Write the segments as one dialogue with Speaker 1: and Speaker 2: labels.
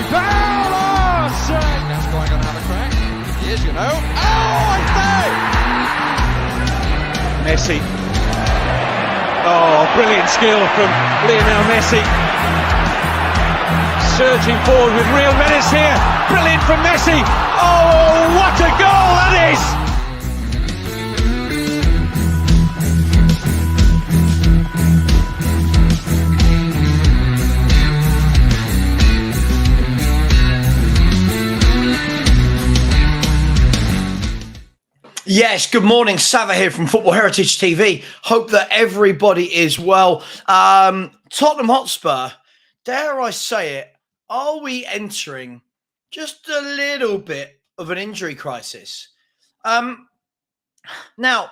Speaker 1: Richarlison! That's going to have a crack. He is, you know. Oh, I say!
Speaker 2: Messi. Oh, brilliant skill from Lionel Messi. Surging forward with real menace here. Brilliant from Messi. Oh, what a goal that is!
Speaker 3: Yes, good morning. Savva here from Football Heritage TV. Hope that everybody is well. Tottenham Hotspur, dare I say it, are we entering just a little bit of an injury crisis? Now,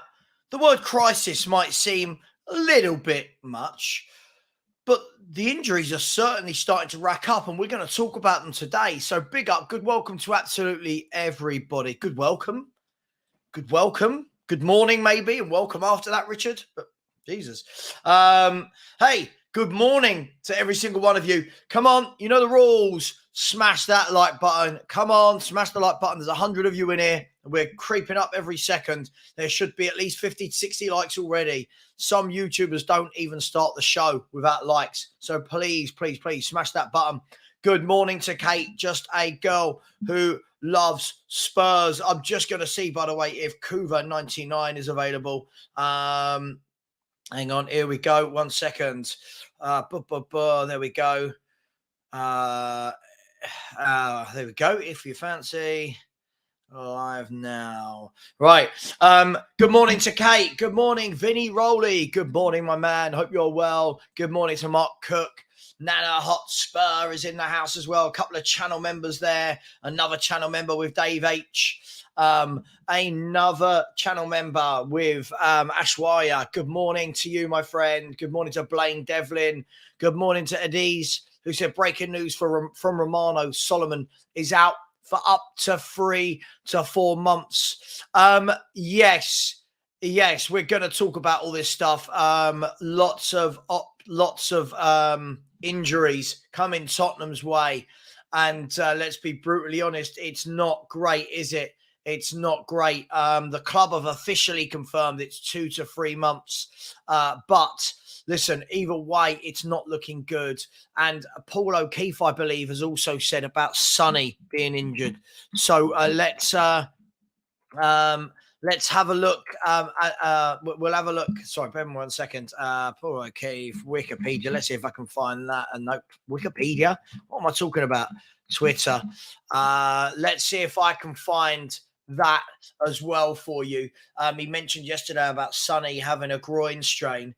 Speaker 3: the word crisis might seem a little bit much, but the injuries are certainly starting to rack up, and we're going to talk about them today. So big up, good welcome to absolutely everybody. Good welcome. Good welcome. Good morning, maybe, and welcome after that, Richard. But Jesus. Hey, good morning to every single one of you. Come on, you know the rules. Smash that like button. Come on, smash the like button. There's 100 of you in here, and we're creeping up every second. There should be at least 50 to 60 likes already. Some YouTubers don't even start the show without likes. So please, please, please smash that button. Good morning to Kate, just a girl who loves Spurs. I'm just going to see, by the way, if Kuva99 is available. Hang on, here we go. 1 second. There we go. There we go. If you fancy. Live now. Right. Good morning to Kate. Good morning, Vinny Rowley. Good morning, my man. Hope you're well. Good morning to Mark Cook. Nana Hotspur is in the house as well. A couple of channel members there. Another channel member with Dave H. Another channel member with Ashwaya. Good morning to you, my friend. Good morning to Blaine Devlin. Good morning to Adiz, who said breaking news from Romano. Solomon is out for up to 3 to 4 months. Yes, we're going to talk about all this stuff. Lots of injuries coming Tottenham's way. And let's be brutally honest, it's not great, is it? It's not great. The club have officially confirmed it's 2 to 3 months. But listen, either way, it's not looking good. And Paul O'Keefe, I believe, has also said about Sonny being injured. So let's have a look. We'll have a look. Sorry, bear with me 1 second. Paul O'Keefe, Wikipedia. Let's see if I can find that. Nope. Wikipedia? What am I talking about? Twitter. Let's see if I can find that as well for you. He mentioned yesterday about Sonny having a groin strain.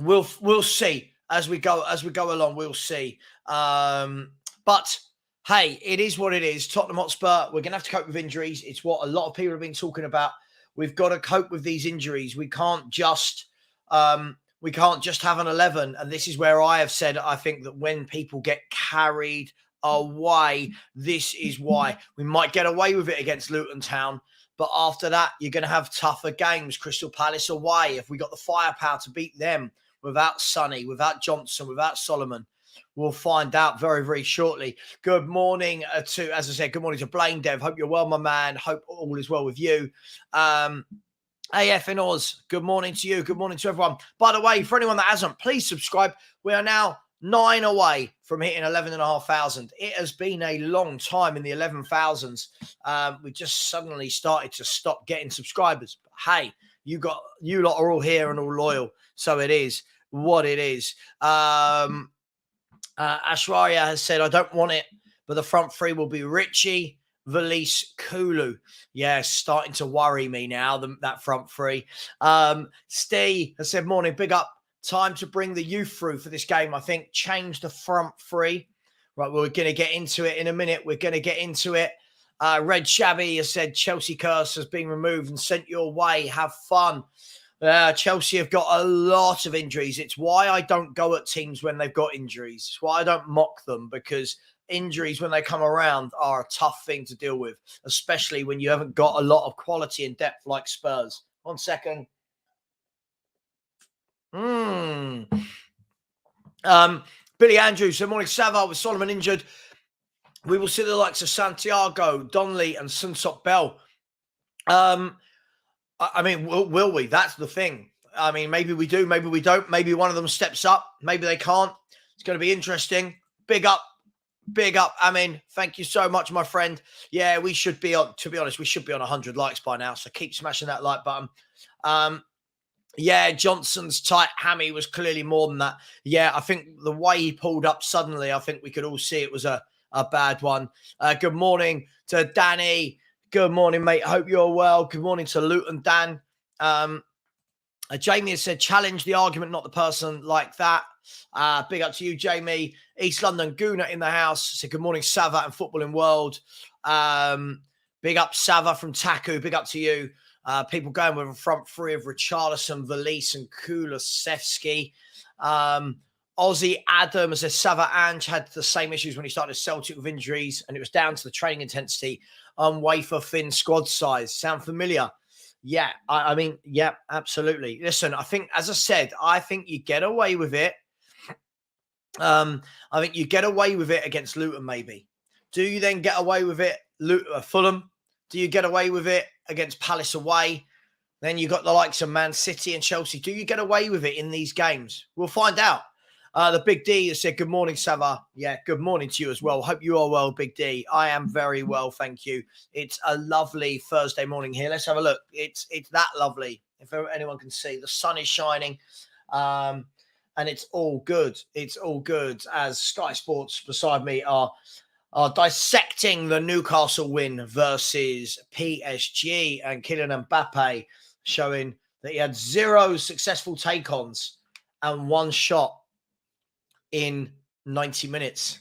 Speaker 3: We'll see as we go along. We'll see. But hey, it is what it is. Tottenham Hotspur, we're going to have to cope with injuries. It's what a lot of people have been talking about. We've got to cope with these injuries. We can't just have an 11. And this is where I have said, I think that when people get carried away, this is why. We might get away with it against Luton Town, but after that, you're going to have tougher games. Crystal Palace away. If we got the firepower to beat them without Sonny, without Johnson, without Solomon, we'll find out very, very shortly. Good morning to, as I said, good morning to Blaine Dev. Hope you're well, my man. Hope all is well with you. AF in Oz, good morning to you. Good morning to everyone. By the way, for anyone that hasn't, please subscribe. We are now 9 away from hitting 11,500. It has been a long time in the 11,000s. We just suddenly started to stop getting subscribers. But hey, you lot are all here and all loyal. So it is what it is. Ashwarya has said, I don't want it, but the front three will be Richie, Valise, Kulu. Yeah, starting to worry me now, that front three. Steve has said, morning, big up. Time to bring the youth through for this game, I think. Change the front three. Right, well, we're going to get into it in a minute. We're going to get into it. Red Shabby has said, Chelsea curse has been removed and sent your way. Have fun. Chelsea have got a lot of injuries. It's why I don't go at teams when they've got injuries. It's why I don't mock them, because injuries, when they come around, are a tough thing to deal with, especially when you haven't got a lot of quality and depth like Spurs. 1 second. Billy Andrews, good morning, Savva. With Solomon injured, we will see the likes of Santiago, Donnelly, and Sunsop Bell. I mean, will we? That's the thing. I mean, maybe we do, maybe we don't. Maybe one of them steps up. Maybe they can't. It's going to be interesting. Big up. I mean, thank you so much, my friend. Yeah, we should be on, to be honest, we should be on 100 likes by now. So keep smashing that like button. Yeah, Johnson's tight hammy was clearly more than that. Yeah, I think the way he pulled up suddenly, I think we could all see it was a bad one. Good morning to Danny. Good morning, mate. Hope you're well. Good morning to Luton Dan. Jamie has said, challenge the argument, not the person like that. Big up to you, Jamie. East London Gooner in the house. Said, good morning, Savva and Footballing World. Big up, Savva from Taku. Big up to you. People going with a front three of Richarlison, Valise, and Kulusevski. Aussie Adam says, Savva Ange had the same issues when he started Celtic with injuries, and it was down to the training intensity and wafer thin squad size. Sound familiar? Yeah, I mean, yeah, absolutely. Listen, I think, as I said, I think you get away with it. I think you get away with it against Luton, maybe. Do you then get away with it, Fulham? Do you get away with it against Palace away? Then you got the likes of Man City and Chelsea. Do you get away with it in these games? We'll find out. The Big D has said, good morning, Savva. Yeah, good morning to you as well. Hope you are well, Big D. I am very well, thank you. It's a lovely Thursday morning here. Let's have a look. It's that lovely. If anyone can see, the sun is shining. And it's all good. It's all good as Sky Sports beside me are dissecting the Newcastle win versus PSG, and Kylian Mbappe showing that he had 0 successful take-ons and 1 shot in 90 minutes.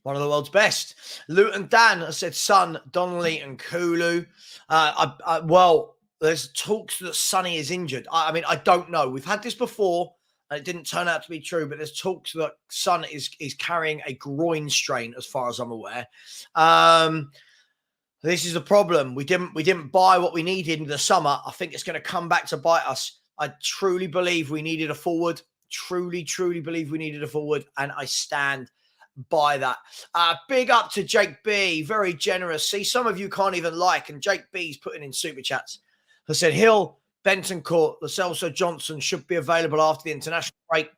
Speaker 3: One of the world's best. Luton Dan has said Son, Donnelly, and Kulu. Well, there's talks that Sonny is injured. I mean, I don't know. We've had this before, and it didn't turn out to be true, but there's talks that Son is carrying a groin strain, as far as I'm aware. This is the problem. We didn't buy what we needed in the summer. I think it's going to come back to bite us. I truly believe we needed a forward. Truly believe we needed a forward, and I stand by that. Big up to Jake B. Very generous. See, some of you can't even like, and Jake B's putting in super chats. I said, Hill, Bentoncourt, Lo Celso, Johnson should be available after the international break.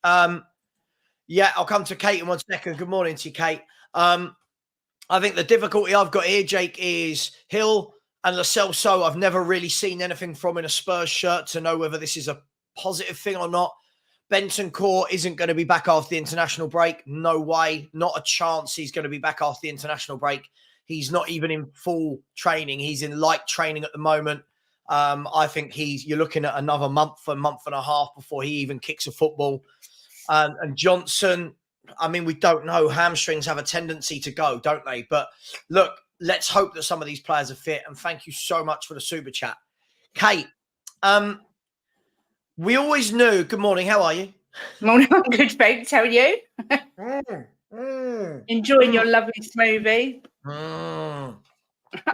Speaker 3: Yeah, I'll come to Kate in 1 second. Good morning to you, Kate. I think the difficulty I've got here, Jake, is Hill and Lo Celso. I've never really seen anything from in a Spurs shirt to know whether this is a positive thing or not. Bentoncourt isn't going to be back after the international break. No way. Not a chance he's going to be back after the international break. He's not even in full training. He's in light training at the moment. I think you're looking at another month and a half before he even kicks a football. And Johnson, I mean, we don't know. Hamstrings have a tendency to go, don't they? But look, let's hope that some of these players are fit. And thank you so much for the super chat. Kate, we always knew. Good morning. How are you?
Speaker 4: Morning. I'm good, thanks. How are you? Enjoying your lovely smoothie.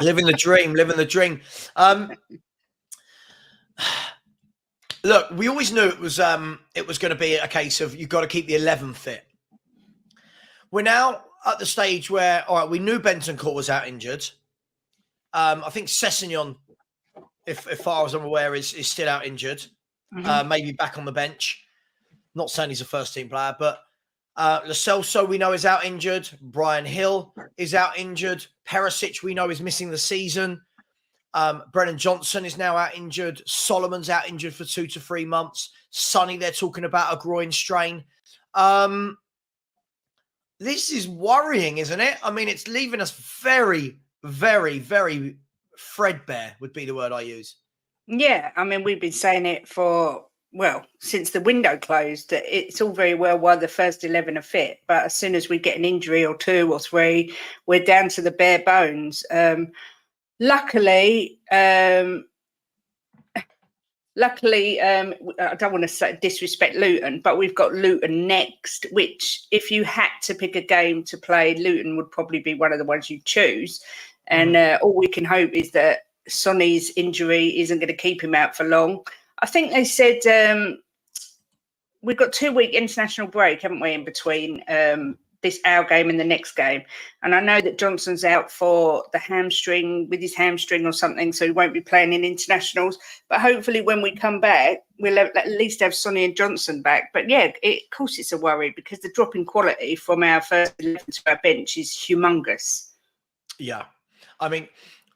Speaker 3: Living the dream. Look, we always knew it was going to be a case of you've got to keep the 11 fit. We're now at the stage where, all right, we knew Bentoncourt was out injured. I think Sessegnon, if far as I'm aware, is still out injured. Maybe back on the bench. Not saying he's a first-team player, but Lo Celso, we know, is out injured. Brian Hill is out injured. Perisic, we know, is missing the season. Brennan Johnson is now out injured. Solomon's out injured for 2 to 3 months. Sonny, they're talking about a groin strain. This is worrying, isn't it? I mean, it's leaving us very, very, very threadbare would be the word I use.
Speaker 4: Yeah, I mean, we've been saying it since the window closed, that it's all very well while the first 11 are fit, but as soon as we get an injury or 2 or 3, we're down to the bare bones. Luckily, I don't want to disrespect Luton, but we've got Luton next, which if you had to pick a game to play, Luton would probably be one of the ones you choose. And all we can hope is that Sonny's injury isn't going to keep him out for long. I think they said we've got 2-week international break, haven't we, in between our game and the next game. And I know that Johnson's out for the hamstring, with his hamstring or something, so he won't be playing in internationals. But hopefully when we come back, we'll at least have Sonny and Johnson back. But yeah, of course it's a worry, because the drop in quality from our first 11 to our bench is humongous.
Speaker 3: Yeah. I mean,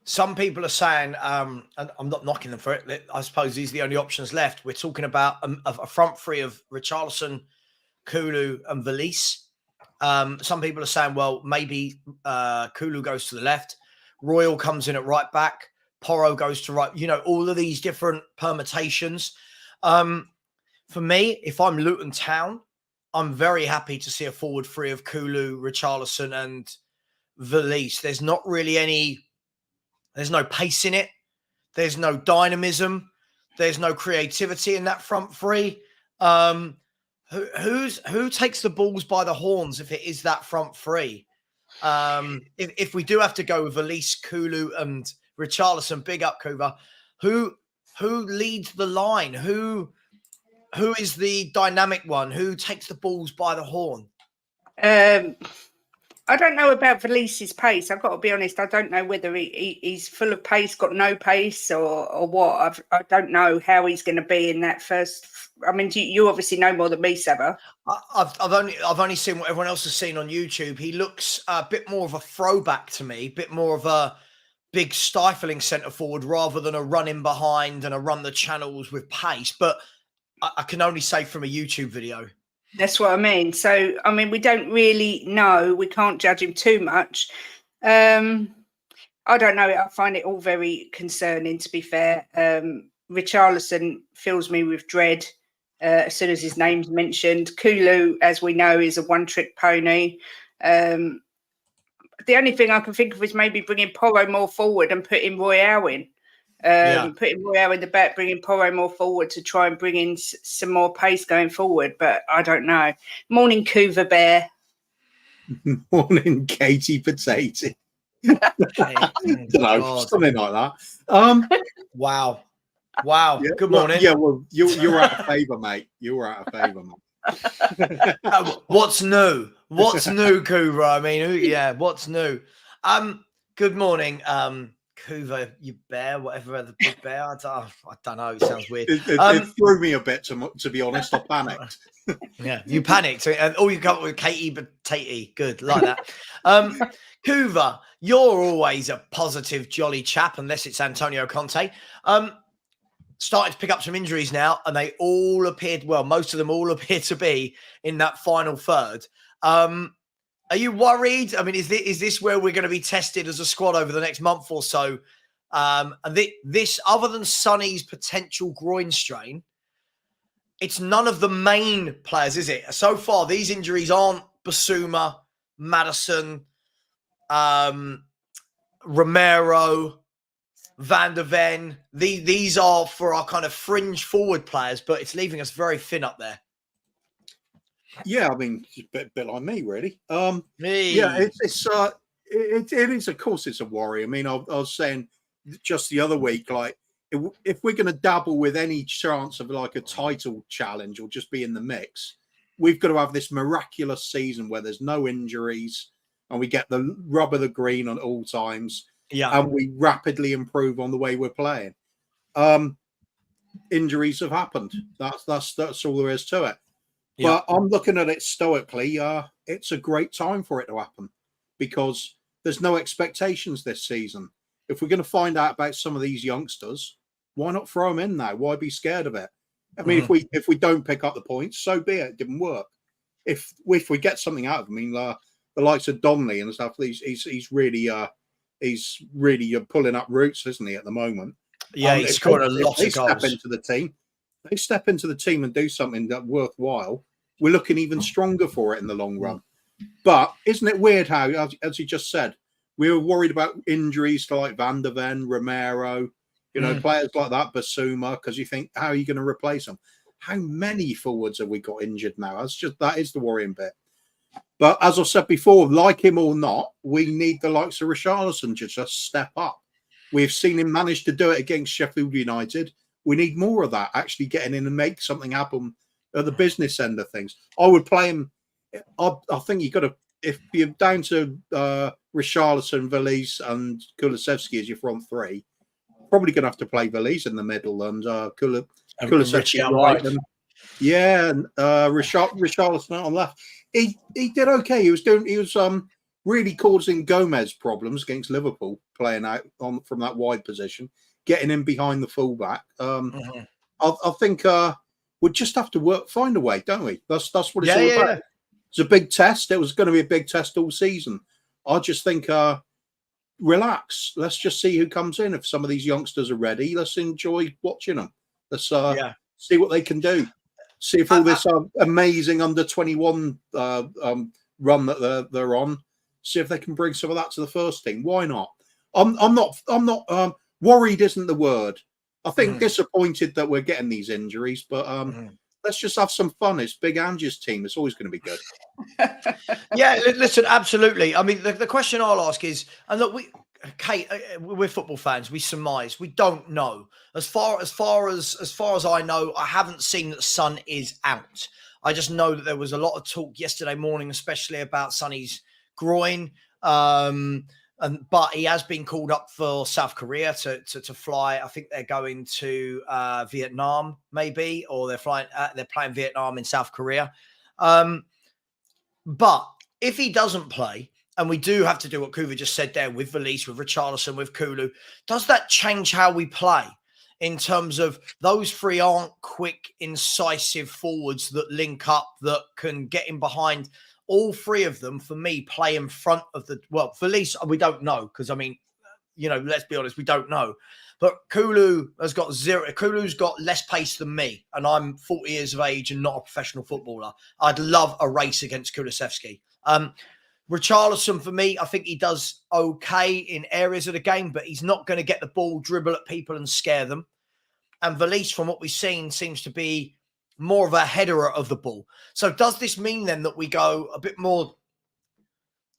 Speaker 3: some people are saying, and I'm not knocking them for it, I suppose these are the only options left. We're talking about a front three of Richarlison, Kulu and Valise. Some people are saying, well, maybe Kulu goes to the left, Royal comes in at right back, Porro goes to right, all of these different permutations. For me, if I'm Luton Town, I'm very happy to see a forward three of Kulu, Richarlison and Valise. There's not really there's no pace in it. There's no dynamism. There's no creativity in that front three. Who takes the balls by the horns if it is that front three? If we do have to go with Valise, Kulu and Richarlison, big up Kuva, who leads the line? Who is the dynamic one? Who takes the balls by the horn?
Speaker 4: I don't know about Valise's pace. I've got to be honest. I don't know whether he's full of pace, got no pace, or what. I don't know how he's going to be in that first. I mean, you obviously know more than me, Savva.
Speaker 3: I've only seen what everyone else has seen on YouTube. He looks a bit more of a throwback to me, a bit more of a big stifling centre forward rather than a run in behind and a run the channels with pace. But I can only say from a YouTube video.
Speaker 4: That's what I mean. So, I mean, we don't really know. We can't judge him too much. I don't know. I find it all very concerning, to be fair. Richarlison fills me with dread as soon as his name's mentioned. Kulu, as we know, is a one-trick pony. The only thing I can think of is maybe bringing Porro more forward and putting Royale in. Putting Royale in the back, bringing Porro more forward to try and bring in some more pace going forward. But I don't know. Morning, Kuva Bear.
Speaker 5: Morning, Katie Potato. Don't know, something like that.
Speaker 3: Wow.
Speaker 5: Yeah,
Speaker 3: Good morning.
Speaker 5: Well, you're out of favour, mate. You're out of favour, mate.
Speaker 3: What's new? What's new, Kuva? I mean, what's new? Good morning, Kuva, you bear, whatever, the big bear. I don't know. It sounds weird.
Speaker 5: It threw me a bit, to be honest. I panicked.
Speaker 3: Yeah, you panicked. And all you got with Katie Potato. Good, like that. Kuva, you're always a positive, jolly chap, unless it's Antonio Conte. Starting to pick up some injuries now, and they all appeared, well, most of them all appear to be in that final third. Are you worried? I mean, is this where we're going to be tested as a squad over the next month or so? And this, other than Sonny's potential groin strain, it's none of the main players, is it? So far, these injuries aren't Basuma, Maddison, Romero, Van der Ven. These are for our kind of fringe forward players, but it's leaving us very thin up there.
Speaker 5: Yeah, I mean, a bit like me, really.
Speaker 3: Me.
Speaker 5: Yeah, it is. Of course, it's a worry. I mean, I was saying just the other week, like, if we're going to dabble with any chance of like a title challenge or just be in the mix, we've got to have this miraculous season where there's no injuries and we get the rub of the green on all times.
Speaker 3: Yeah,
Speaker 5: and we rapidly improve on the way we're playing. Injuries have happened. That's all there is to it.
Speaker 3: Yeah.
Speaker 5: But I'm looking at it stoically. It's a great time for it to happen because there's no expectations this season. If we're going to find out about some of these youngsters, why not throw them in now? Why be scared of it? I mean, if we don't pick up the points, so be it. It didn't work. If we get something out of them, I mean, the likes of Donnelly and stuff, he's really pulling up roots, isn't he, at the moment?
Speaker 3: Yeah, he's scored a lot of goals.
Speaker 5: They step into the team and do something that worthwhile. We're looking even stronger for it in the long run. But isn't it weird how, as you just said, we were worried about injuries to like Van der Ven, Romero, players like that, Basuma, because you think, how are you going to replace them? How many forwards have we got injured now? That is the worrying bit. But as I said before, like him or not, we need the likes of Richarlison to just step up. We've seen him manage to do it against Sheffield United. We need more of that, actually getting in and make something happen at the business end of things. I would play him. I think you got to, if you're down to Richarlison, Valise, and Kulusevski as your front three, probably going to have to play Valise in the middle and Kulusevski right. And, yeah, and Richarlison on left. He did okay. He was really causing Gomez problems against Liverpool, playing out from that wide position, getting in behind the fullback. I think we'll just have to find a way, don't we? That's what it's all about. Yeah. It's a big test. It was going to be a big test all season. I just think relax. Let's just see who comes in. If some of these youngsters are ready, let's enjoy watching them. Let's see what they can do. See if all this amazing under-21 run that they're on. See if they can bring some of that to the first team. Why not? I'm not worried. Isn't the word? I think disappointed that we're getting these injuries, but let's just have some fun. It's Big Angie's team. It's always going to be good.
Speaker 3: Yeah, listen, absolutely. I mean, the question I'll ask is, and look, Kate, we're football fans. We surmise. We don't know. As far as I know, I haven't seen that Son is out. I just know that there was a lot of talk yesterday morning, especially about Sonny's groin. But he has been called up for South Korea to fly. I think they're going to Vietnam, maybe, or they're playing Vietnam in South Korea. But if he doesn't play, and we do have to do what Kuva just said there with Valise, with Richarlison, with Kulu, does that change how we play in terms of those three aren't quick, incisive forwards that link up, that can get in behind? All three of them, for me, play in front of Valise, we don't know, because, I mean, let's be honest, we don't know. But Kulu has got zero. Kulu's got less pace than me, and I'm 40 years of age and not a professional footballer. I'd love a race against Kulusevski. Richarlison, for me, I think he does okay in areas of the game, but he's not going to get the ball, dribble at people and scare them. And Valise, from what we've seen, seems to be more of a header of the ball. So does this mean then that we go a bit more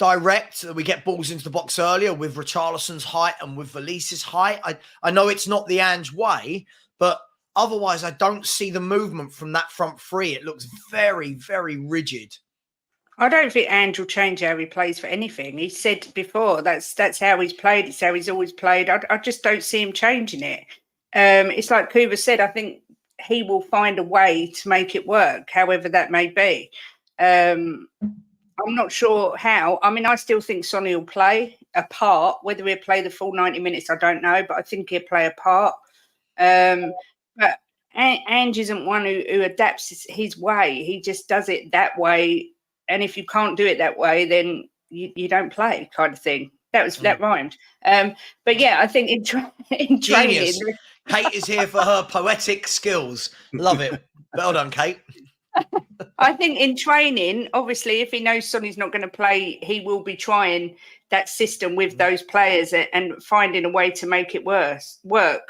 Speaker 3: direct, that we get balls into the box earlier with Richarlison's height and with Valise's height? I know it's not the Ange way, but otherwise I don't see the movement from that front three. It looks very, very rigid.
Speaker 4: I don't think Ange will change how he plays for anything. He said before that's how he's played. It's how he's always played. I just don't see him changing it. It's like Kuva said, I think he will find a way to make it work, however that may be. I'm not sure how. I mean, I still think Sonny will play a part. Whether he'll play the full 90 minutes, I don't know, but I think he'll play a part. But Ange isn't one who adapts his way. He just does it that way. And if you can't do it that way, then you don't play, kind of thing. That rhymed. But yeah, I think in training,
Speaker 3: Kate is here for her poetic skills. Love it. Well done, Kate.
Speaker 4: I think in training, obviously, if he knows Sonny's not going to play, he will be trying that system with those players and finding a way to make it work.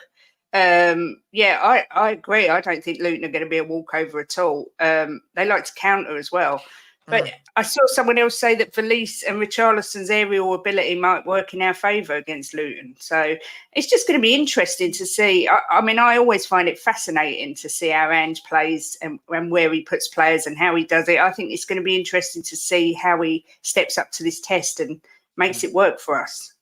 Speaker 4: Yeah, I agree. I don't think Luton are going to be a walkover at all. They like to counter as well. But I saw someone else say that Valise and Richarlison's aerial ability might work in our favour against Luton. So it's just going to be interesting to see. I mean, I always find it fascinating to see how Ange plays and where he puts players and how he does it. I think it's going to be interesting to see how he steps up to this test and makes it work for us.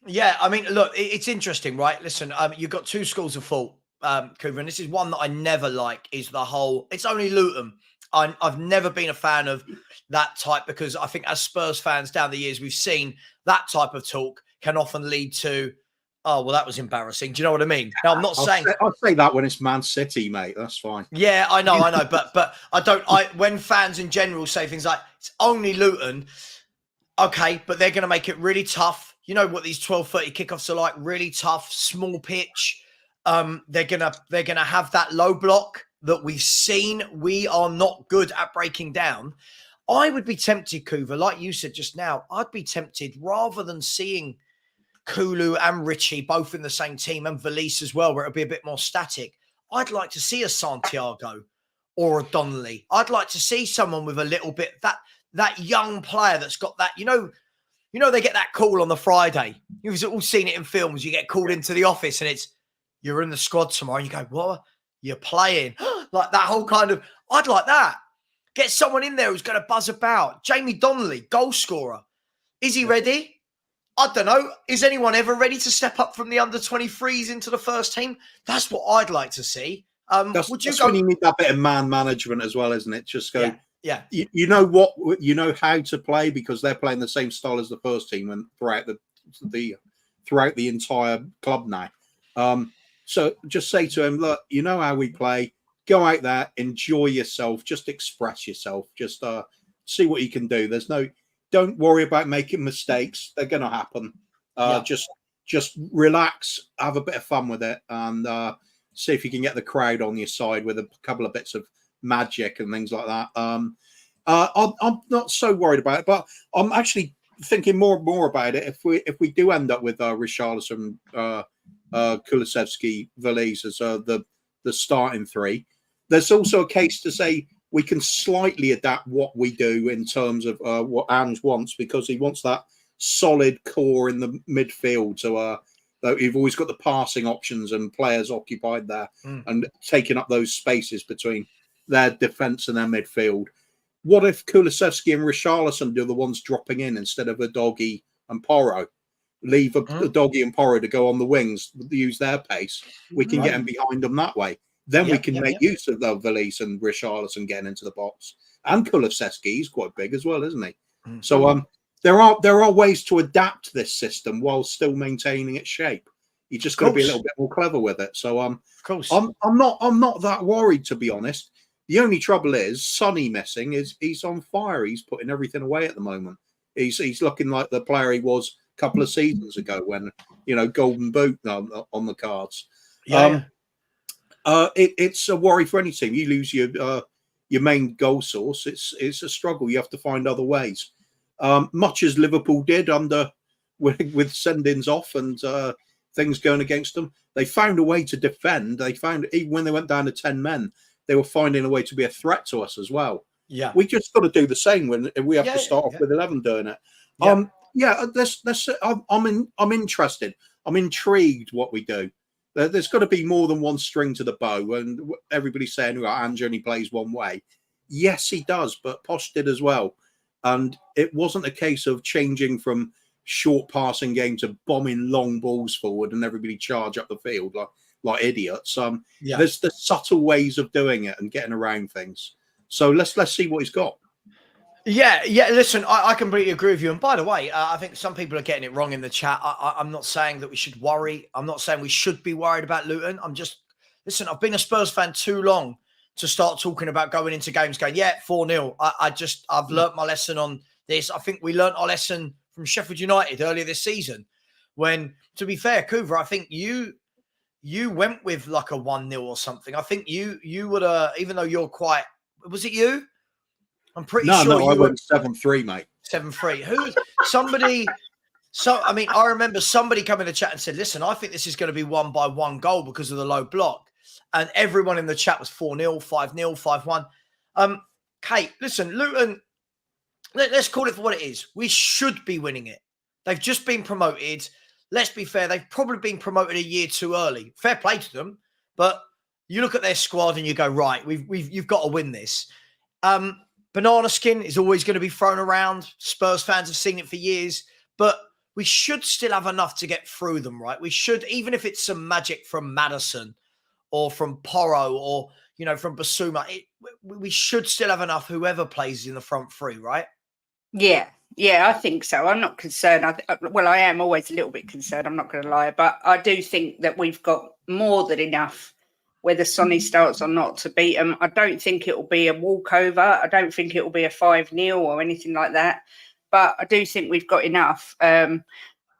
Speaker 4: Yeah,
Speaker 3: I mean, look, it's interesting, right? Listen, you've got two schools of thought, Cooper, and this is one that I never like, is the whole, it's only Luton. I've never been a fan of that type, because I think as Spurs fans down the years, we've seen that type of talk can often lead to, oh, well, that was embarrassing. Do you know what I mean? Now, I'm not saying...
Speaker 5: I'll say that when it's Man City, mate. That's fine.
Speaker 3: Yeah, I know. But I don't... when fans in general say things like, it's only Luton, okay, but they're going to make it really tough. You know what these 12:30 kickoffs are like, really tough, small pitch. They're gonna have that low block that we've seen. We are not good at breaking down. I would be tempted, Kuva, like you said just now, I'd be tempted, rather than seeing Kulu and Richie both in the same team, and Valise as well, where it'll be a bit more static, I'd like to see a Santiago or a Donnelly. I'd like to see someone with a little bit, that young player that's got that, you know, they get that call on the Friday. You've all seen it in films. You get called into the office and you're in the squad tomorrow. And you go, what? You're playing. Like that whole kind of, I'd like that. Get someone in there who's going to buzz about. Jamie Donnelly, goal scorer. Is he ready? I don't know. Is anyone ever ready to step up from the under-23s into the first team? That's what I'd like to see.
Speaker 5: That's when you need that bit of man management as well, isn't it? Just go,
Speaker 3: yeah.
Speaker 5: You know how to play because they're playing the same style as the first team and throughout the entire club now. So just say to him, look, you know how we play. Go out there, enjoy yourself, just express yourself, just see what you can do. Don't worry about making mistakes. They're going to happen. Just relax, have a bit of fun with it, and see if you can get the crowd on your side with a couple of bits of magic and things like that. I'm not so worried about it, but I'm actually thinking more and more about it. If we do end up with Richarlison, Kulusevski, Valise as the starting three, there's also a case to say we can slightly adapt what we do in terms of what Ange wants, because he wants that solid core in the midfield. So you've always got the passing options and players occupied there and taking up those spaces between their defence and their midfield. What if Kulusevski and Richarlison do the ones dropping in instead of a Doggy and Porro? Leave a Doggy and Porro to go on the wings, use their pace. We can get them behind them that way. Then we can make use of the Valise and Richarlison getting into the box. And Kulusevski, he's quite big as well, isn't he? So there are ways to adapt this system while still maintaining its shape. You just got to be a little bit more clever with it. So I'm not that worried, to be honest. The only trouble is Sonny missing he's on fire. He's putting everything away at the moment. He's looking like the player he was a couple of seasons ago when Golden Boot on the cards. It's a worry for any team. You lose your main goal source. It's a struggle. You have to find other ways. Much as Liverpool did with send-ins off and things going against them, they found a way to defend. They found, even when they went down to 10 men, they were finding a way to be a threat to us as well. Yeah, we just got to do the same when we have to start off with 11 doing it. I'm interested. I'm intrigued what we do. There's got to be more than one string to the bow, and everybody's saying, well, Ange only plays one way. Yes, he does, but Posh did as well. And it wasn't a case of changing from short passing game to bombing long balls forward and everybody charge up the field like idiots. There's the subtle ways of doing it and getting around things. So let's see what he's got.
Speaker 3: Yeah. Listen, I completely agree with you. And by the way, I think some people are getting it wrong in the chat. I'm not saying that we should worry. I'm not saying we should be worried about Luton. I've been a Spurs fan too long to start talking about going into games going, 4-0. I've learnt my lesson on this. I think we learnt our lesson from Sheffield United earlier this season when, to be fair, Coover, I think you went with like a 1-0 or something. I think you would, even though you're quite, was it you? I'm pretty sure.
Speaker 5: No, I went 7-3, mate.
Speaker 3: 7-3. I remember somebody coming to the chat and said, listen, I think this is going to be won by one goal because of the low block. And everyone in the chat was 4-0, 5-0, 5-1. Kate, listen, Luton, let's call it for what it is. We should be winning it. They've just been promoted. Let's be fair. They've probably been promoted a year too early. Fair play to them. But you look at their squad and you go, right, you've got to win this. Banana skin is always going to be thrown around. Spurs fans have seen it for years. But we should still have enough to get through them, right? We should, even if it's some magic from Maddison or from Porro or, from Basuma, we should still have enough whoever plays in the front three, right?
Speaker 4: Yeah, I think so. I'm not concerned. I am always a little bit concerned, I'm not going to lie. But I do think that we've got more than enough, whether Sonny starts or not, to beat them. I don't think it will be a walkover. I don't think it will be a 5-0 or anything like that. But I do think we've got enough.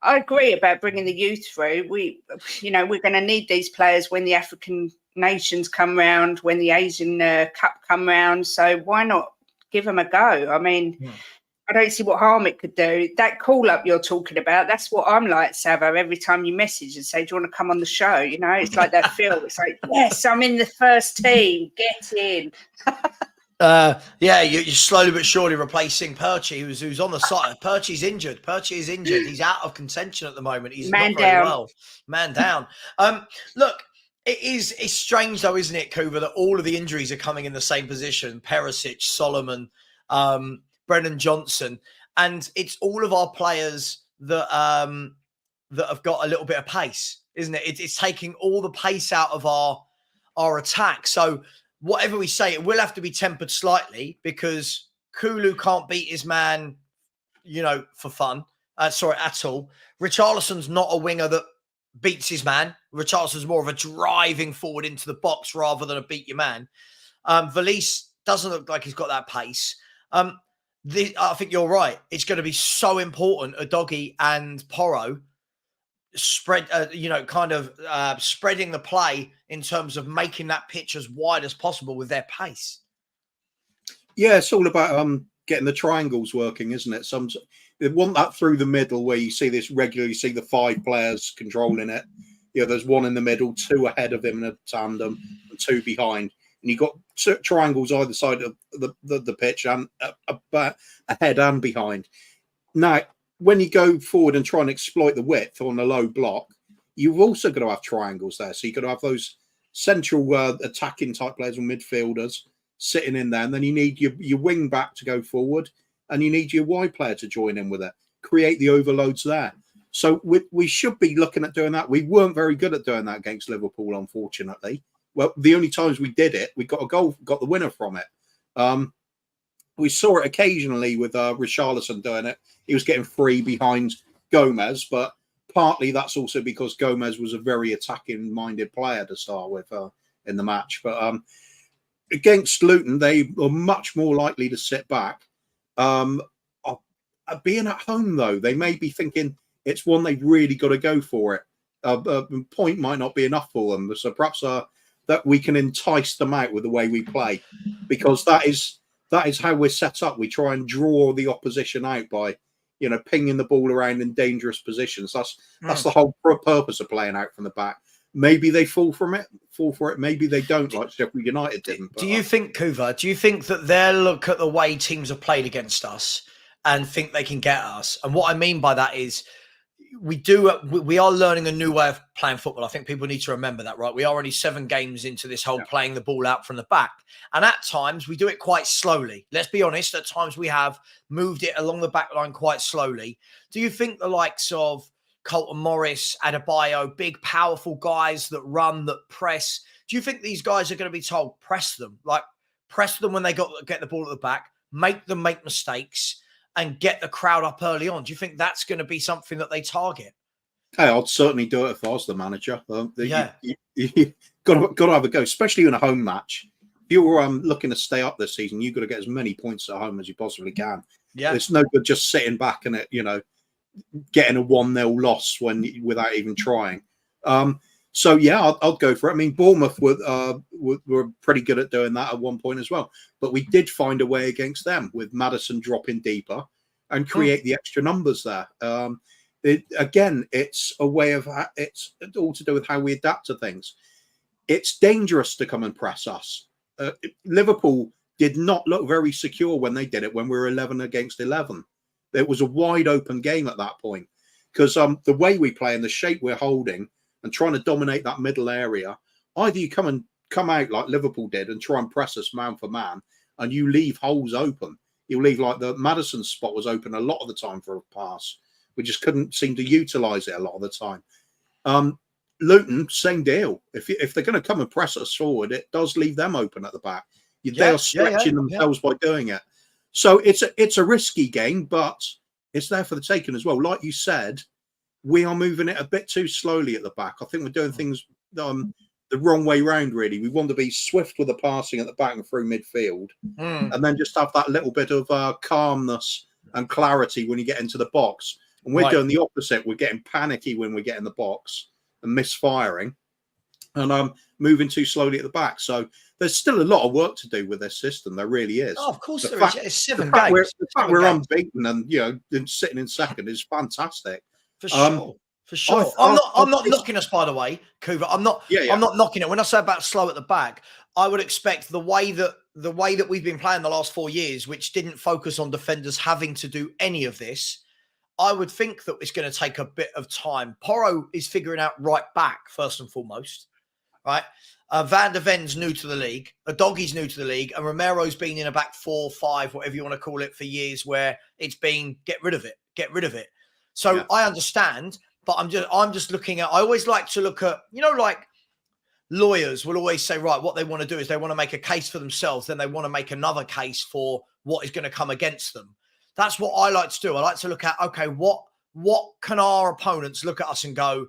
Speaker 4: I agree about bringing the youth through. We're going to need these players when the African nations come round, when the Asian Cup come round. So why not give them a go? I mean, I don't see what harm it could do. That call-up you're talking about, that's what I'm like, Savva, every time you message and say, do you want to come on the show? It's like that feel. It's like, yes, I'm in the first team. Get in.
Speaker 3: You're slowly but surely replacing Perchy, who's on the side. Perchy's injured. Perchy is injured. He's out of contention at the moment. He's
Speaker 4: Man
Speaker 3: not very
Speaker 4: down.
Speaker 3: well. Man down. Look, It's strange though, isn't it, Coover, that all of the injuries are coming in the same position. Perisic, Solomon, Brennan Johnson. And it's all of our players that that have got a little bit of pace, isn't it? It's taking all the pace out of our attack. So whatever we say, it will have to be tempered slightly because Kulu can't beat his man, for fun. At all. Richarlison's not a winger that beats his man. Richarlison's more of a driving forward into the box rather than a beat your man. Valise doesn't look like he's got that pace. I think you're right. It's going to be so important, Udogie and Porro spreading the play in terms of making that pitch as wide as possible with their pace.
Speaker 5: Yeah, it's all about getting the triangles working, isn't it? They want that through the middle where you see this regularly. You see the 5 players controlling it. There's one in the middle, 2 ahead of him in a tandem, and 2 behind. And you've got triangles either side of the pitch and ahead and behind. Now, when you go forward and try and exploit the width on a low block, you've also got to have triangles there. So you've got to have those central attacking type players and midfielders sitting in there. And then you need your wing back to go forward, and you need your wide player to join in with it. Create the overloads there. So we should be looking at doing that. We weren't very good at doing that against Liverpool, unfortunately. Well, the only times we did it, we got a goal, got the winner from it. We saw it occasionally with Richarlison doing it. He was getting free behind Gomez, but partly that's also because Gomez was a very attacking-minded player to start with in the match. But against Luton, they were much more likely to sit back. Being at home, though, they may be thinking it's one they've really got to go for it. Point might not be enough for them. So perhaps that we can entice them out with the way we play, because that is how we're set up. We try and draw the opposition out by, pinging the ball around in dangerous positions. That's the whole purpose of playing out from the back. Maybe they fall for it. Maybe they don't, like Sheffield United didn't.
Speaker 3: Do you think, Kuva, that they'll look at the way teams have played against us and think they can get us? And what I mean by that is we are learning a new way of playing football. I think people need to remember that, right? We are only 7 games into this whole playing the ball out from the back. And at times we do it quite slowly. Let's be honest. At times we have moved it along the back line quite slowly. Do you think the likes of Colton Morris, Adebayo, big, powerful guys that run, that press, do you think these guys are going to be told, press them when they get the ball at the back, make them make mistakes, and get the crowd up early on? Do you think that's going to be something that they target?
Speaker 5: Hey, I'd certainly do it if I was the manager. You got to have a go, especially in a home match. If you're looking to stay up this season, you've got to get as many points at home as you possibly can. Yeah, it's no good just sitting back and getting a 1-0 loss without even trying. So yeah, I'll go for it. I mean, Bournemouth were pretty good at doing that at one point as well, but we did find a way against them with Maddison dropping deeper and create the extra numbers there. It's a way of it's all to do with how we adapt to things. It's dangerous to come and press us. Liverpool did not look very secure when they did it when we were 11 against 11. It was a wide open game at that point because the way we play and the shape we're holding and trying to dominate that middle area, either you come out like Liverpool did and try and press us man for man, and you leave holes open. You leave, like the Maddison spot was open a lot of the time for a pass. We just couldn't seem to utilise it a lot of the time. Luton, same deal. If they're going to come and press us forward, it does leave them open at the back. They are stretching themselves by doing it. So it's a risky game, but it's there for the taking as well. Like you said, we are moving it a bit too slowly at the back. I think we're doing things the wrong way round, really. We want to be swift with the passing at the back and through midfield, and then just have that little bit of calmness and clarity when you get into the box. And we're doing the opposite. We're getting panicky when we get in the box and misfiring and moving too slowly at the back. So there's still a lot of work to do with this system. There really is.
Speaker 3: Oh, of course there is. It's 7 games.
Speaker 5: The fact we're unbeaten and sitting in second is fantastic.
Speaker 3: For sure. For sure. I'm not knocking us, by the way, Kuva. I'm not knocking it. When I say about slow at the back, I would expect the way that we've been playing the last 4 years, which didn't focus on defenders having to do any of this, I would think that it's going to take a bit of time. Porro is figuring out right back, first and foremost. right? Van der Ven's new to the league, Doggy's new to the league, and Romero's been in a back 4, 5, whatever you want to call it, for years, where it's been get rid of it. So I understand, but I'm just looking at. I always like to look at, like lawyers will always say, right, what they want to do is they want to make a case for themselves, then they want to make another case for what is going to come against them. That's what I like to do. I like to look at, okay, what can our opponents look at us and go,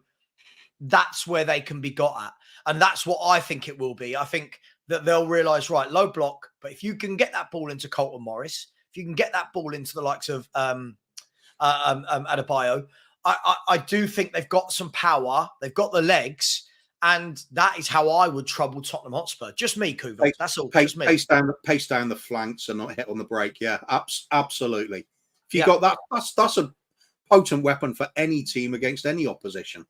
Speaker 3: that's where they can be got at. And that's what I think it will be. I think that they'll realise, right, low block, but if you can get that ball into Colton Morris, if you can get that ball into the likes of Adebayo, I do think they've got some power. They've got the legs. And that is how I would trouble Tottenham Hotspur. Just me, Kuva. That's all. Just me.
Speaker 5: Pace down the flanks and not hit on the break. Yeah, absolutely. If you got that, that's a potent weapon for any team against any opposition.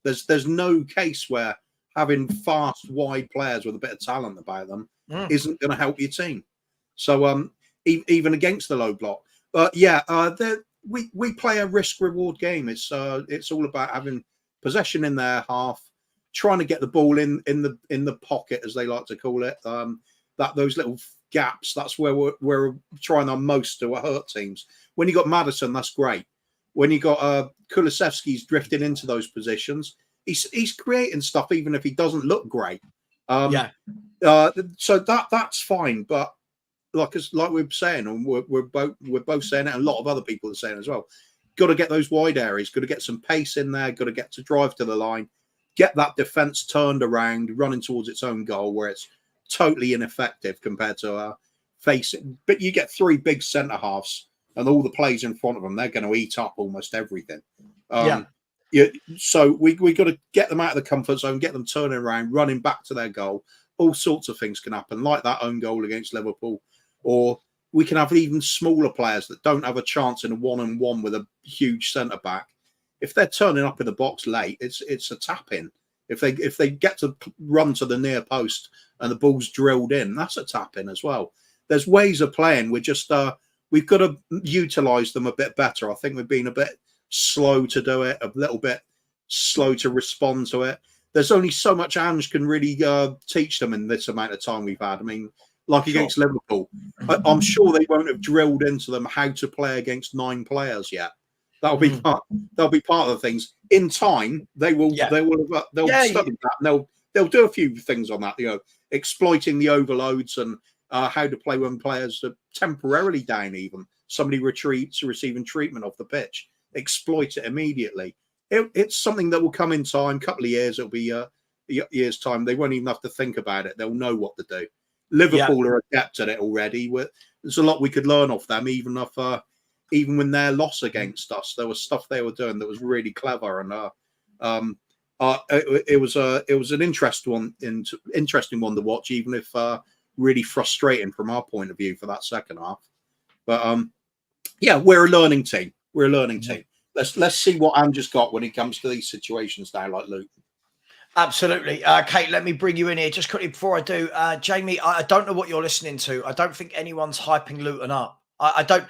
Speaker 5: There's no case where having fast, wide players with a bit of talent about them isn't going to help your team. So even against the low block, we play a risk reward game. It's all about having possession in their half, trying to get the ball in the pocket, as they like to call it. That those little gaps, that's where we're trying our most to hurt teams. When you got Maddison, that's great. When you got Kulusevski's drifting into those positions, he's creating stuff even if he doesn't look great. So that's fine. But like we're saying, and we're both saying it, and a lot of other people are saying as well, got to get those wide areas, got to get some pace in there, got to get to drive to the line, get that defense turned around, running towards its own goal where it's totally ineffective compared to facing. But you get three big centre halves and all the plays in front of them, they're going to eat up almost everything. So we got to get them out of the comfort zone, get them turning around, running back to their goal. All sorts of things can happen, like that own goal against Liverpool. Or we can have even smaller players that don't have a chance in a one-on-one with a huge centre-back. If they're turning up in the box late, it's a tap-in. If they get to run to the near post and the ball's drilled in, that's a tap-in as well. There's ways of playing. We're just we've got to utilise them a bit better. I think we've been a bit slow to do it, a little bit slow to respond to it. There's only so much Ange can really teach them in this amount of time we've had. I mean, like against Liverpool, I'm sure they won't have drilled into them how to play against 9 players yet. That'll be part of the things. In time, they'll study that. And they'll do a few things on that. Exploiting the overloads and how to play when players are temporarily down. Even somebody retreats, receiving treatment off the pitch, exploit it immediately. It's something that will come in time. Couple of years, it'll be years time. They won't even have to think about it. They'll know what to do. Liverpool are adept at it already. There's a lot we could learn off them, even when their loss against us, there was stuff they were doing that was really clever, and it was an interesting one to watch, even if really frustrating from our point of view for that second half. But we're a learning team. Let's see what Andrew's got when it comes to these situations now, like Luton.
Speaker 3: Absolutely. Kate, let me bring you in here just quickly before I do. Jamie, I don't know what you're listening to. I don't think anyone's hyping Luton up. I don't.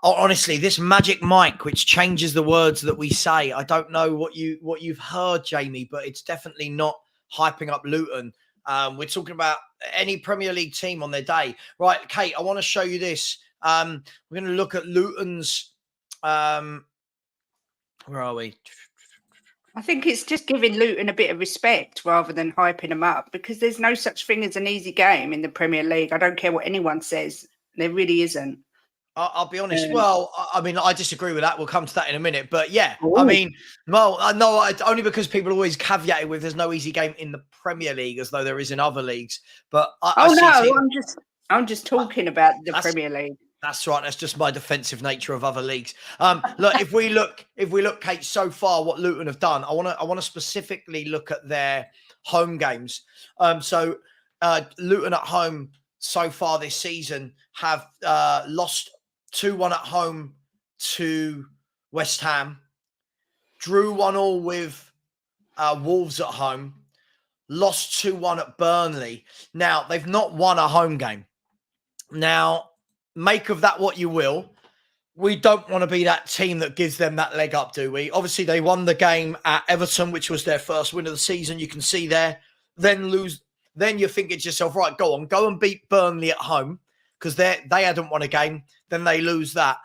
Speaker 3: Honestly, this magic mic, which changes the words that we say, I don't know what you've heard, Jamie, but it's definitely not hyping up Luton. We're talking about any Premier League team on their day. Right, Kate, I want to show you this. We're going to look at Luton's... where are we?
Speaker 4: I think it's just giving Luton a bit of respect rather than hyping them up, because there's no such thing as an easy game in the Premier League. I don't care what anyone says. There really isn't.
Speaker 3: I'll be honest. Well, I mean, I disagree with that. We'll come to that in a minute. But yeah,
Speaker 4: Ooh.
Speaker 3: I mean, only because people always caveat it with there's no easy game in the Premier League, as though there is in other leagues. But
Speaker 4: I'm just talking about the Premier League.
Speaker 3: That's right. That's just my defensive nature of other leagues. Look, if we look, Kate, so far what Luton have done, I want to specifically look at their home games. So Luton at home so far this season have lost 2-1 at home to West Ham, drew 1-1 with Wolves at home, lost 2-1 at Burnley. Now, they've not won a home game. Now, make of that what you will. We don't want to be that team that gives them that leg up, do we? Obviously, they won the game at Everton, which was their first win of the season. You can see there then lose. Then you're thinking to yourself, right, go and beat Burnley at home because they hadn't won a game. Then they lose that.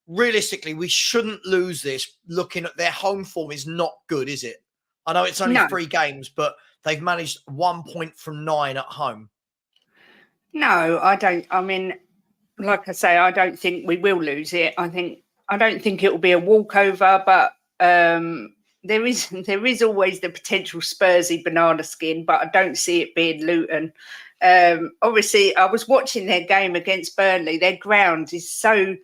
Speaker 3: Realistically, we shouldn't lose this. Looking at their home form is not good, is it? I know it's only 3 games, but they've managed 1 point from 9 at home.
Speaker 4: No, I don't. I mean, like I say, I don't think we will lose it. I don't think it will be a walkover, but there is always the potential Spursy banana skin, but I don't see it being Luton. Obviously, I was watching their game against Burnley. Their ground is so,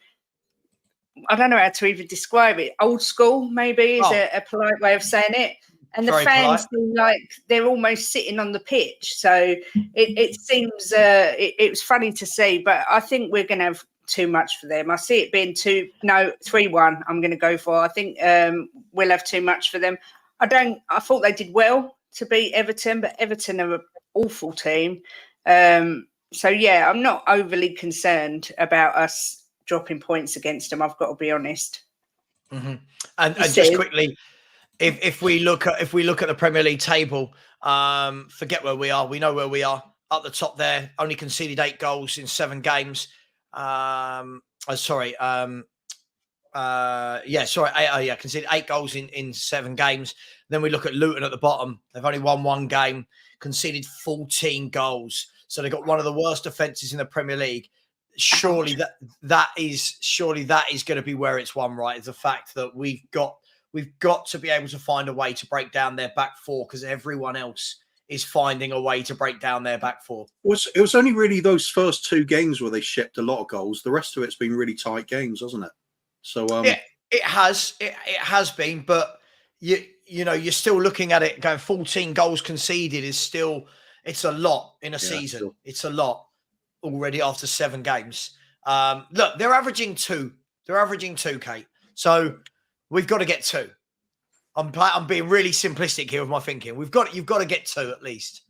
Speaker 4: I don't know how to even describe it. Old school, maybe, is a polite way of saying it. And the fans seem like they're almost sitting on the pitch. So it seems it was funny to see, but I think we're going to have too much for them. I see it being 3-1. I'm going to go for. I think we'll have too much for them. I thought they did well to beat Everton, but Everton are an awful team. So yeah, I'm not overly concerned about us dropping points against them. I've got to be honest.
Speaker 3: Mm-hmm. And just quickly, if we look at the Premier League table, forget where we are. We know where we are at the top there. Only conceded 8 goals in 7 games. Conceded 8 goals in 7 games. Then we look at Luton at the bottom. They've only won 1 game, conceded 14 goals. So they've got one of the worst defenses in the Premier League. Surely that is going to be where it's won, right? Is the fact that we've got to be able to find a way to break down their back 4 because everyone else is finding a way to break down their back 4.
Speaker 5: It was only really those first 2 games where they shipped a lot of goals. The rest of it's been really tight games, hasn't it? So
Speaker 3: it has been, but you know you're still looking at it going 14 goals conceded is still, it's a lot in a season. Still. It's a lot already after 7 games. Look, they're averaging 2. They're averaging 2, Kate. So we've got to get 2. I'm being really simplistic here with my thinking. You've got to get 2 at least.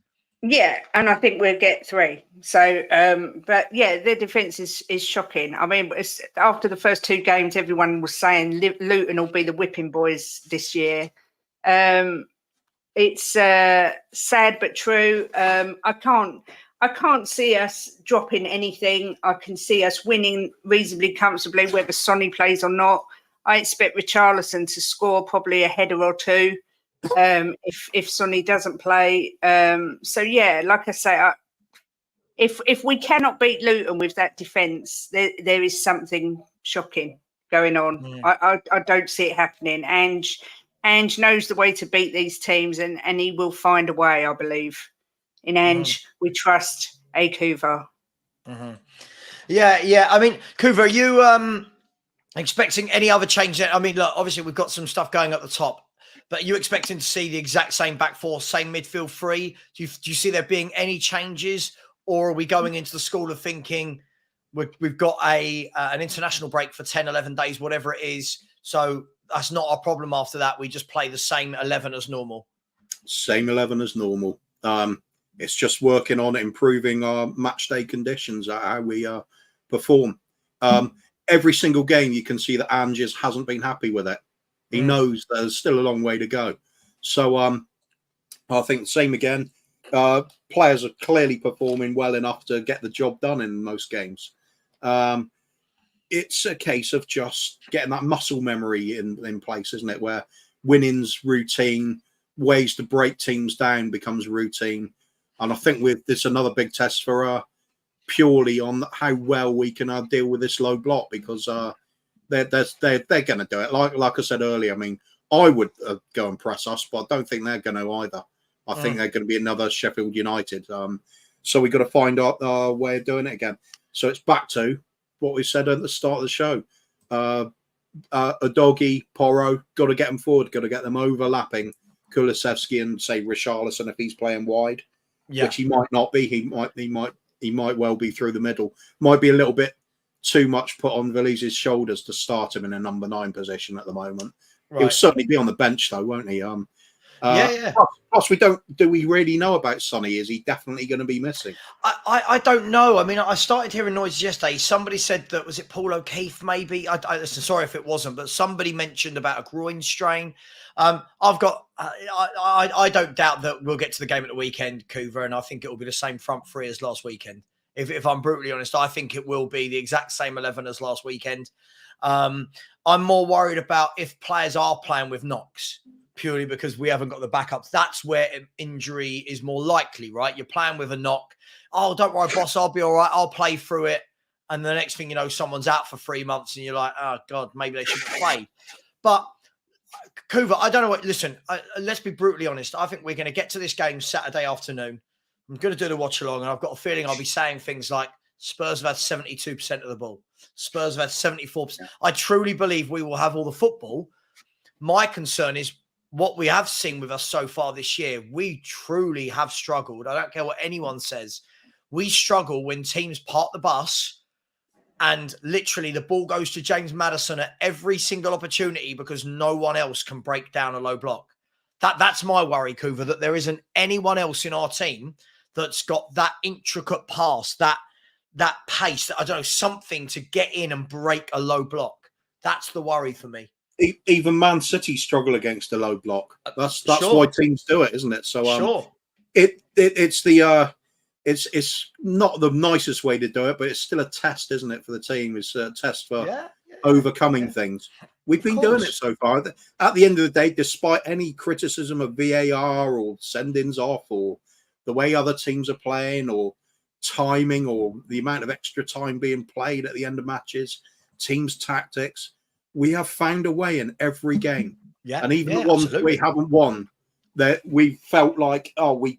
Speaker 4: Yeah, and I think we'll get 3. So, but yeah, their defence is shocking. I mean, after the first 2 games, everyone was saying Luton will be the whipping boys this year. It's sad but true. I can't see us dropping anything. I can see us winning reasonably comfortably, whether Sonny plays or not. I expect Richarlison to score probably a header or 2 if Sonny doesn't play. So yeah, like I say, if we cannot beat Luton with that defence, there is something shocking going on. Mm. I don't see it happening. Ange knows the way to beat these teams, and he will find a way. I believe in Ange. We trust a Kuva.
Speaker 3: Mm-hmm. Yeah. I mean, Kuva, are you expecting any other change? I mean, look, obviously we've got some stuff going at the top, but are you expecting to see the exact same back 4, same midfield 3? Do you see there being any changes, or are we going into the school of thinking we've got an international break for 10, 11 days, whatever it is, so that's not our problem after that. We just play the same 11 as normal.
Speaker 5: Same 11 as normal. It's just working on improving our match day conditions, how we perform. Every single game, you can see that Ange hasn't been happy with it. He knows there's still a long way to go. So I think the same again. Players are clearly performing well enough to get the job done in most games. It's a case of just getting that muscle memory in place, isn't it? Where winning's routine, ways to break teams down becomes routine. And I think this another big test for purely on how well we can deal with this low block, because they're going to do it. Like I said earlier, I mean, I would go and press us, but I don't think they're going to either. I think they're going to be another Sheffield United. So we've got to find our way of doing it again. So it's back to what we said at the start of the show. Udogie, Porro, got to get them forward, got to get them overlapping Kulusevski and say Richarlison if he's playing wide, which he might not be. He might well be through the middle. Might be a little bit too much put on Velise's shoulders to start him in a number 9 position at the moment. Right. He'll certainly be on the bench though, won't he?
Speaker 3: Yeah.
Speaker 5: Plus, do we really know about Sonny? Is he definitely going to be missing?
Speaker 3: I don't know. I mean, I started hearing noises yesterday. Somebody said that, was it Paul O'Keefe maybe? Listen, sorry if it wasn't, but somebody mentioned about a groin strain. I don't doubt that we'll get to the game at the weekend, Coover, and I think it will be the same front three as last weekend. If I'm brutally honest, I think it will be the exact same 11 as last weekend. I'm more worried about if players are playing with knocks, purely because we haven't got the backups. That's where injury is more likely, right? You're playing with a knock. Oh, don't worry, boss, I'll be all right. I'll play through it. And the next thing you know, someone's out for 3 months and you're like, oh, God, maybe they shouldn't play. But, Coover, I don't know what... Listen, let's be brutally honest. I think we're going to get to this game Saturday afternoon. I'm going to do the watch-along, and I've got a feeling I'll be saying things like, Spurs have had 72% of the ball. Spurs have had 74%. I truly believe we will have all the football. My concern is what we have seen with us so far this year. We truly have struggled. I don't care what anyone says. We struggle when teams park the bus and literally the ball goes to James Maddison at every single opportunity because no one else can break down a low block. That's my worry, Coover, that there isn't anyone else in our team that's got that intricate pass, that pace, I don't know, something to get in and break a low block. That's the worry for me.
Speaker 5: Even Man City struggle against a low block. That's
Speaker 3: Sure.
Speaker 5: why teams do it, isn't it? So
Speaker 3: Sure.
Speaker 5: It's not the nicest way to do it, but it's still a test, isn't it, for the team? It's a test for overcoming things. We've been doing it so far. At the end of the day, despite any criticism of VAR or send-ins off or the way other teams are playing or timing or the amount of extra time being played at the end of matches, teams' tactics, we have found a way in every game. Yeah, and even the ones we haven't won, that we felt like,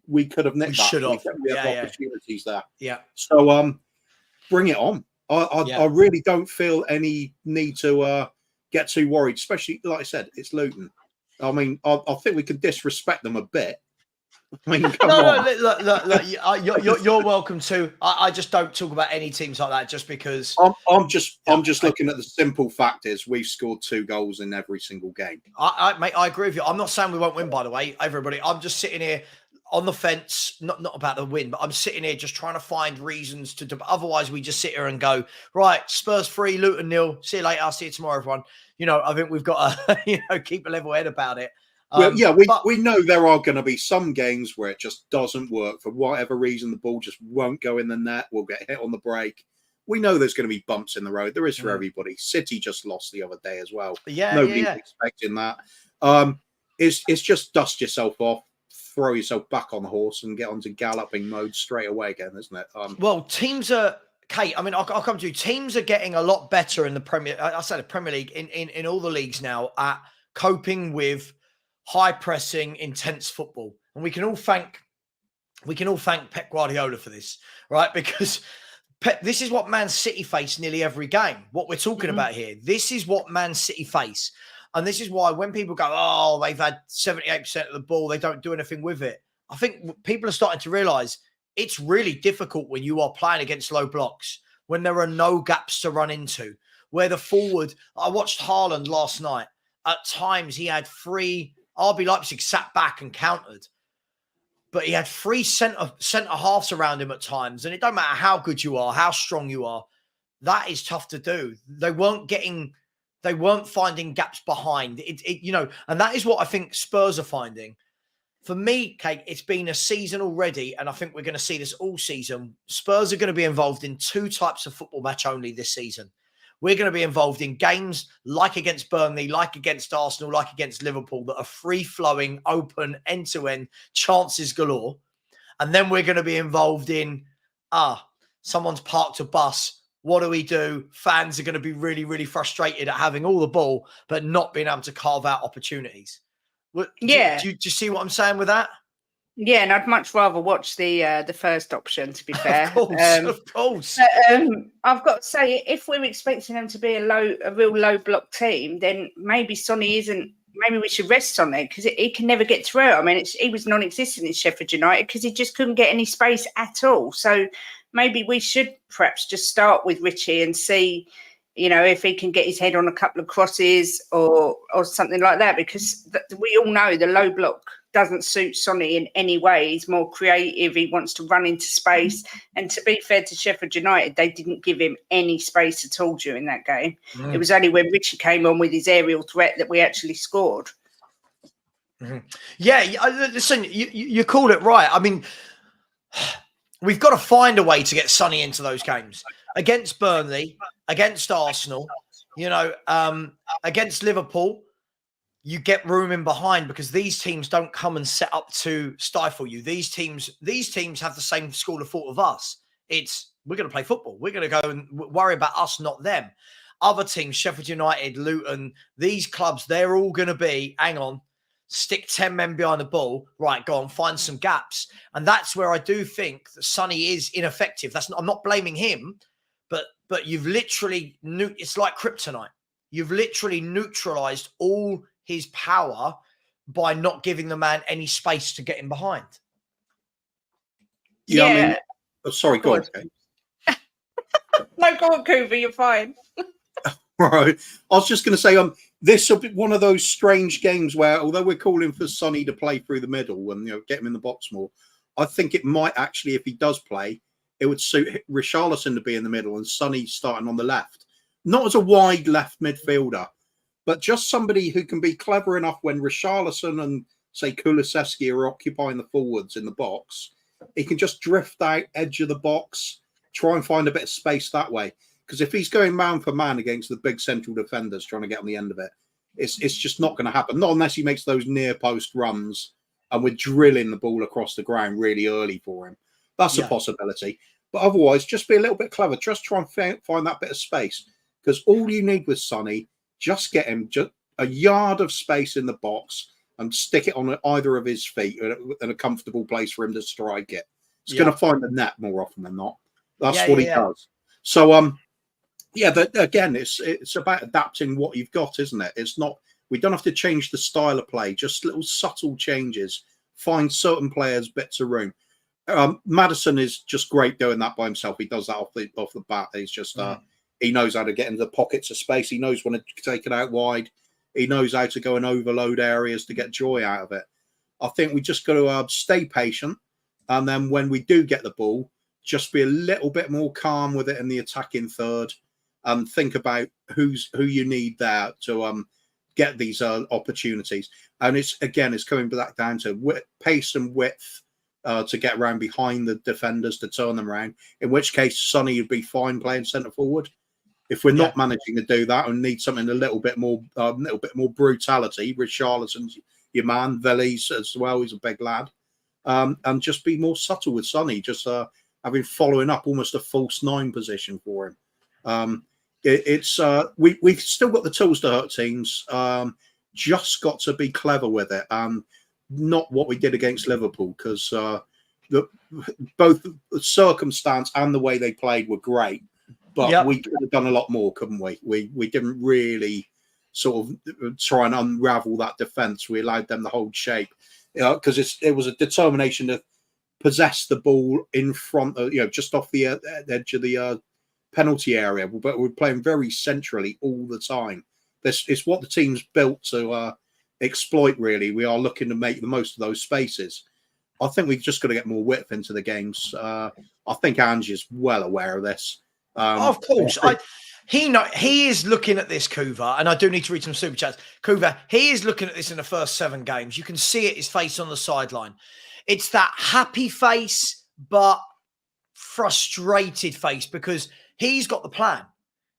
Speaker 5: we could have nicked that.
Speaker 3: Should have.
Speaker 5: We have opportunities there.
Speaker 3: Yeah.
Speaker 5: So bring it on. I really don't feel any need to get too worried, especially, like I said, it's Luton. I mean, I think we could disrespect them a bit. I mean, come on.
Speaker 3: Look, you're welcome to. I just don't talk about any teams like that just because.
Speaker 5: I'm just looking at the simple fact is we've scored 2 goals in every single game.
Speaker 3: Mate, I agree with you. I'm not saying we won't win, by the way, everybody. I'm just sitting here on the fence, not about the win, but I'm sitting here just trying to find reasons to. Otherwise, we just sit here and go, right, Spurs 3, Luton 0. See you later. I'll see you tomorrow, everyone. I think we've got to keep a level head about it.
Speaker 5: We know there are going to be some games where it just doesn't work for whatever reason. The ball just won't go in the net. We'll get hit on the break. We know there's going to be bumps in the road. There is for everybody. City just lost the other day as well. Nobody's expecting that. It's just dust yourself off, throw yourself back on the horse, and get onto galloping mode straight away again, isn't it?
Speaker 3: Well, teams are. Kate, I mean, I'll come to you. Teams are getting a lot better in the Premier. I said the Premier League in all the leagues now at coping with high pressing, intense football, and we can all thank Pep Guardiola for this, right? Because this is what Man City face nearly every game. What we're talking about here, this is what Man City face, and this is why when people go, "Oh, they've had 78% of the ball, they don't do anything with it," I think people are starting to realise it's really difficult when you are playing against low blocks, when there are no gaps to run into, where the forward. I watched Haaland last night. At times, he had 3. RB Leipzig sat back and countered, but he had 3 centre halves around him at times. And it don't matter how good you are, how strong you are. That is tough to do. They weren't finding gaps behind and that is what I think Spurs are finding. For me, Kate, it's been a season already, and I think we're going to see this all season. Spurs are going to be involved in 2 types of football match only this season. We're going to be involved in games like against Burnley, like against Arsenal, like against Liverpool, that are free-flowing, open, end-to-end, chances galore. And then we're going to be involved in, someone's parked a bus. What do we do? Fans are going to be really, really frustrated at having all the ball, but not being able to carve out opportunities. Do you see what I'm saying with that?
Speaker 4: Yeah, and I'd much rather watch the first option, to be fair.
Speaker 3: Of course.
Speaker 4: But, I've got to say, if we're expecting them to be a real low block team, then maybe Sonny isn't. Maybe we should rest on it because he can never get through. I mean, he was non-existent in Sheffield United because he just couldn't get any space at all. So maybe we should perhaps just start with Richie and see You know, if he can get his head on a couple of crosses or something like that, because we all know the low block doesn't suit Sonny in any way. He's more creative. He wants to run into space. And to be fair to Sheffield United, they didn't give him any space at all during that game. It was only when Richie came on with his aerial threat that we actually scored.
Speaker 3: Yeah, listen, you called it right. I mean, we've got to find a way to get Sonny into those games. Against Burnley, against Arsenal, you know, against Liverpool, you get room in behind because these teams don't come and set up to stifle you. These teams have the same school of thought of us. We're going to play football. We're going to go and worry about us, not them. Other teams, Sheffield United, Luton, these clubs, they're all going to be, hang on, stick 10 men behind the ball. Right, go on, find some gaps. And that's where I do think that Sonny is ineffective. I'm not blaming him, but you've literally, it's like kryptonite. You've literally neutralized all his power by not giving the man any space to get in behind.
Speaker 5: Yeah. I mean, sorry, go on.
Speaker 4: No, go on, Cooper, you're fine.
Speaker 5: Right. I was just going to say, this will be one of those strange games where, although we're calling for Sonny to play through the middle and get him in the box more, I think it might actually, if he does play, it would suit Richarlison to be in the middle and Sonny starting on the left. Not as a wide left midfielder, but just somebody who can be clever enough when Richarlison and, say, Kulusevski are occupying the forwards in the box. He can just drift out, edge of the box, try and find a bit of space that way. Because if he's going man for man against the big central defenders trying to get on the end of it, it's just not going to happen. Not unless he makes those near post runs and we're drilling the ball across the ground really early for him. That's a possibility. But otherwise, just be a little bit clever. Just try and find that bit of space. Because all you need with Sonny, just get him just a yard of space in the box and stick it on either of his feet in a comfortable place for him to strike it. He's going to find the net more often than not. That's what he does. So, but again, it's about adapting what you've got, isn't it? It's not, we don't have to change the style of play, just little subtle changes. Find certain players bits of room. Maddison is just great doing that by himself. He does that off the bat. He's just he knows how to get into the pockets of space. He knows when to take it out wide. He knows how to go and overload areas to get joy out of it. I think we just got to stay patient, and then when we do get the ball, just be a little bit more calm with it in the attacking third, and think about who you need there to get these opportunities. And it's coming back down to pace and width to get around behind the defenders to turn them around. In which case, Sonny would be fine playing centre forward. If we're not managing to do that and need something a little bit more brutality, Richarlison's your man, Velis as well. He's a big lad, and just be more subtle with Sonny. Just having following up almost a false nine position for him. We've still got the tools to hurt teams. Just got to be clever with it, and not what we did against Liverpool, because both the circumstance and the way they played were great, but we could have done a lot more, couldn't we? We didn't really sort of try and unravel that defence. We allowed them to hold shape, because it was a determination to possess the ball in front of, just off the edge of the penalty area, but we're playing very centrally all the time. It's what the team's built to exploit, really. We are looking to make the most of those spaces. I think we've just got to get more width into the games. I think Ange is well aware of this.
Speaker 3: Of course. He is looking at this, Kuva, and I do need to read some super chats. Kuva, he is looking at this in the first 7 games. You can see it, his face on the sideline. It's that happy face, but frustrated face, because he's got the plan.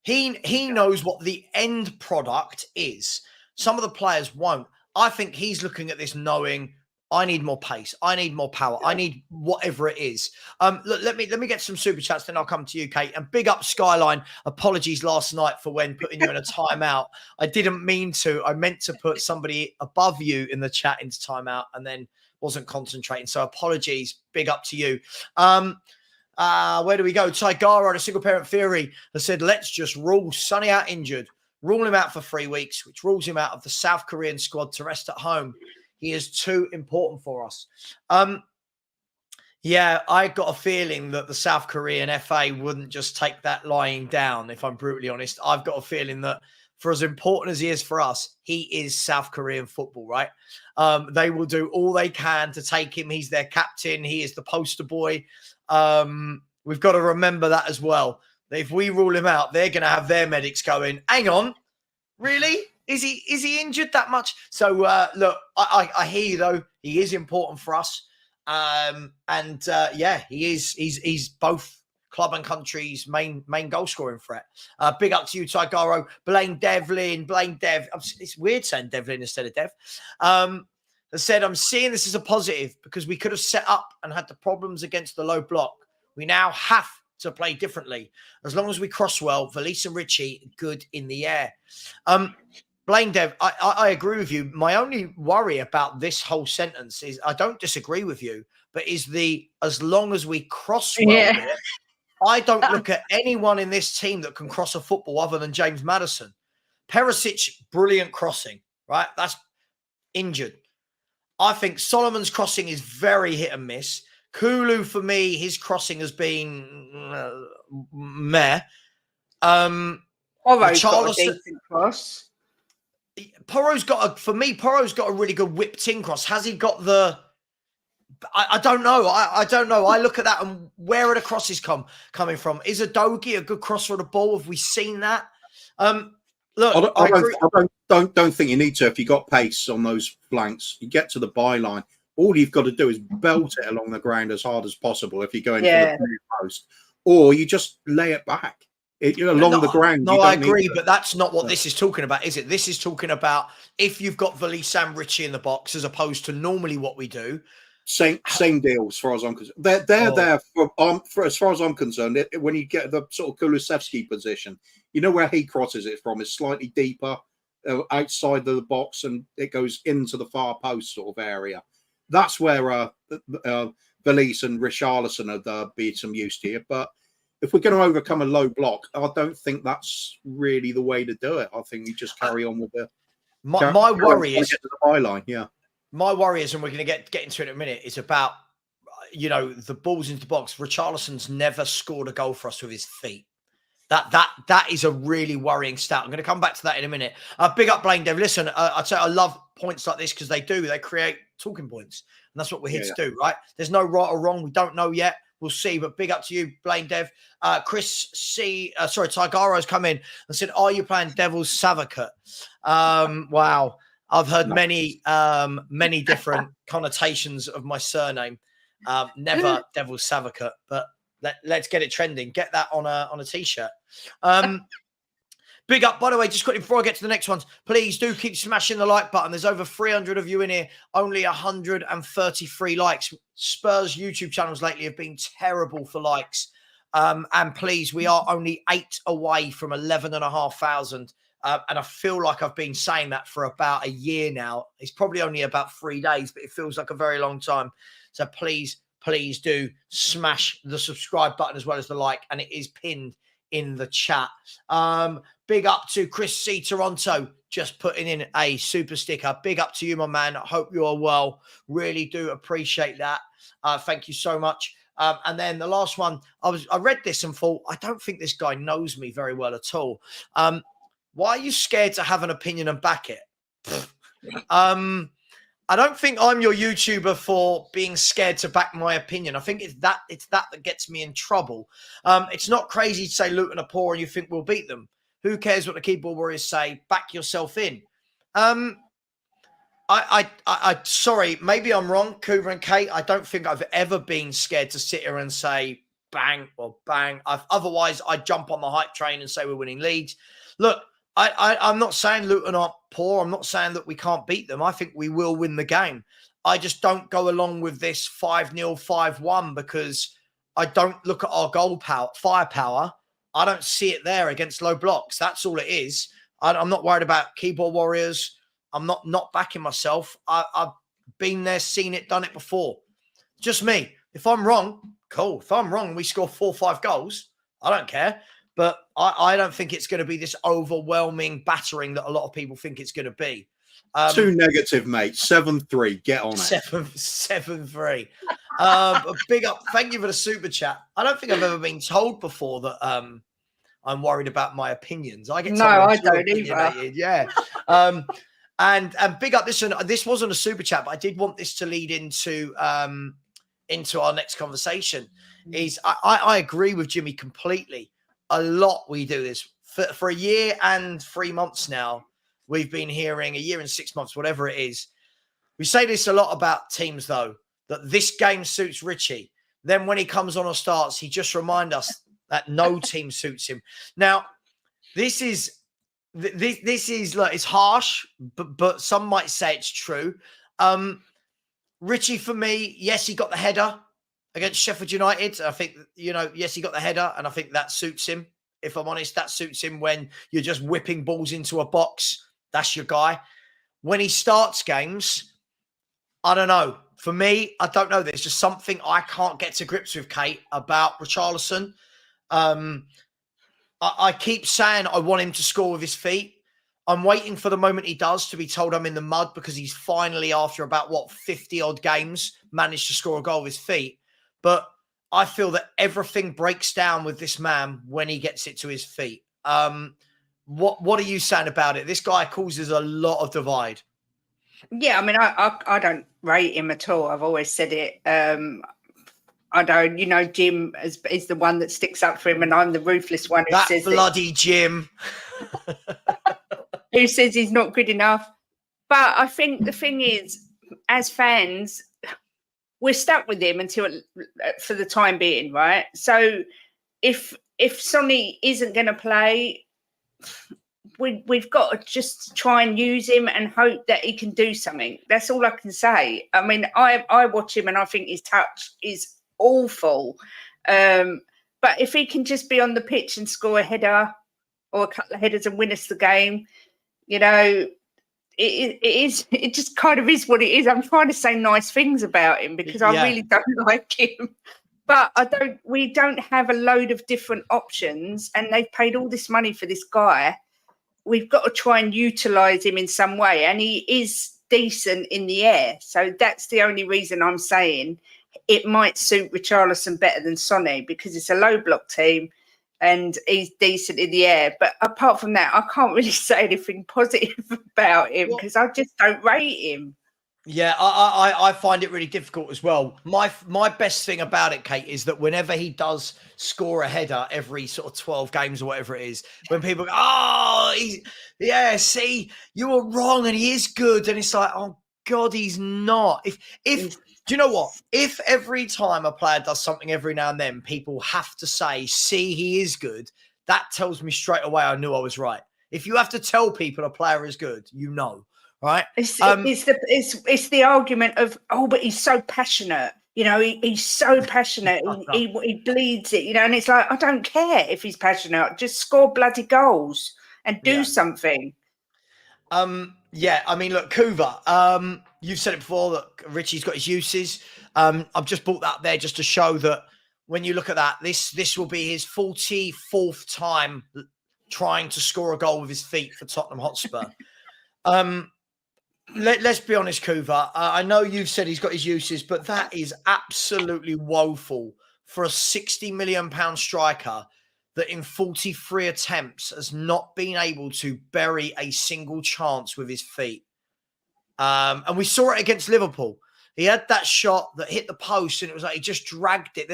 Speaker 3: He knows what the end product is. Some of the players won't. I think he's looking at this knowing, I need more pace. I need more power. I need whatever it is. Look, let me get some super chats, then I'll come to you, Kate. And big up Skyline. Apologies last night for when putting you in a timeout. I didn't mean to. I meant to put somebody above you in the chat into timeout and then wasn't concentrating. So apologies. Big up to you. Where do we go? Tigara, the single parent theory, has said, let's just rule Sonny out injured. Rule him out for 3 weeks, which rules him out of the South Korean squad to rest at home. He is too important for us. Yeah, I got a feeling that the South Korean FA wouldn't just take that lying down, if I'm brutally honest. I've got a feeling that for as important as he is for us, he is South Korean football, right? They will do all they can to take him. He's their captain. He is the poster boy. We've got to remember that as well. If we rule him out, they're going to have their medics going, hang on, really? Is he injured that much? So, look, I hear you, though. He is important for us. Yeah, he's both club and country's main goal scoring threat. Big up to you, Tigaro. Blaine Devlin. It's weird saying Devlin instead of Dev. Has said, I'm seeing this as a positive because we could have set up and had the problems against the low block. We now have to play differently. As long as we cross well, Valise and Richie, good in the air. Blaine Dev, I agree with you. My only worry about this whole sentence is I don't disagree with you, but is as long as we cross well bit, I don't look at anyone in this team that can cross a football other than James Maddison. Perisic, brilliant crossing, right? That's injured. I think Solomon's crossing is very hit and miss. Kulu, for me, his crossing has been meh.
Speaker 4: Porro's got a decent cross.
Speaker 3: Porro's got a really good whipped in cross. Has he got the? I don't know. I don't know. I look at that and where are the crosses coming from? Is Adogi a good crosser of the ball? Have we seen that? Look,
Speaker 5: I don't think you need to if you got pace on those flanks. You get to the byline. All you've got to do is belt it along the ground as hard as possible if you're going for the near post, or you just lay it back. Along the ground.
Speaker 3: No, I agree, but that's not what this is talking about, is it? This is talking about if you've got Valise and Richie in the box, as opposed to normally what we do.
Speaker 5: Same deal as far as I'm concerned. They're there for as far as I'm concerned. When you get the sort of Kulusevski position, you know where he crosses it from is slightly deeper outside of the box, and it goes into the far post sort of area. That's where Valise and Richarlison would be some use to you, but. If we're going to overcome a low block, I don't think that's really the way to do it. I think you just carry on with the.
Speaker 3: My worry is
Speaker 5: get to the byline. Yeah.
Speaker 3: My worry is, and we're going to get into it in a minute, is about the balls into the box. Richarlison's never scored a goal for us with his feet. That is a really worrying stat. I'm going to come back to that in a minute. Big up Blaine Dev. Listen, I'd say I love points like this because they create talking points, and that's what we're here to do, right? There's no right or wrong. We don't know yet. We'll see, but big up to you, Blaine Dev. Tigaro's come in and said, are you playing Devil's Advocate? Wow. I've heard many different connotations of my surname. Never Devil's Advocate, but let's get it trending. Get that on a t-shirt. Big up, by the way, just quickly before I get to the next ones, please do keep smashing the like button. There's over 300 of you in here, only 133 likes. Spurs YouTube channels lately have been terrible for likes. And please, we are only 8 away from 11,500. And I feel like I've been saying that for about a year now. It's probably only about 3 days, but it feels like a very long time. So please do smash the subscribe button as well as the like. And it is pinned in the chat. Big up to Chris C. Toronto, just putting in a super sticker. Big up to you, my man. I hope you are well. Really do appreciate that. Thank you so much. And then the last one, I read this and thought, I don't think this guy knows me very well at all. Why are you scared to have an opinion and back it? I don't think I'm your YouTuber for being scared to back my opinion. I think it's that that gets me in trouble. It's not crazy to say Luton are poor and you think we'll beat them. Who cares what the keyboard warriors say? Back yourself in. Sorry, maybe I'm wrong, Cooper and Kate. I don't think I've ever been scared to sit here and say bang or bang. Otherwise, I'd jump on the hype train and say we're winning leagues. Look, I'm not saying Luton are poor. I'm not saying that we can't beat them. I think we will win the game. I just don't go along with this 5-0, 5-1 because I don't look at our goal firepower. I don't see it there against low blocks. That's all it is. I'm not worried about keyboard warriors. I'm not backing myself. I've been there, seen it, done it before. Just me. If I'm wrong, cool. If I'm wrong, we score 4 or 5 goals. I don't care. But I don't think it's going to be this overwhelming battering that a lot of people think it's going to be.
Speaker 5: Too negative, mate. 7-3. Get on it.
Speaker 3: 7-3. Big up. Thank you for the super chat. I don't think I've ever been told before that I'm worried about my opinions. I get
Speaker 4: No,
Speaker 3: told I'm
Speaker 4: I
Speaker 3: too
Speaker 4: don't
Speaker 3: opinionated. Yeah. And big up. This wasn't a super chat, but I did want this to lead into our next conversation. Is I agree with Jimmy completely. A lot we do this for a year and 3 months now. We've been hearing a year and 6 months, whatever it is. We say this a lot about teams, though, that this game suits Richie. Then when he comes on or starts, he just reminds us that no team suits him. Now, this is like, it's harsh, but some might say it's true. Richie, for me, yes, he got the header against Sheffield United. I think, yes, he got the header, and I think that suits him. If I'm honest, that suits him when you're just whipping balls into a box. That's your guy. When he starts games, I don't know. For me, I don't know. There's just something I can't get to grips with, Kate, about Richarlison. I keep saying I want him to score with his feet. I'm waiting for the moment he does to be told I'm in the mud, because he's finally, after about, 50-odd games, managed to score a goal with his feet. But I feel that everything breaks down with this man when he gets it to his feet. What are you saying about it? This guy causes a lot of divide.
Speaker 4: Yeah, I mean, I don't rate him at all. I've always said it. I don't, Jim is the one that sticks up for him, and I'm the ruthless one who says
Speaker 3: bloody Jim.
Speaker 4: Who says he's not good enough. But I think the thing is, as fans, we're stuck with him for the time being, right? So if Sonny isn't going to play, we've got to just try and use him and hope that he can do something. That's all I can say. I mean, I watch him and I think his touch is awful. But if he can just be on the pitch and score a header or a couple of headers and win us the game, it just kind of is what it is. I'm trying to say nice things about him because I really don't like him. But we don't have a load of different options, and they've paid all this money for this guy. We've got to try and utilise him in some way, and he is decent in the air. So that's the only reason I'm saying it might suit Richarlison better than Sonny, because it's a low block team and he's decent in the air. But apart from that, I can't really say anything positive about him because I just don't rate him.
Speaker 3: Yeah, I find it really difficult as well. My best thing about it, Kate, is that whenever he does score a header every sort of 12 games or whatever it is, when people go, see, you were wrong and he is good. And it's like, oh God, he's not. Do you know what? If every time a player does something every now and then, people have to say, see, he is good, that tells me straight away I knew I was right. If you have to tell people a player is good, you know. Right.
Speaker 4: It's the argument of, but he's so passionate. He's so passionate. he bleeds it. And it's like, I don't care if he's passionate. Just score bloody goals and do something.
Speaker 3: Yeah. I mean, look, Kuva. You've said it before that Richie's got his uses. I've just brought that there just to show that when you look at that, this will be his 44th time trying to score a goal with his feet for Tottenham Hotspur. Let's be honest, Kuva. I know you've said he's got his uses, but that is absolutely woeful for a £60 million striker that in 43 attempts has not been able to bury a single chance with his feet. And we saw it against Liverpool. He had that shot that hit the post and it was like he just dragged it.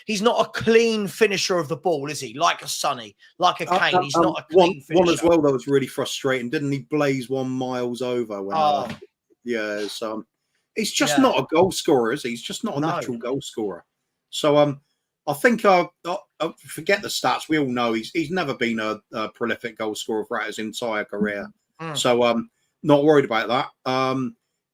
Speaker 3: He's not a clean finisher of the ball, is he? Like a Sonny, like a Kane. He's not a clean finisher.
Speaker 5: One as well that was really frustrating. Didn't he blaze one miles over? When, he's just not a goal scorer, is he? He's just not a natural goal scorer. So I think I forget the stats. We all know he's never been a prolific goal scorer throughout his entire career. So not worried about that.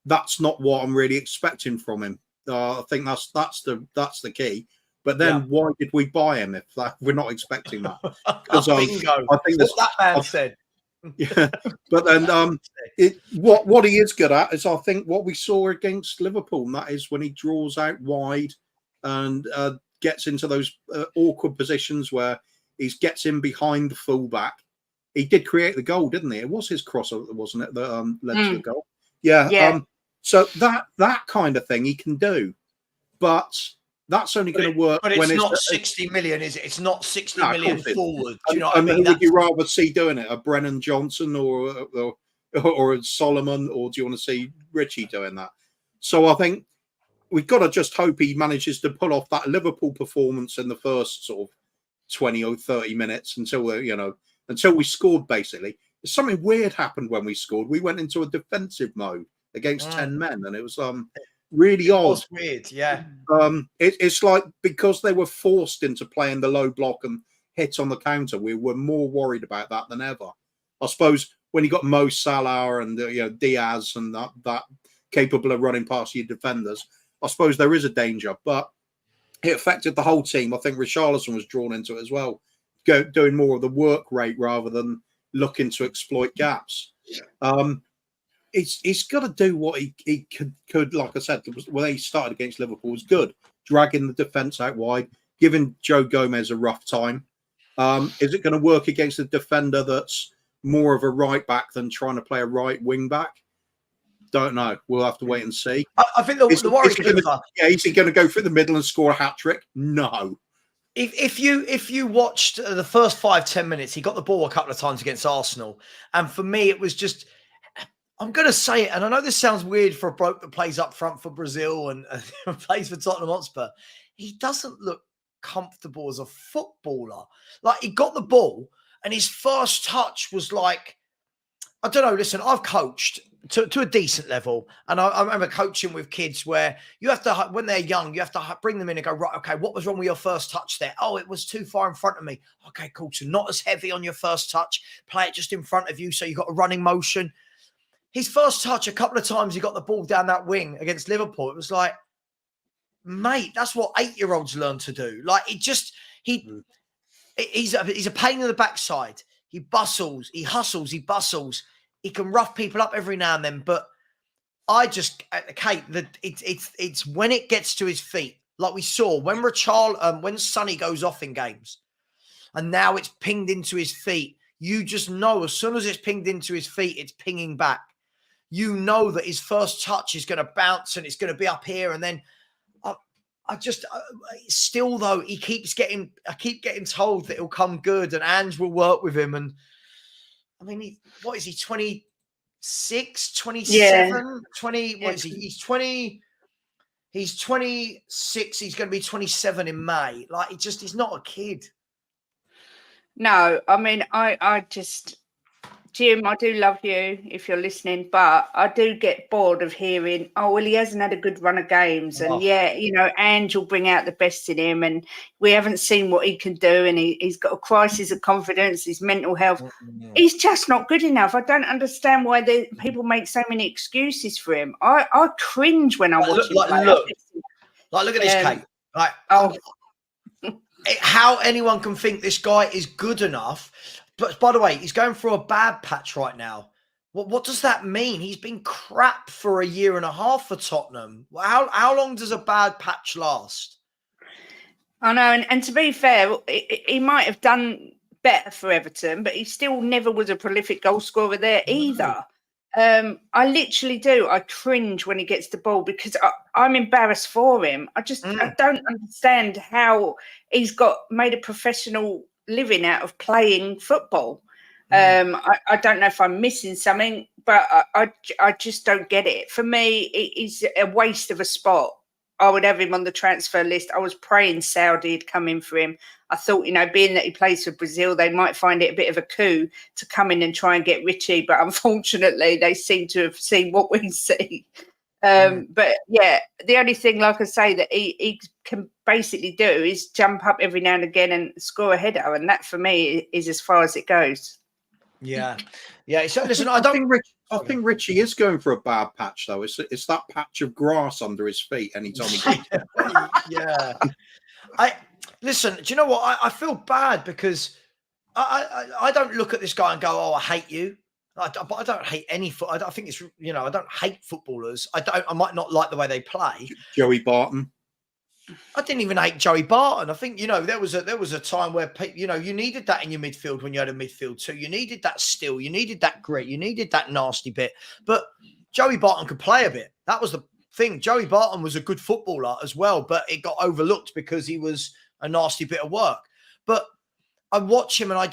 Speaker 5: That's not what I'm really expecting from him. I think that's the key. But then why did we buy him if we're not expecting that? Because I think
Speaker 3: that man said.
Speaker 5: Yeah, but then what he is good at is I think what we saw against Liverpool, and that is when he draws out wide and gets into those awkward positions where he gets in behind the fullback. He did create the goal, didn't he? It was his cross, wasn't it, that led to the goal? Yeah. So that kind of thing he can do. but that's only going to work
Speaker 3: But it's
Speaker 5: when
Speaker 3: not
Speaker 5: it's
Speaker 3: 60 million, is it? It's not 60
Speaker 5: No, of
Speaker 3: million
Speaker 5: course it-
Speaker 3: forward. Do you know what I
Speaker 5: and
Speaker 3: mean?
Speaker 5: who would you
Speaker 3: That's-
Speaker 5: rather see doing it? A Brennan Johnson or a Solomon, or do you want to see Richie doing that? So I think we've got to just hope he manages to pull off that Liverpool performance in the first sort of 20 or 30 minutes until we scored. Basically, something weird happened when we scored. We went into a defensive mode against 10 men, and it was really odd.
Speaker 3: It was weird, yeah.
Speaker 5: It's like because they were forced into playing the low block and hit on the counter, we were more worried about that than ever. I suppose when you got Mo Salah and Diaz and that capable of running past your defenders, I suppose there is a danger, but it affected the whole team. I think Richarlison was drawn into it as well, doing more of the work rate rather than looking to exploit gaps. He's got to do what he could. Like I said, when he started against Liverpool, was good, dragging the defence out wide, giving Joe Gomez a rough time. Is it going to work against a defender that's more of a right back than trying to play a right wing back? Don't know. We'll have to wait and see.
Speaker 3: I think the worry is
Speaker 5: is he going to go through the middle and score a hat trick? No.
Speaker 3: If you watched the first 5-10 minutes, he got the ball a couple of times against Arsenal, and for me, it was just. I'm going to say it, and I know this sounds weird for a bloke that plays up front for Brazil and plays for Tottenham Hotspur. He doesn't look comfortable as a footballer. Like, he got the ball, and his first touch was like, I don't know, listen, I've coached to a decent level, and I remember coaching with kids where you have to, when they're young, you have to bring them in and go, right, okay, what was wrong with your first touch there? Oh, it was too far in front of me. Okay, cool. So not as heavy on your first touch. Play it just in front of you so you got a running motion. His first touch, a couple of times he got the ball down that wing against Liverpool. It was like, mate, that's what 8-year-olds learn to do. Like, he's a pain in the backside. He bustles, he hustles, he bustles. He can rough people up every now and then. But Kate, it's when it gets to his feet, like we saw when Sonny goes off in games, and now it's pinged into his feet. You just know as soon as it's pinged into his feet, it's pinging back. You know that his first touch is going to bounce and it's going to be up here. And then still though, I keep getting told that he'll come good and Ange will work with him. And I mean, what is he, 26, 27, 20? What is he? He's 20. He's 26. He's going to be 27 in May. Like, he's not a kid.
Speaker 4: No, I mean, I just, Jim, I do love you if you're listening, but I do get bored of hearing, oh, well, he hasn't had a good run of games. And Ange will bring out the best in him, and we haven't seen what he can do. And he's got a crisis of confidence, his mental health. He's just not good enough. I don't understand why people make so many excuses for him. I cringe when I watch him play.
Speaker 3: Look at this, Kate. Like, how anyone can think this guy is good enough. But by the way, he's going through a bad patch right now. What does that mean? He's been crap for a year and a half for Tottenham. How long does a bad patch last?
Speaker 4: I know, and to be fair, he might have done better for Everton, but he still never was a prolific goal scorer there either. I literally do. I cringe when he gets the ball because I'm embarrassed for him. I don't understand how he's made a professional living out of playing football. I don't know if I'm missing something, but I just don't get it. For me, it's a waste of a spot. I would have him on the transfer list. I was praying Saudi had come in for him. I thought, being that he plays for Brazil, they might find it a bit of a coup to come in and try and get Richie. But unfortunately, they seem to have seen what we see. But yeah, the only thing, like I say, that he can basically do is jump up every now and again and score a header. And that for me is as far as it goes.
Speaker 3: Yeah. So listen,
Speaker 5: I think Richie is going for a bad patch though. It's that patch of grass under his feet anytime he gets it.
Speaker 3: Yeah. Listen, do you know what? I feel bad because I don't look at this guy and go, oh, I hate you. But I don't hate any I think it's, I don't hate footballers. I might not like the way they play.
Speaker 5: Joey Barton.
Speaker 3: I didn't even hate Joey Barton. I think, there was a time where, you needed that in your midfield when you had a midfield too. You needed that still. You needed that grit. You needed that nasty bit. But Joey Barton could play a bit. That was thing. Joey Barton was a good footballer as well, but it got overlooked because he was a nasty bit of work. But I watch him and I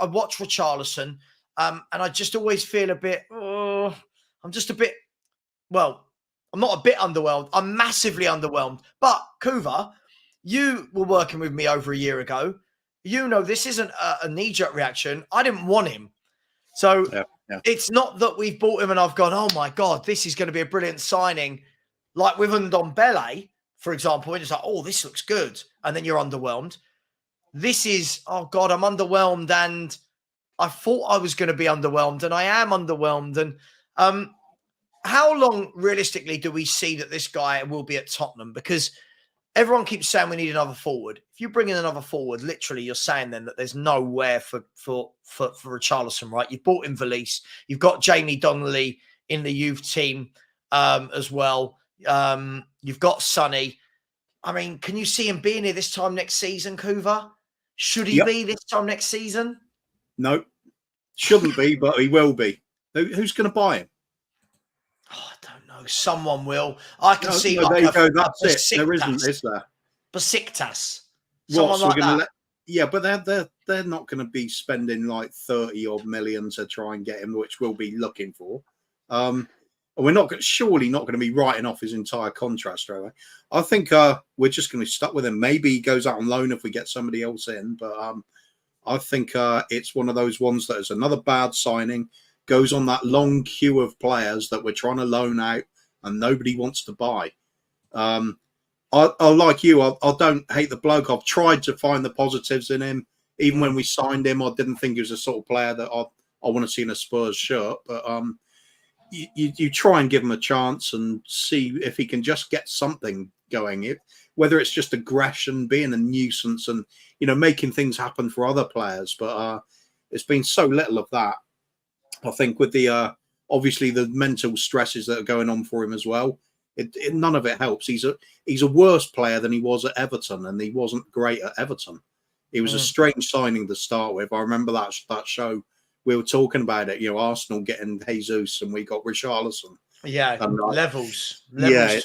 Speaker 3: watch Richarlison, and I just always feel a bit, I'm just a bit, well, I'm not a bit underwhelmed. I'm massively underwhelmed. But Kuva, you were working with me over a year ago. You know, this isn't a knee-jerk reaction. I didn't want him. So it's not that we've bought him and I've gone, oh my God, this is going to be a brilliant signing. Like with Ndombele, for example, it's like, oh, this looks good. And then you're underwhelmed. This is, oh God, I'm underwhelmed. And I thought I was going to be underwhelmed and I am underwhelmed. And how long realistically do we see that this guy will be at Tottenham? Because everyone keeps saying we need another forward. If you bring in another forward, literally you're saying then that there's nowhere for Richarlison, right? You've bought in Valise. You've got Jamie Donnelly in the youth team as well. You've got Sonny. I mean, can you see him being here this time next season, Kuva? Should he be this time next season?
Speaker 5: No, shouldn't be, but he will be. Who's going to buy him?
Speaker 3: Oh, I don't know. Someone will. I can see
Speaker 5: like
Speaker 3: there
Speaker 5: you go. That's it. There isn't, is there?
Speaker 3: Besiktas. Someone like that.
Speaker 5: Yeah, but they're not going to be spending like 30 odd million to try and get him, which we'll be looking for. And we're surely not going to be writing off his entire contract straight away. I think we're just going to be stuck with him. Maybe he goes out on loan if we get somebody else in, but I think it's one of those ones that is another bad signing. Goes on that long queue of players that we're trying to loan out and nobody wants to buy. I like you. I don't hate the bloke. I've tried to find the positives in him. Even when we signed him, I didn't think he was the sort of player that I want to see in a Spurs shirt. But you try and give him a chance and see if he can just get something going. Whether it's just aggression, being a nuisance and, making things happen for other players. But it's been so little of that. I think with the obviously the mental stresses that are going on for him as well, none of it helps. He's a worse player than he was at Everton, and he wasn't great at Everton. He was a strange signing to start with. I remember that show we were talking about it. Arsenal getting Jesus, and we got Richarlison.
Speaker 3: Yeah,
Speaker 5: and
Speaker 3: levels.
Speaker 5: Yeah,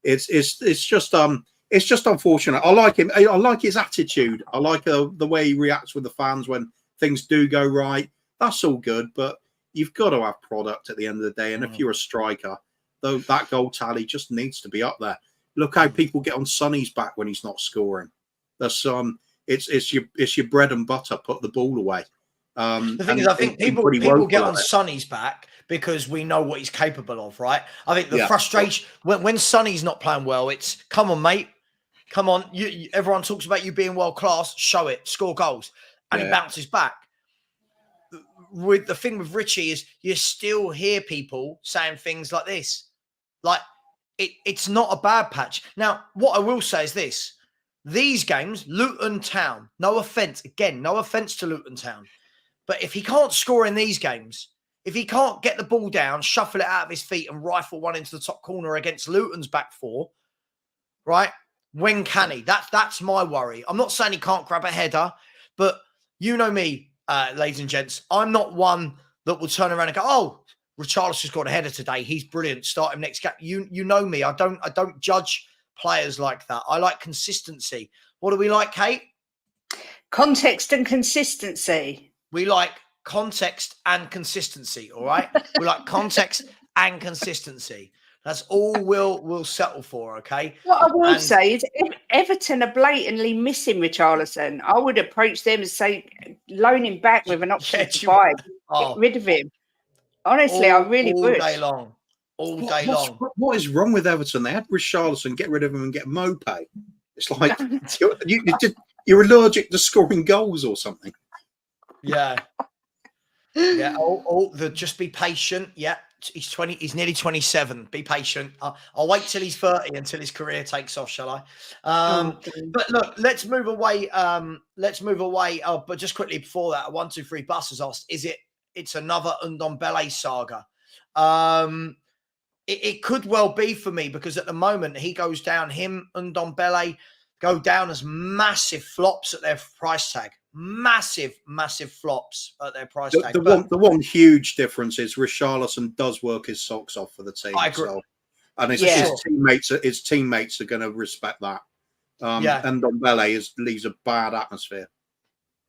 Speaker 5: it's just unfortunate. I like him. I like his attitude. I like the way he reacts with the fans when things do go right. That's all good, but you've got to have product at the end of the day. And if you're a striker, though, that goal tally just needs to be up there. Look how people get on Sonny's back when he's not scoring. That's it's your bread and butter. Put the ball away.
Speaker 3: The thing is, I think people get on Sonny's back because we know what he's capable of, right? I think the frustration when Sonny's not playing well, it's come on, mate, come on. Everyone talks about you being world class. Show it, score goals, and he bounces back. With the thing with Richie is you still hear people saying things like this. Like it's not a bad patch. Now, what I will say is this. These games, Luton Town, no offense to Luton Town. But if he can't score in these games, if he can't get the ball down, shuffle it out of his feet and rifle one into the top corner against Luton's back four, right? When can he? That's my worry. I'm not saying he can't grab a header, but you know me, ladies and gents, I'm not one that will turn around and go, oh, Richarlison's got a header today. He's brilliant. Start him next game. You know me. I don't judge players like that. I like consistency. What do we like, Kate?
Speaker 4: Context and consistency.
Speaker 3: We like context and consistency, all right? We like context and consistency. That's all we'll settle for, okay?
Speaker 4: What I will say is if Everton are blatantly missing Richarlison, I would approach them and say, loan him back with an option to buy. Get rid of him. Honestly, I really would.
Speaker 3: All day long.
Speaker 5: What is wrong with Everton? They had Richarlison, get rid of him and get Mopé. It's like you're allergic to scoring goals or something.
Speaker 3: Yeah. Just be patient. Yeah. He's 20. He's nearly 27. Be patient. I'll wait till he's 30 until his career takes off, shall I? But look, let's move away. But just quickly before that, 123 Bus has asked: It's another Ndombele saga? It could well be for me because at the moment he goes down. Him and Ndombele go down as massive flops at their price tag. massive, massive flops at their price tag.
Speaker 5: The one huge difference is Richarlison does work his socks off for the team.
Speaker 3: I agree.
Speaker 5: So, and his teammates are going to respect that. And Ndombele leaves a bad atmosphere.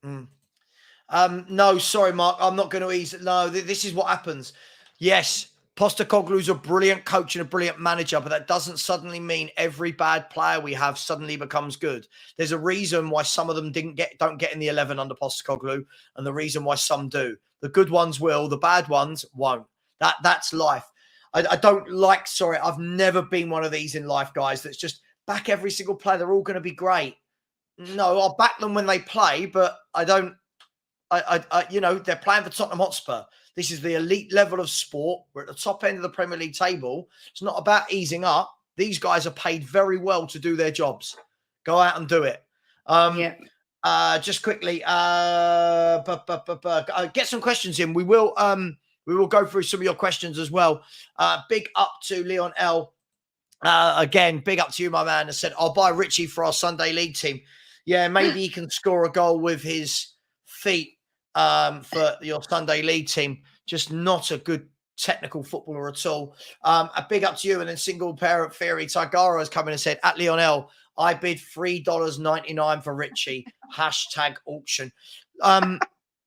Speaker 3: No, sorry, Mark. I'm not going to ease it. No, this is what happens. Yes, Postecoglou's a brilliant coach and a brilliant manager, but that doesn't suddenly mean every bad player we have suddenly becomes good. There's a reason why some of them don't get in the 11 under Postecoglou, and the reason why some do. The good ones will, the bad ones won't. That's life. I don't like. Sorry, I've never been one of these in life, guys. That's just back every single player. They're all going to be great. No, I'll back them when they play, but I don't. They're playing for Tottenham Hotspur. This is the elite level of sport. We're at the top end of the Premier League table. It's not about easing up. These guys are paid very well to do their jobs. Go out and do it. Just quickly, get some questions in. We will go through some of your questions as well. Big up to Leon L. Again, big up to you, my man. Has said, I'll buy Richie for our Sunday League team. Yeah, maybe he can score a goal with his feet for your Sunday League team. Just not a good technical footballer at all. A big up to you. And then single parent theory, Tigara has come in and said, at Lionel, I bid $3.99 for Richie. #auction.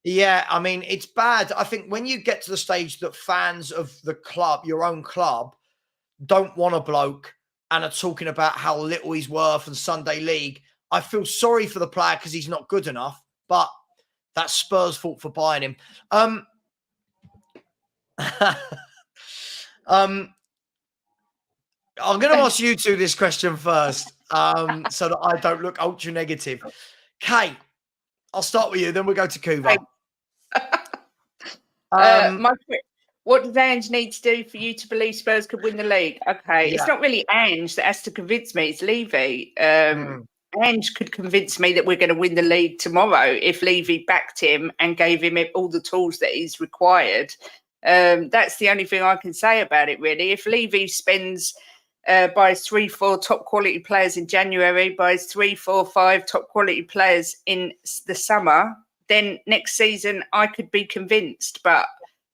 Speaker 3: Yeah, I mean, it's bad. I think when you get to the stage that fans of the club, your own club, don't want a bloke and are talking about how little he's worth and Sunday League, I feel sorry for the player because he's not good enough, but that's Spurs' fault for buying him. I'm going to ask you two this question first, so that I don't look ultra negative. Kate, I'll start with you, then we'll go to Kuva.
Speaker 4: What does Ange need to do for you to believe Spurs could win the league? Okay, It's not really Ange that has to convince me, it's Levy. Ange could convince me that we're going to win the league tomorrow if Levy backed him and gave him all the tools that he's required. That's the only thing I can say about it, really. If Levy spends, buys 3-4 top quality players in January, buys 3-4-5 top quality players in the summer, then next season I could be convinced. But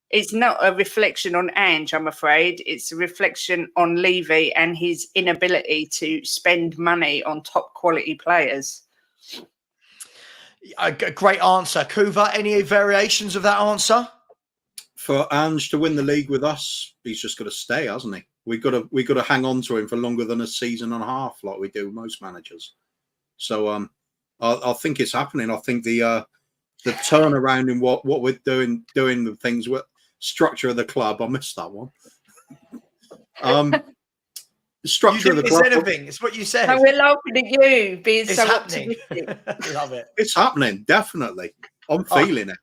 Speaker 4: it's not a reflection on Ange, I'm afraid. It's a reflection on Levy and his inability to spend money on top quality players.
Speaker 3: A great answer. Kuva, any variations of that answer?
Speaker 5: For Ange to win the league with us, he's just got to stay, hasn't he? We've got to hang on to him for longer than a season and a half, like we do with most managers. So I think it's happening. I think the turnaround in what we're doing the things with structure of the club. I missed that one. The structure of the club.
Speaker 3: Anything. It's what you said.
Speaker 4: And we're laughing at you being
Speaker 3: it's
Speaker 4: so
Speaker 3: happening.
Speaker 4: optimistic.
Speaker 3: Love it.
Speaker 5: It's happening, definitely. I'm feeling it.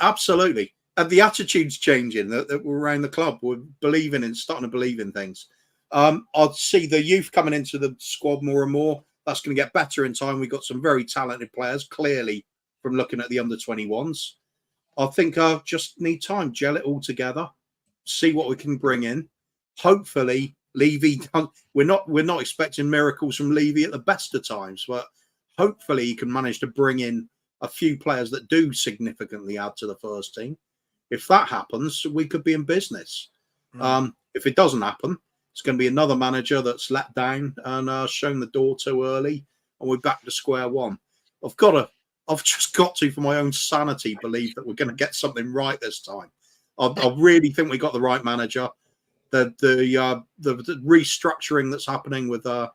Speaker 5: Absolutely. And the attitude's changing that we're around the club. We're starting to believe in things. I'd see the youth coming into the squad more and more. That's going to get better in time. We've got some very talented players, clearly, from looking at the under-21s. I think I just need time, gel it all together, see what we can bring in. Hopefully, Levy. We're not expecting miracles from Levy at the best of times, but hopefully he can manage to bring in a few players that do significantly add to the first team. If that happens, we could be in business. If it doesn't happen, it's going to be another manager that's let down and shown the door too early, and we're back to square one. I've just got to, for my own sanity, believe that we're going to get something right this time. I really think we got the right manager. The restructuring that's happening with the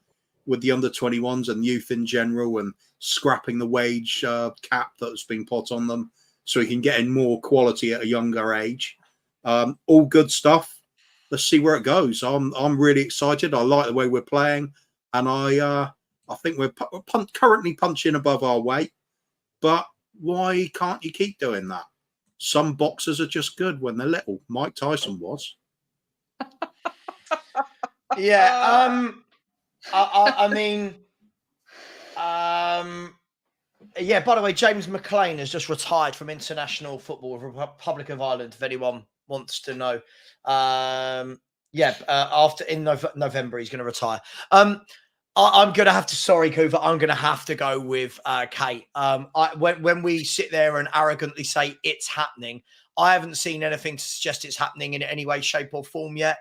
Speaker 5: under-21s and youth in general, and scrapping the wage cap that's been put on them, so we can get in more quality at a younger age. All good stuff. Let's see where it goes. I'm really excited. I like the way we're playing, and I think we're currently punching above our weight. But why can't you keep doing that? Some boxers are just good when they're little. Mike Tyson was.
Speaker 3: Yeah. I mean, yeah, by the way, James McLean has just retired from international football, Republic of Ireland, if anyone wants to know. After in November, he's going to retire. I'm going to have to, sorry, Cooper, I'm going to have to go with Kate. When we sit there and arrogantly say it's happening, I haven't seen anything to suggest it's happening in any way, shape or form yet.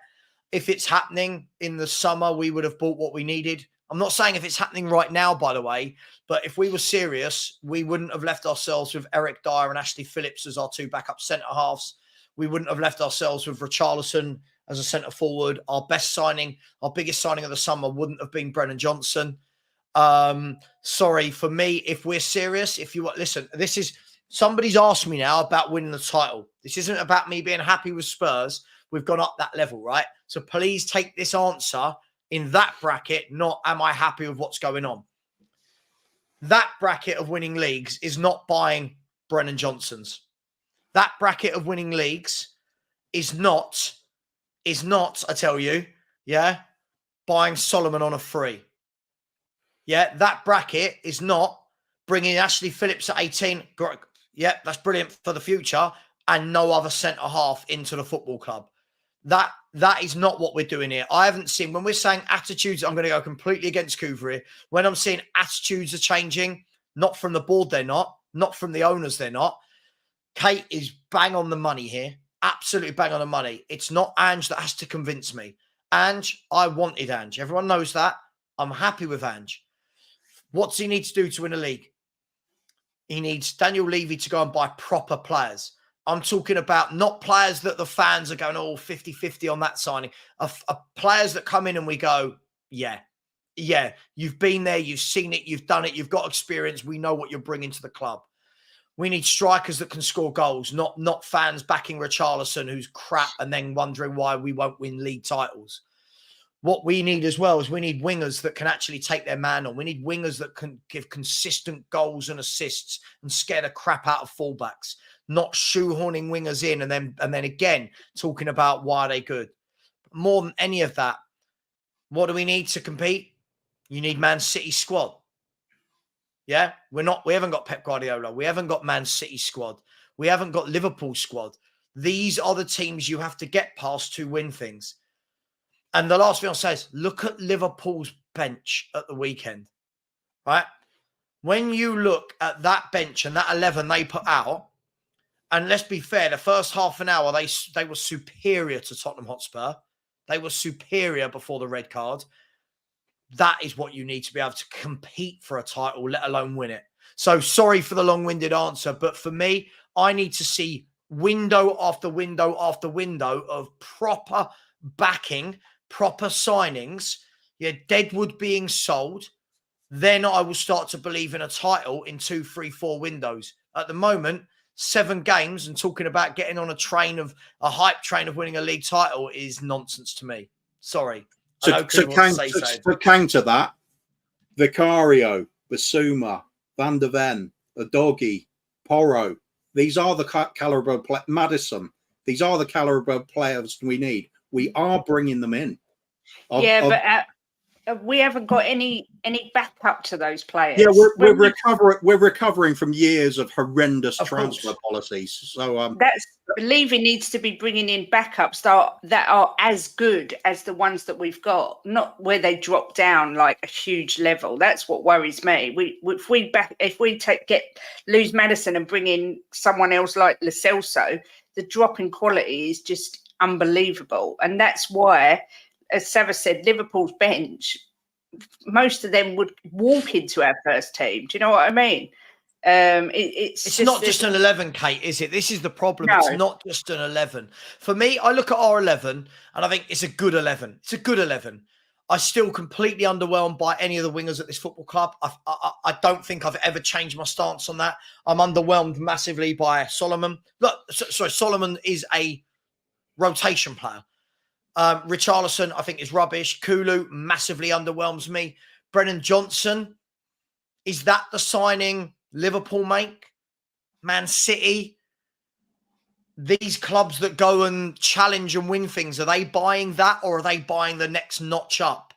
Speaker 3: If it's happening in the summer, we would have bought what we needed. I'm not saying if it's happening right now, by the way, but if we were serious, we wouldn't have left ourselves with Eric Dyer and Ashley Phillips as our two backup centre-halves. We wouldn't have left ourselves with Richarlison as a centre forward. Our best signing, our biggest signing of the summer wouldn't have been Brennan Johnson. Sorry, for me, if we're serious, listen, this is, somebody's asked me now about winning the title. This isn't about me being happy with Spurs. We've gone up that level, right? So please take this answer in that bracket, not am I happy with what's going on. That bracket of winning leagues is not buying Brennan Johnson's. That bracket of winning leagues is not, I tell you, buying Solomon on a free. Yeah, that bracket is not bringing Ashley Phillips at 18. Yeah, that's brilliant for the future, and no other centre-half into the football club. That is not what we're doing here. I haven't seen, when we're saying attitudes, I'm going to go completely against Coover here. When I'm seeing attitudes are changing, not from the board, they're not from the owners, they're not. Kate is bang on the money here. Absolutely bang on the money. It's not Ange that has to convince me. Ange, I wanted Ange. Everyone knows that. I'm happy with Ange. What's he need to do to win a league? He needs Daniel Levy to go and buy proper players. I'm talking about not players that the fans are going, 50-50 on that signing. Players that come in and we go, yeah, you've been there, you've seen it, you've done it, you've got experience. We know what you're bringing to the club. We need strikers that can score goals, not fans backing Richarlison, who's crap, and then wondering why we won't win league titles. What we need as well is we need wingers that can actually take their man on. We need wingers that can give consistent goals and assists and scare the crap out of fullbacks, not shoehorning wingers in and then again talking about why are they good. More than any of that, what do we need to compete? You need Man City squad. Yeah, we haven't got Pep Guardiola. We haven't got Man City squad. We haven't got Liverpool squad. These are the teams you have to get past to win things. And the last thing I'll say is look at Liverpool's bench at the weekend, right? When you look at that bench and that 11 they put out, and let's be fair, the first half an hour, they were superior to Tottenham Hotspur. They were superior before the red card. That is what you need to be able to compete for a title, let alone win it. So sorry for the long-winded answer, but for me, I need to see window after window after window of proper backing, proper signings, Deadwood being sold. Then I will start to believe in a title in 2, 3, 4 windows. At the moment, 7 games and talking about getting on a hype train of winning a league title is nonsense to me. Sorry.
Speaker 5: To counter that, Vicario, Basuma, Van der Ven, Udogie, Porro, these are the caliber of Madison. These are the caliber of players we need. We are bringing them in.
Speaker 4: But we haven't got any backup to those players.
Speaker 5: Yeah, we're recovering from years of horrendous transfer policies. So
Speaker 4: Levy needs to be bringing in backups that are as good as the ones that we've got, not where they drop down like a huge level. That's what worries me. If we lose Madison and bring in someone else like Lo Celso, the drop in quality is just unbelievable, and that's why, as Savva said, Liverpool's bench, most of them would walk into our first team. Do you know what I mean? It's
Speaker 3: not just an 11, Kate, is it? This is the problem. No. It's not just an 11. For me, I look at our 11 and I think it's a good 11. It's a good 11. I'm still completely underwhelmed by any of the wingers at this football club. I don't think I've ever changed my stance on that. I'm underwhelmed massively by Solomon. Look, sorry, Solomon is a rotation player. Richarlison, I think, is rubbish. Kulu massively underwhelms me. Brennan Johnson, is that the signing Liverpool make? Man City? These clubs that go and challenge and win things, are they buying that or are they buying the next notch up?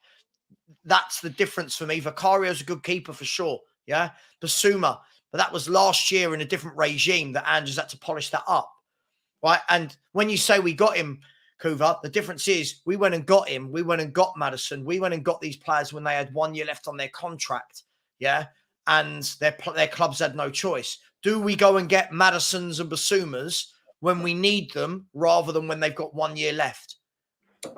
Speaker 3: That's the difference for me. Vicario's a good keeper for sure. Yeah. Basuma, but that was last year in a different regime that Andrews had to polish that up. Right. And when you say we got him, Kuva. The difference is we went and got him. We went and got Maddison. We went and got these players when they had 1 year left on their contract. Yeah. And their clubs had no choice. Do we go and get Maddisons and Basumas when we need them rather than when they've got 1 year left?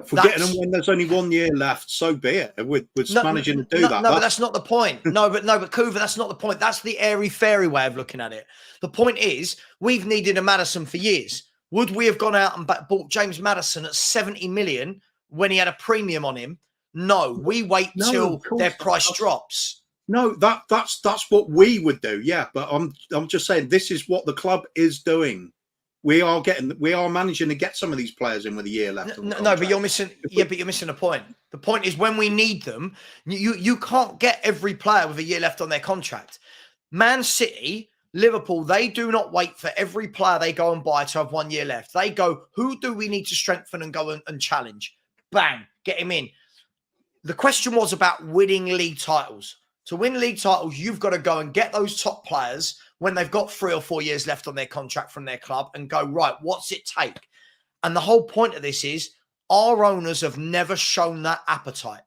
Speaker 5: Forgetting them when there's only 1 year left, so be it. We're managing to do that.
Speaker 3: No, but that's not the point. No, but Kuva, that's not the point. That's the airy-fairy way of looking at it. The point is, we've needed a Maddison for years. Would we have gone out and bought James Maddison at 70 million when he had a premium on him? No, we wait till their price drops.
Speaker 5: No, that's what we would do. Yeah, but I'm just saying this is what the club is doing. We are managing to get some of these players in with a year left.
Speaker 3: No, but you're missing. Yeah, but you're missing a point. The point is when we need them, you can't get every player with a year left on their contract. Man City, Liverpool, they do not wait for every player they go and buy to have 1 year left. They go, who do we need to strengthen and go and challenge? Bang, get him in. The question was about winning league titles. To win league titles, you've got to go and get those top players when they've got 3 or 4 years left on their contract from their club and go, right, what's it take? And the whole point of this is our owners have never shown that appetite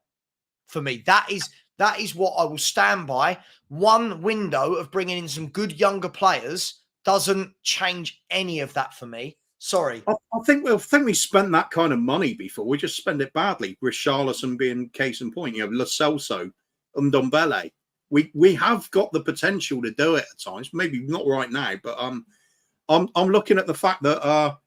Speaker 3: for me. That is what I will stand by. One window of bringing in some good younger players doesn't change any of that for me. Sorry.
Speaker 5: I think we spent that kind of money before. We just spend it badly. Richarlison being case in point. You know, Lo Celso, Ndombele. We have got the potential to do it at times. Maybe not right now, but I'm looking at the fact that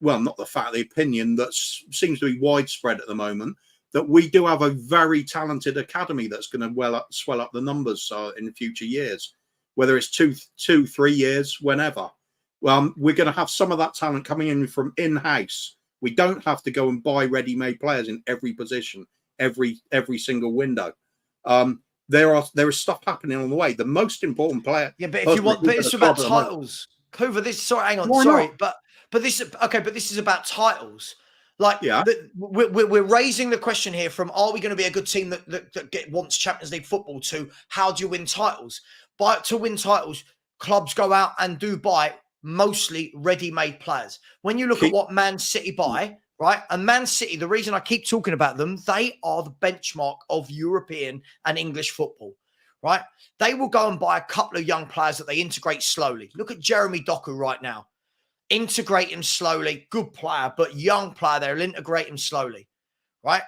Speaker 5: not the fact, the opinion that seems to be widespread at the moment, that we do have a very talented academy that's going to swell up the numbers in future years, whether it's two, 3 years, whenever. We're going to have some of that talent coming in from in-house. We don't have to go and buy ready-made players in every position, every single window. There is stuff happening on the way. The most important player.
Speaker 3: Yeah, but if you want, but it's about titles. Kuva, hang on, sorry, but this is about titles. Like, yeah, we're raising the question here from: are we going to be a good team that wants Champions League football? To how do you win titles? But to win titles, clubs go out and do buy mostly ready-made players. When you look at what Man City buy. Right. And Man City, the reason I keep talking about them, they are the benchmark of European and English football. Right. They will go and buy a couple of young players that they integrate slowly. Look at Jeremy Doku right now. Integrate him slowly. Good player, but young player. They'll integrate him slowly. Right.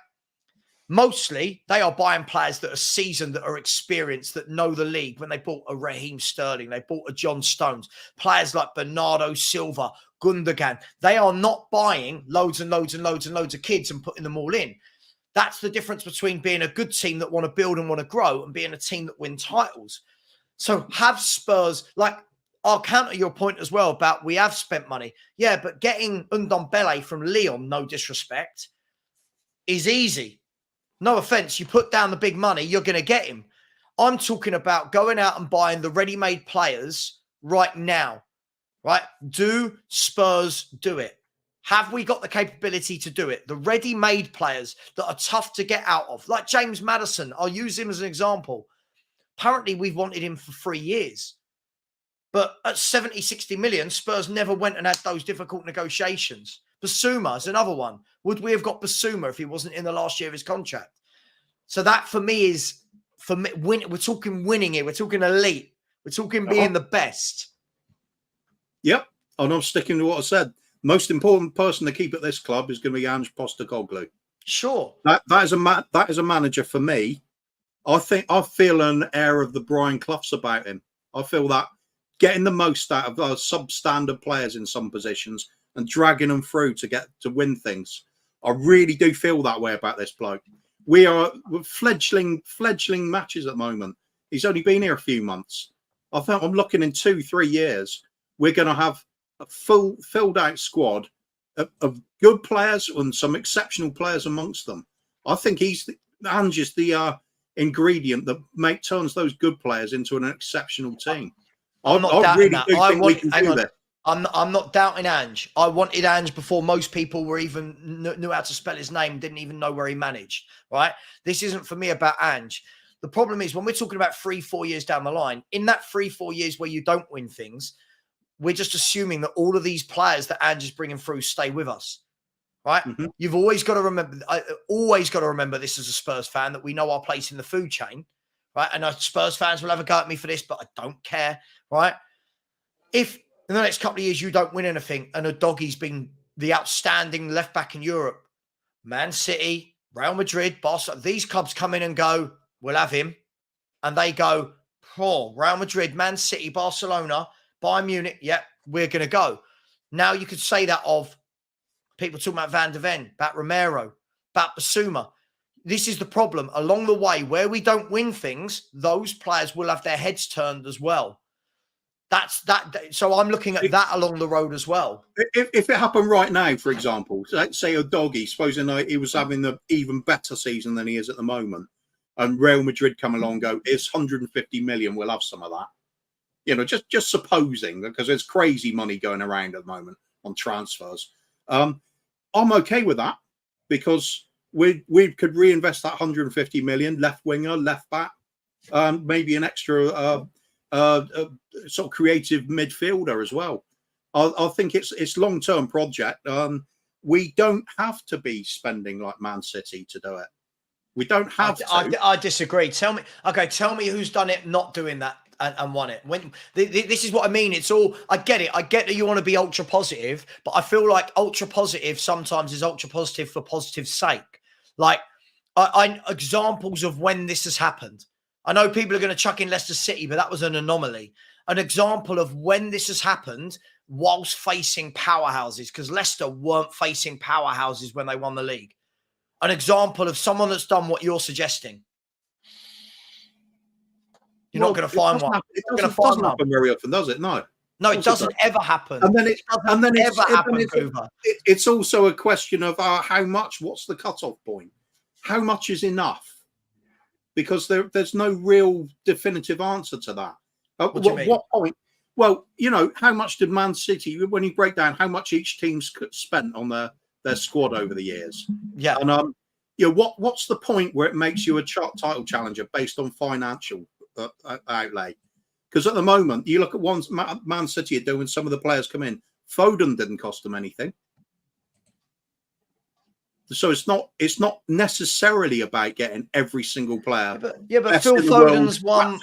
Speaker 3: Mostly they are buying players that are seasoned, that are experienced, that know the league. When they bought a Raheem Sterling, they bought a John Stones, players like Bernardo Silva, Gundogan. They are not buying loads and loads and loads and loads of kids and putting them all in. That's the difference between being a good team that want to build and want to grow and being a team that win titles. So have Spurs, like, I'll counter your point as well about we have spent money. Yeah, but getting Ndombele from Lyon, no disrespect, is easy. No offense, you put down the big money, you're going to get him. I'm talking about going out and buying the ready-made players right now. Right? Do Spurs do it? Have we got the capability to do it? The ready-made players that are tough to get out of, like James Maddison, I'll use him as an example. Apparently, we've wanted him for 3 years. But at 70, 60 million, Spurs never went and had those difficult negotiations. Basuma is another one. Would we have got Basuma if he wasn't in the last year of his contract? So that for me is, we're talking winning here. We're talking elite. We're talking being the best. Yep.
Speaker 5: And I'm sticking to what I said. Most important person to keep at this club is going to be Ange Postecoglou.
Speaker 3: Sure.
Speaker 5: That is a manager for me. I feel an air of the Brian Cloughs about him. I feel that getting the most out of those substandard players in some positions and dragging them through to win things. I really do feel that way about this bloke. We're fledgling matches at the moment. He's only been here a few months. I think I'm looking in 2-3 years, we're going to have a filled out squad of good players and some exceptional players amongst them. I think Ange is the ingredient that turns those good players into an exceptional team.
Speaker 3: I'm not doubting that. I'm not doubting Ange. I wanted Ange before most people were even knew how to spell his name, didn't even know where he managed, right? This isn't for me about Ange. The problem is when we're talking about 3-4 years down the line, in that 3-4 years where you don't win things, we're just assuming that all of these players that Ange is bringing through stay with us, right?
Speaker 5: Mhm.
Speaker 3: You've always got to remember, always got to remember this as a Spurs fan, that we know our place in the food chain, right? And Spurs fans will have a go at me for this, but I don't care, right? If in the next couple of years you don't win anything and Udogie's been the outstanding left back in Europe, Man City, Real Madrid, Barcelona, these clubs come in and go, we'll have him. And they go, oh, Real Madrid, Man City, Barcelona, Bayern Munich, yeah, we're going to go. Now you could say that of people talking about Van de Ven, about Romero, about Basuma. This is the problem. Along the way, where we don't win things, those players will have their heads turned as well. That's that. So I'm looking at that along the road as well.
Speaker 5: If it happened right now, for example, let's say Udogie, supposing he was having an even better season than he is at the moment, and Real Madrid come along and go, it's 150 million, we'll have some of that. You know, just supposing, because there's crazy money going around at the moment on transfers. I'm okay with that, because we could reinvest that 150 million, left winger, left back, maybe an extra sort of creative midfielder as well. I think it's long-term project. We don't have to be spending like Man City to do it. We don't have to.
Speaker 3: I disagree. Tell me who's done it not doing that and won it. When this is what I mean. It's all, I get it. I get that you want to be ultra positive, but I feel like ultra positive sometimes is ultra positive for positive's sake. Like I examples of when this has happened. I know people are going to chuck in Leicester City, but that was an anomaly. An example of when this has happened whilst facing powerhouses, because Leicester weren't facing powerhouses when they won the league. An example of someone that's done what you're suggesting. You're not going to find one.
Speaker 5: It doesn't happen very often, does it? No.
Speaker 3: No, it doesn't ever happen.
Speaker 5: And then it's also a question of how much. What's the cutoff point? How much is enough? Because there's no real definitive answer to that. What point? Well, you know, how much did Man City, when you break down how much each team's spent on their squad over the years?
Speaker 3: Yeah.
Speaker 5: And you know, what's the point where it makes you a title challenger based on financial outlay? Because at the moment, you look at ones Man City are doing, some of the players come in. Foden didn't cost them anything. So it's not necessarily about getting every single player.
Speaker 3: Yeah, but Phil Foden's one.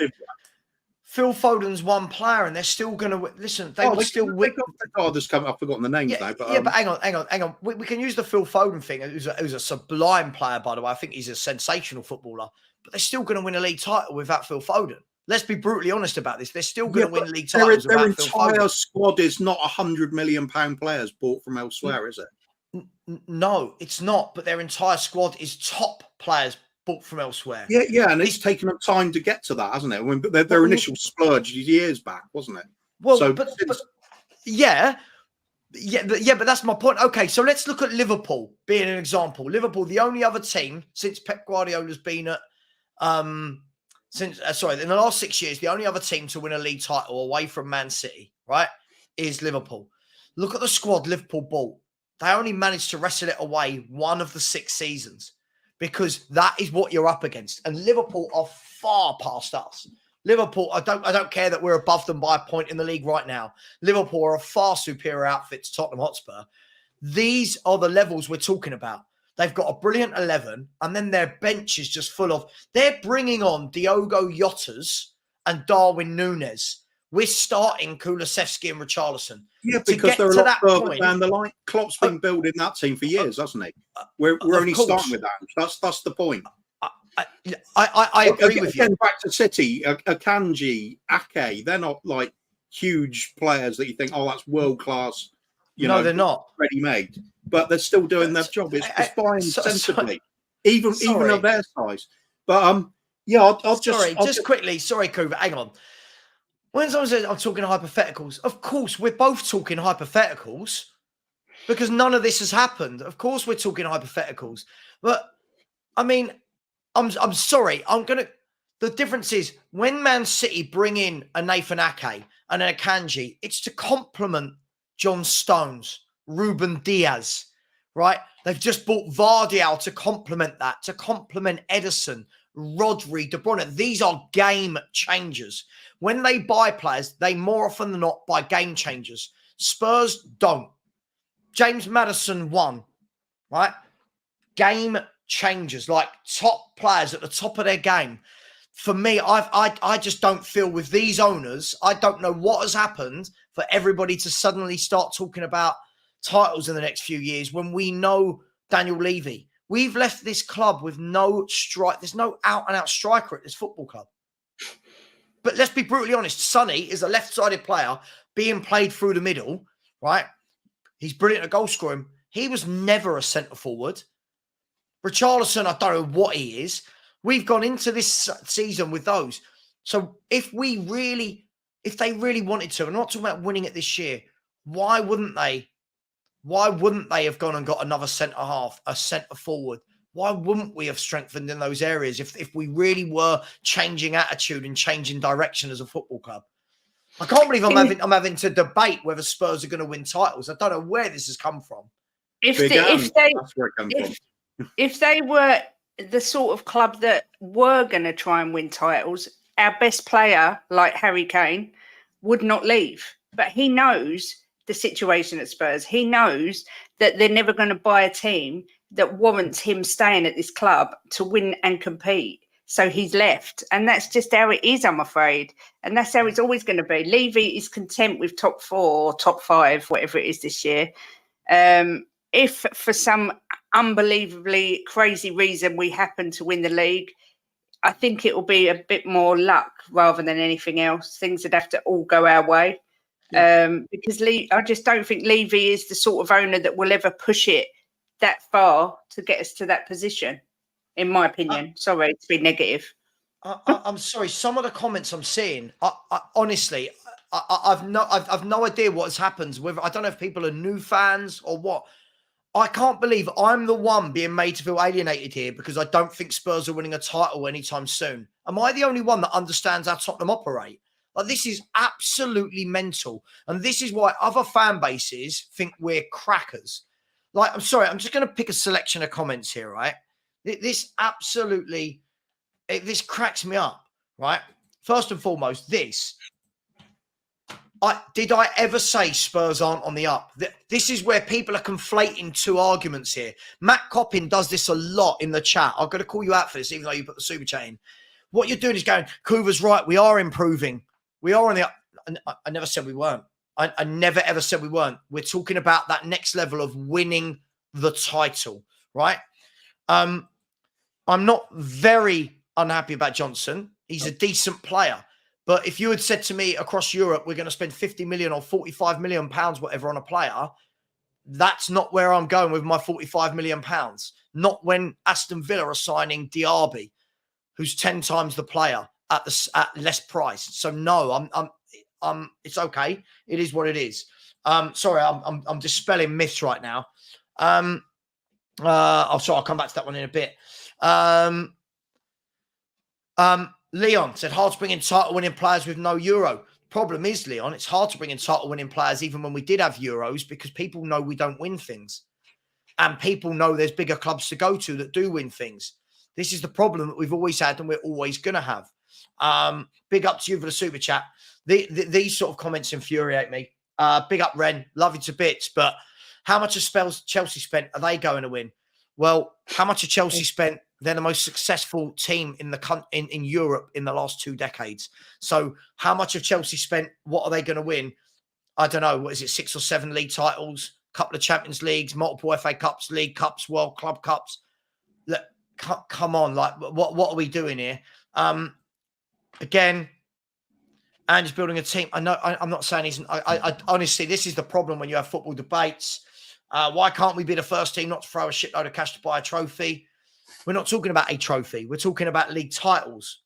Speaker 3: Phil Foden's one player, and they're still going to listen. I've
Speaker 5: forgotten the names now. But
Speaker 3: but hang on. We can use the Phil Foden thing. Who's a sublime player, by the way. I think he's a sensational footballer. But they're still going to win a league title without Phil Foden. Let's be brutally honest about this. They're still going to win league titles. Their
Speaker 5: entire squad is not £100 million players bought from elsewhere, is it?
Speaker 3: No, it's not. But their entire squad is top players bought from elsewhere.
Speaker 5: Yeah, and it's taken them time to get to that, hasn't it? I mean, their initial splurge years back, wasn't it?
Speaker 3: Well, so, but that's my point. Okay, so let's look at Liverpool being an example. Liverpool, the only other team since Pep Guardiola's been at, in the last 6 years, the only other team to win a league title away from Man City, right, is Liverpool. Look at the squad Liverpool bought. They only managed to wrestle it away one of the 6 seasons, because that is what you're up against. And Liverpool are far past us. Liverpool, I don't care that we're above them by a point in the league right now. Liverpool are a far superior outfit to Tottenham Hotspur. These are the levels we're talking about. They've got a brilliant 11, and then their bench is just full of... They're bringing on Diogo Jotas and Darwin Núñez. We're starting Kulusevski and Richarlison.
Speaker 5: Yeah, because they're a lot further down the line. Klopp's been building that team for years, hasn't he? We're only starting with that. That's the point.
Speaker 3: I agree with you.
Speaker 5: Back to City, Akanji, Ake, they're not like huge players that you think, oh, that's world class.
Speaker 3: No, they're not
Speaker 5: ready-made, but they're still doing their job. It's buying sensibly, even of their size. But I'll just
Speaker 3: quickly. Sorry, Cooper. Hang on. When someone says I'm talking hypotheticals, of course we're both talking hypotheticals, because none of this has happened. Of course we're talking hypotheticals, but I mean, I'm sorry. The difference is when Man City bring in a Nathan Ake and an Akanji, it's to complement John Stones, Ruben Diaz, right? They've just bought Vardial to complement that, to complement Edison, Rodri, De Bruyne. These are game changers. When they buy players, they more often than not buy game changers. Spurs don't. James Maddison won. right? Game changers, like top players at the top of their game. For me, I just don't feel with these owners, I don't know what has happened for everybody to suddenly start talking about titles in the next few years when we know Daniel Levy. We've left this club with no strike. There's no out-and-out striker at this football club. But let's be brutally honest. Sonny is a left-sided player being played through the middle, right? He's brilliant at goal scoring. He was never a centre forward. Richarlison, I don't know what he is. We've gone into this season with those. So if they really wanted to, I'm not talking about winning it this year, why wouldn't they? Why wouldn't they have gone and got another centre half, a centre forward? Why wouldn't we have strengthened in those areas if we really were changing attitude and changing direction as a football club? I can't believe I'm having to debate whether Spurs are going to win titles. I don't know where this has come from.
Speaker 4: If they were the sort of club that were going to try and win titles, our best player, like Harry Kane, would not leave. But he knows the situation at Spurs. He knows that they're never going to buy a team that warrants him staying at this club to win and compete. So he's left. And that's just how it is, I'm afraid. And that's how it's always going to be. Levy is content with top 4 or top 5, whatever it is this year. If for some unbelievably crazy reason we happen to win the league, I think it will be a bit more luck rather than anything else. Things would have to all go our way. Because I just don't think Levy is the sort of owner that will ever push it that far to get us to that position, in my opinion. Sorry to be negative.
Speaker 3: I'm sorry. Some of the comments I'm seeing, honestly, I've no idea what has happened. Whether I don't know if people are new fans or what. I can't believe I'm the one being made to feel alienated here because I don't think Spurs are winning a title anytime soon. Am I the only one that understands how Tottenham operate? Like, this is absolutely mental. And this is why other fan bases think we're crackers. Like, I'm sorry, I'm just going to pick a selection of comments here, right? This cracks me up, right? First and foremost, did I ever say Spurs aren't on the up? This is where people are conflating two arguments here. Matt Coppin does this a lot in the chat. I'm going to call you out for this, even though you put the super chat in. What you're doing is going, Kuva's right. We are improving. We are on the up. I never said we weren't. I never, ever said we weren't. We're talking about that next level of winning the title, right? I'm not very unhappy about Johnson. He's a decent player. But if you had said to me across Europe, we're going to spend 50 million or 45 million pounds, whatever, on a player, that's not where I'm going with my 45 million pounds. Not when Aston Villa are signing Diaby, who's 10 times the player at less price. So no, it's okay. It is what it is. Sorry, I'm dispelling myths right now. Sorry, I'll come back to that one in a bit. Leon said, hard to bring in title-winning players with no Euro. Problem is, Leon, it's hard to bring in title-winning players even when we did have Euros because people know we don't win things. And people know there's bigger clubs to go to that do win things. This is the problem that we've always had and we're always going to have. Big up to you for the super chat. These sort of comments infuriate me. Big up, Ren. Love you to bits. But how much has Chelsea spent? Are they going to win? Well, how much have Chelsea spent? They're the most successful team in Europe in the last 2 decades. So how much have Chelsea spent? What are they going to win? I don't know. What is it? 6 or 7 league titles, couple of Champions Leagues, multiple FA Cups, League Cups, World Club Cups. Look, come on. Like, what are we doing here? Again, and just building a team. I know I'm not saying he's. I honestly, this is the problem when you have football debates. Why can't we be the first team not to throw a shitload of cash to buy a trophy? We're not talking about a trophy. We're talking about league titles.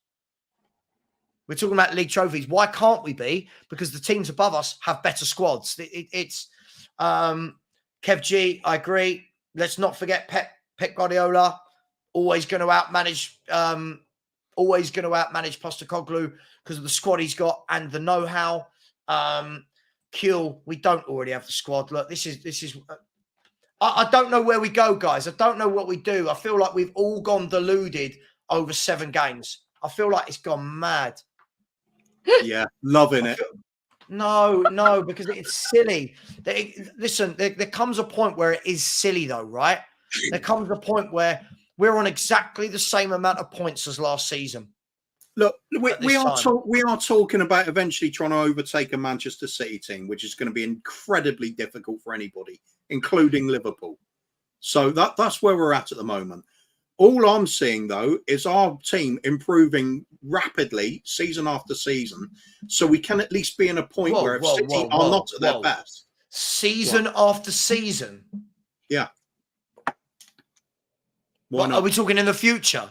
Speaker 3: We're talking about league trophies. Why can't we be? Because the teams above us have better squads. It's Kev G, I agree. Let's not forget Pep Guardiola, always going to outmanage Postecoglou because of the squad he's got and the know-how. We don't already have the squad. Look, this is. I don't know where we go, guys. I don't know what we do. I feel like we've all gone deluded over 7 games. I feel like it's gone mad.
Speaker 5: Yeah, loving it.
Speaker 3: No, because it's silly. Listen, there comes a point where it is silly, though, right? there comes a point where we're on exactly the same amount of points as last season.
Speaker 5: Look, we are talking about eventually trying to overtake a Manchester City team, which is going to be incredibly difficult for anybody, including Liverpool. So that's where we're at the moment. All I'm seeing, though, is our team improving rapidly season after season, so we can at least be in a point where if City are not at their best.
Speaker 3: Season after season?
Speaker 5: Yeah. Why not?
Speaker 3: Are we talking in the future?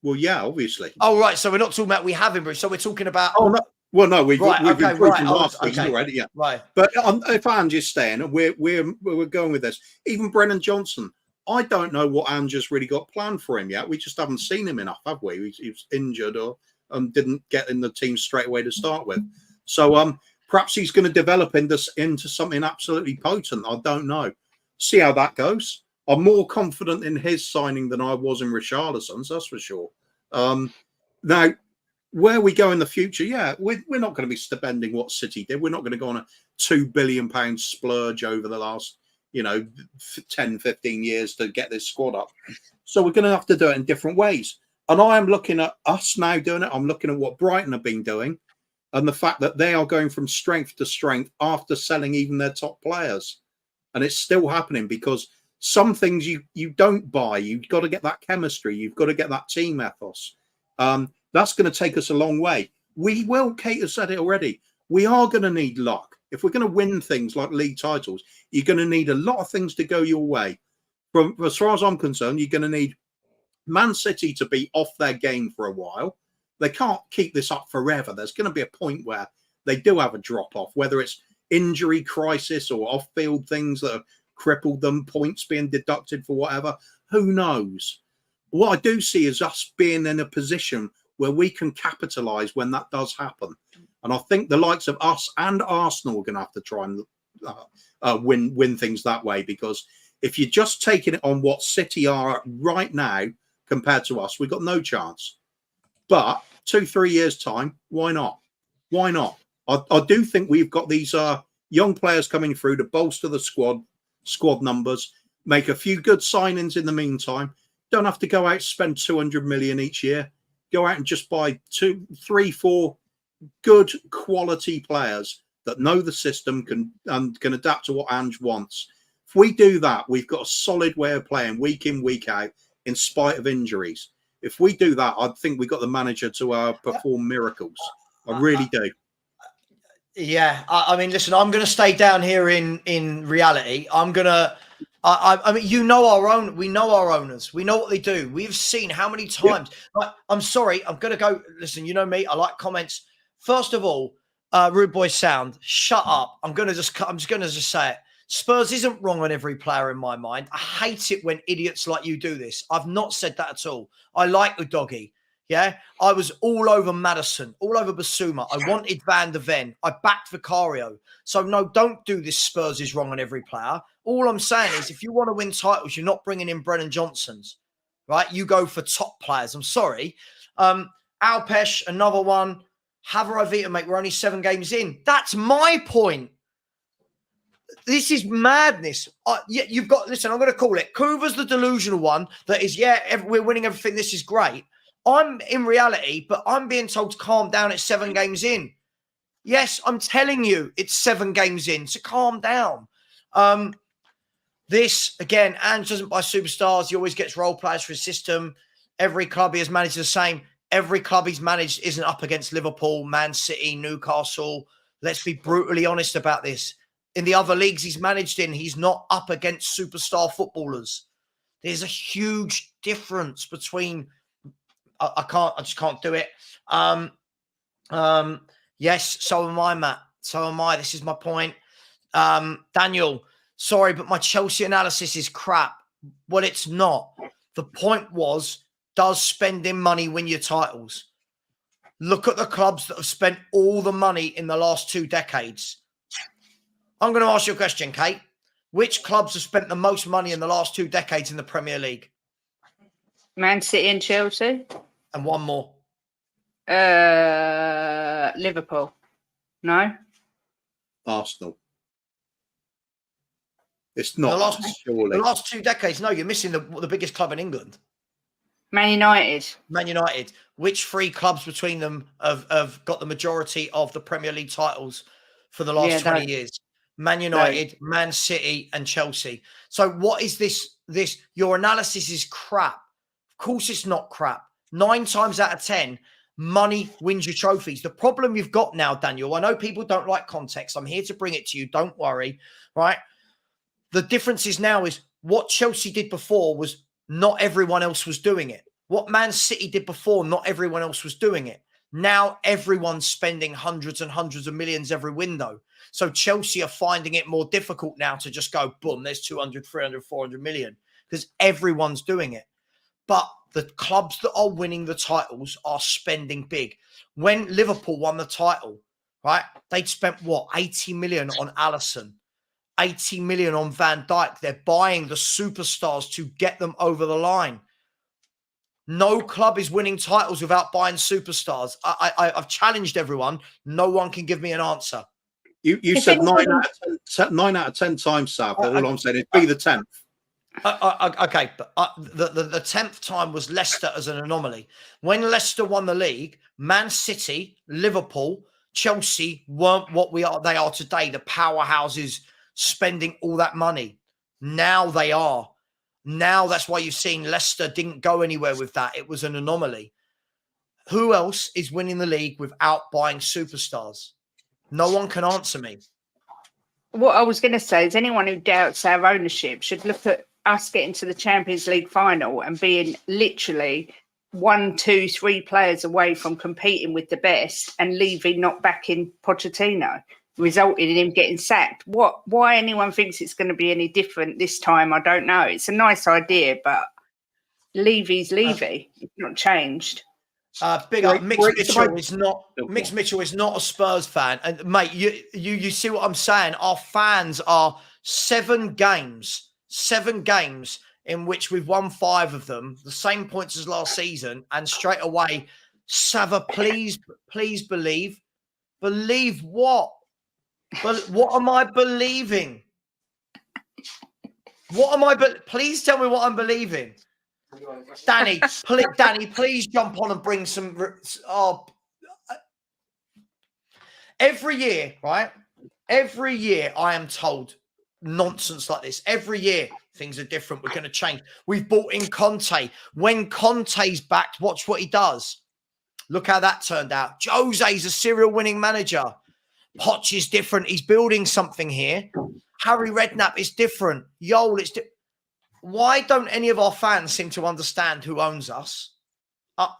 Speaker 5: Well, yeah, obviously.
Speaker 3: Oh, right. So we're not talking about we have improved. So we're talking about...
Speaker 5: Oh, no. Well, no, we've improved last season already, yeah.
Speaker 3: Right.
Speaker 5: But if Ange is staying, we're going with this. Even Brennan Johnson, I don't know what Ange has really got planned for him yet. We just haven't seen him enough, have we? He was injured or didn't get in the team straight away to start with. So perhaps he's going to develop into something absolutely potent. I don't know. See how that goes. I'm more confident in his signing than I was in Richarlison's, that's for sure. Now, where we go in the future, yeah, we're not going to be spending what City did. We're not going to go on a £2 billion splurge over the last, 10, 15 years to get this squad up. So we're going to have to do it in different ways. And I am looking at us now doing it. I'm looking at what Brighton have been doing and the fact that they are going from strength to strength after selling even their top players. And it's still happening because some things you don't buy. You've got to get that chemistry. You've got to get that team ethos. That's going to take us a long way. We will, Kate has said it already, we are going to need luck. If we're going to win things like league titles, you're going to need a lot of things to go your way. As far as I'm concerned, you're going to need Man City to be off their game for a while. They can't keep this up forever. There's going to be a point where they do have a drop-off, whether it's injury crisis or off-field things that have crippled them, points being deducted for whatever. Who knows? What I do see is us being in a position where we can capitalise when that does happen. And I think the likes of us and Arsenal are going to have to try and win things that way, because if you're just taking it on what City are right now compared to us, we've got no chance. But 2-3 years' time, why not? Why not? I do think we've got these young players coming through to bolster the squad numbers, make a few good signings in the meantime. Don't have to go out and spend 200 million each year. Go out and just buy 2, 3, 4 good quality players that know the system and can adapt to what Ange wants. If we do that, we've got a solid way of playing week in, week out, in spite of injuries. If we do that, I think we've got the manager to perform miracles. I really do.
Speaker 3: Yeah, I mean, listen, I'm going to stay down here in reality. I'm going to. I mean, we know our owners. We know what they do. We've seen how many times. Yeah. I'm sorry. I'm going to go. Listen, you know me. I like comments. First of all, Rude Boy Sound, shut up. I'm just going to say it. Spurs isn't wrong on every player in my mind. I hate it when idiots like you do this. I've not said that at all. I like Udogie. Yeah, I was all over Maddison, all over Basuma. I wanted Van der Ven. I backed Vicario. So no, don't do this. Spurs is wrong on every player. All I'm saying is, if you want to win titles, you're not bringing in Brennan Johnsons, right? You go for top players. I'm sorry. Alpesh, another one. Havara, mate, we're only 7 games in. That's my point. This is madness. You've got, listen, I'm going to call it. Kuva's the delusional one that is, we're winning everything. This is great. I'm in reality, but I'm being told to calm down at 7 games in. Yes, I'm telling you, it's 7 games in, so calm down. This, again, Ange doesn't buy superstars. He always gets role players for his system. Every club he has managed the same. Every club he's managed isn't up against Liverpool, Man City, Newcastle. Let's be brutally honest about this. In the other leagues he's managed in, he's not up against superstar footballers. There's a huge difference between... I just can't do it. Yes, so am I, Matt. So am I. This is my point. Daniel, sorry, but my Chelsea analysis is crap. Well, it's not. The point was, does spending money win your titles? Look at the clubs that have spent all the money in the last 2 decades. I'm going to ask you a question, Kate. Which clubs have spent the most money in the last 2 decades in the Premier League?
Speaker 4: Man City and Chelsea.
Speaker 3: And one more.
Speaker 4: Liverpool. No?
Speaker 5: Arsenal. It's not
Speaker 3: the
Speaker 5: us, surely.
Speaker 3: the last 2 decades. No, you're missing the biggest club in England.
Speaker 4: Man United.
Speaker 3: Man United. Which 3 clubs between them have got the majority of the Premier League titles for the last 20 years? Man United, Man City, and Chelsea. So what is this? Your analysis is crap. Of course it's not crap. 9 times out of 10, money wins you trophies. The problem you've got now, Daniel, I know people don't like context. I'm here to bring it to you. Don't worry, right? The difference is now is what Chelsea did before was not everyone else was doing it. What Man City did before, not everyone else was doing it. Now everyone's spending hundreds and hundreds of millions every window. So Chelsea are finding it more difficult now to just go, boom, there's 200, 300, 400 million because everyone's doing it. But the clubs that are winning the titles are spending big. When Liverpool won the title, right, they'd spent, 80 million on Alisson, 80 million on Van Dijk. They're buying the superstars to get them over the line. No club is winning titles without buying superstars. I've challenged everyone. No one can give me an answer.
Speaker 5: You said 9 out of 10 times, Sav. All I'm saying is be the 10th.
Speaker 3: Okay, but the 10th time was Leicester as an anomaly. When Leicester won the league, Man City, Liverpool, Chelsea weren't what they are today. The powerhouses spending all that money. Now they are. Now that's why you've seen Leicester didn't go anywhere with that. It was an anomaly. Who else is winning the league without buying superstars? No one can answer me.
Speaker 4: What I was going to say is anyone who doubts our ownership should look at us getting to the Champions League final and being literally 1, 2, 3 players away from competing with the best and leaving not backing Pochettino, resulting in him getting sacked. Why anyone thinks it's going to be any different this time, I don't know. It's a nice idea, but Levy's Levy. It's not changed.
Speaker 3: Big up. Mix Mitchell is not a Spurs fan, and mate, you see what I'm saying? Our fans are 7 games in which we've won 5 of them, the same points as last season, and straight away, Savva, please believe what? But what am I believing? Please tell me what I'm believing. Danny, please jump on and bring some. Every year, right? Every year I am told nonsense like this. Every year things are different. We're going to change. We've brought in Conte. When Conte's back, watch what he does. Look how that turned out. Jose's a serial winning manager. Poch is different. He's building something here. Harry Redknapp is different. Yole, it's different. Why don't any of our fans seem to understand who owns us? I'll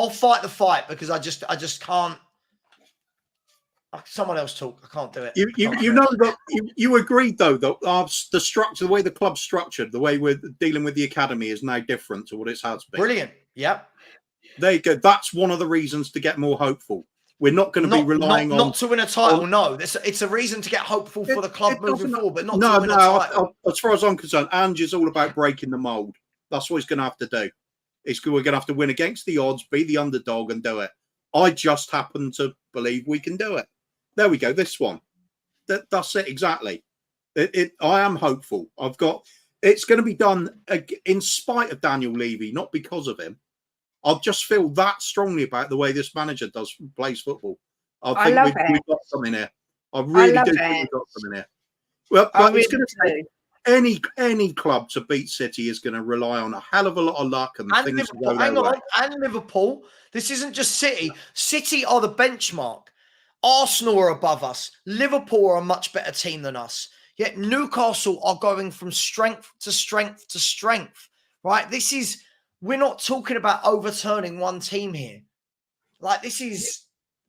Speaker 3: fight the fight because I just can't. Someone else talk. I can't do it.
Speaker 5: You know that you agreed though that the structure, the way the club's structured, the way we're dealing with the academy is now different to what it has been.
Speaker 3: Brilliant. Yep.
Speaker 5: There you go. That's one of the reasons to get more hopeful. We're not going to be relying on...
Speaker 3: Not to win a title, no. It's a reason to get hopeful for the club moving forward, but not to win a title.
Speaker 5: As far as I'm concerned, Ange is all about breaking the mould. That's what he's going to have to do. We're going to have to win against the odds, be the underdog and do it. I just happen to believe we can do it. There we go, this one. That's it, exactly. I am hopeful. It's going to be done in spite of Daniel Levy, not because of him. I just feel that strongly about the way this manager plays football. I think we've got something here. I really do think we've got something here. Well, it's going to take any club to beat City is going to rely on a hell of a lot of luck and things
Speaker 3: Liverpool,
Speaker 5: to go their way.
Speaker 3: And Liverpool. This isn't just City. City are the benchmark. Arsenal are above us. Liverpool are a much better team than us. Yet Newcastle are going from strength to strength to strength. Right? We're not talking about overturning one team here. Like this is...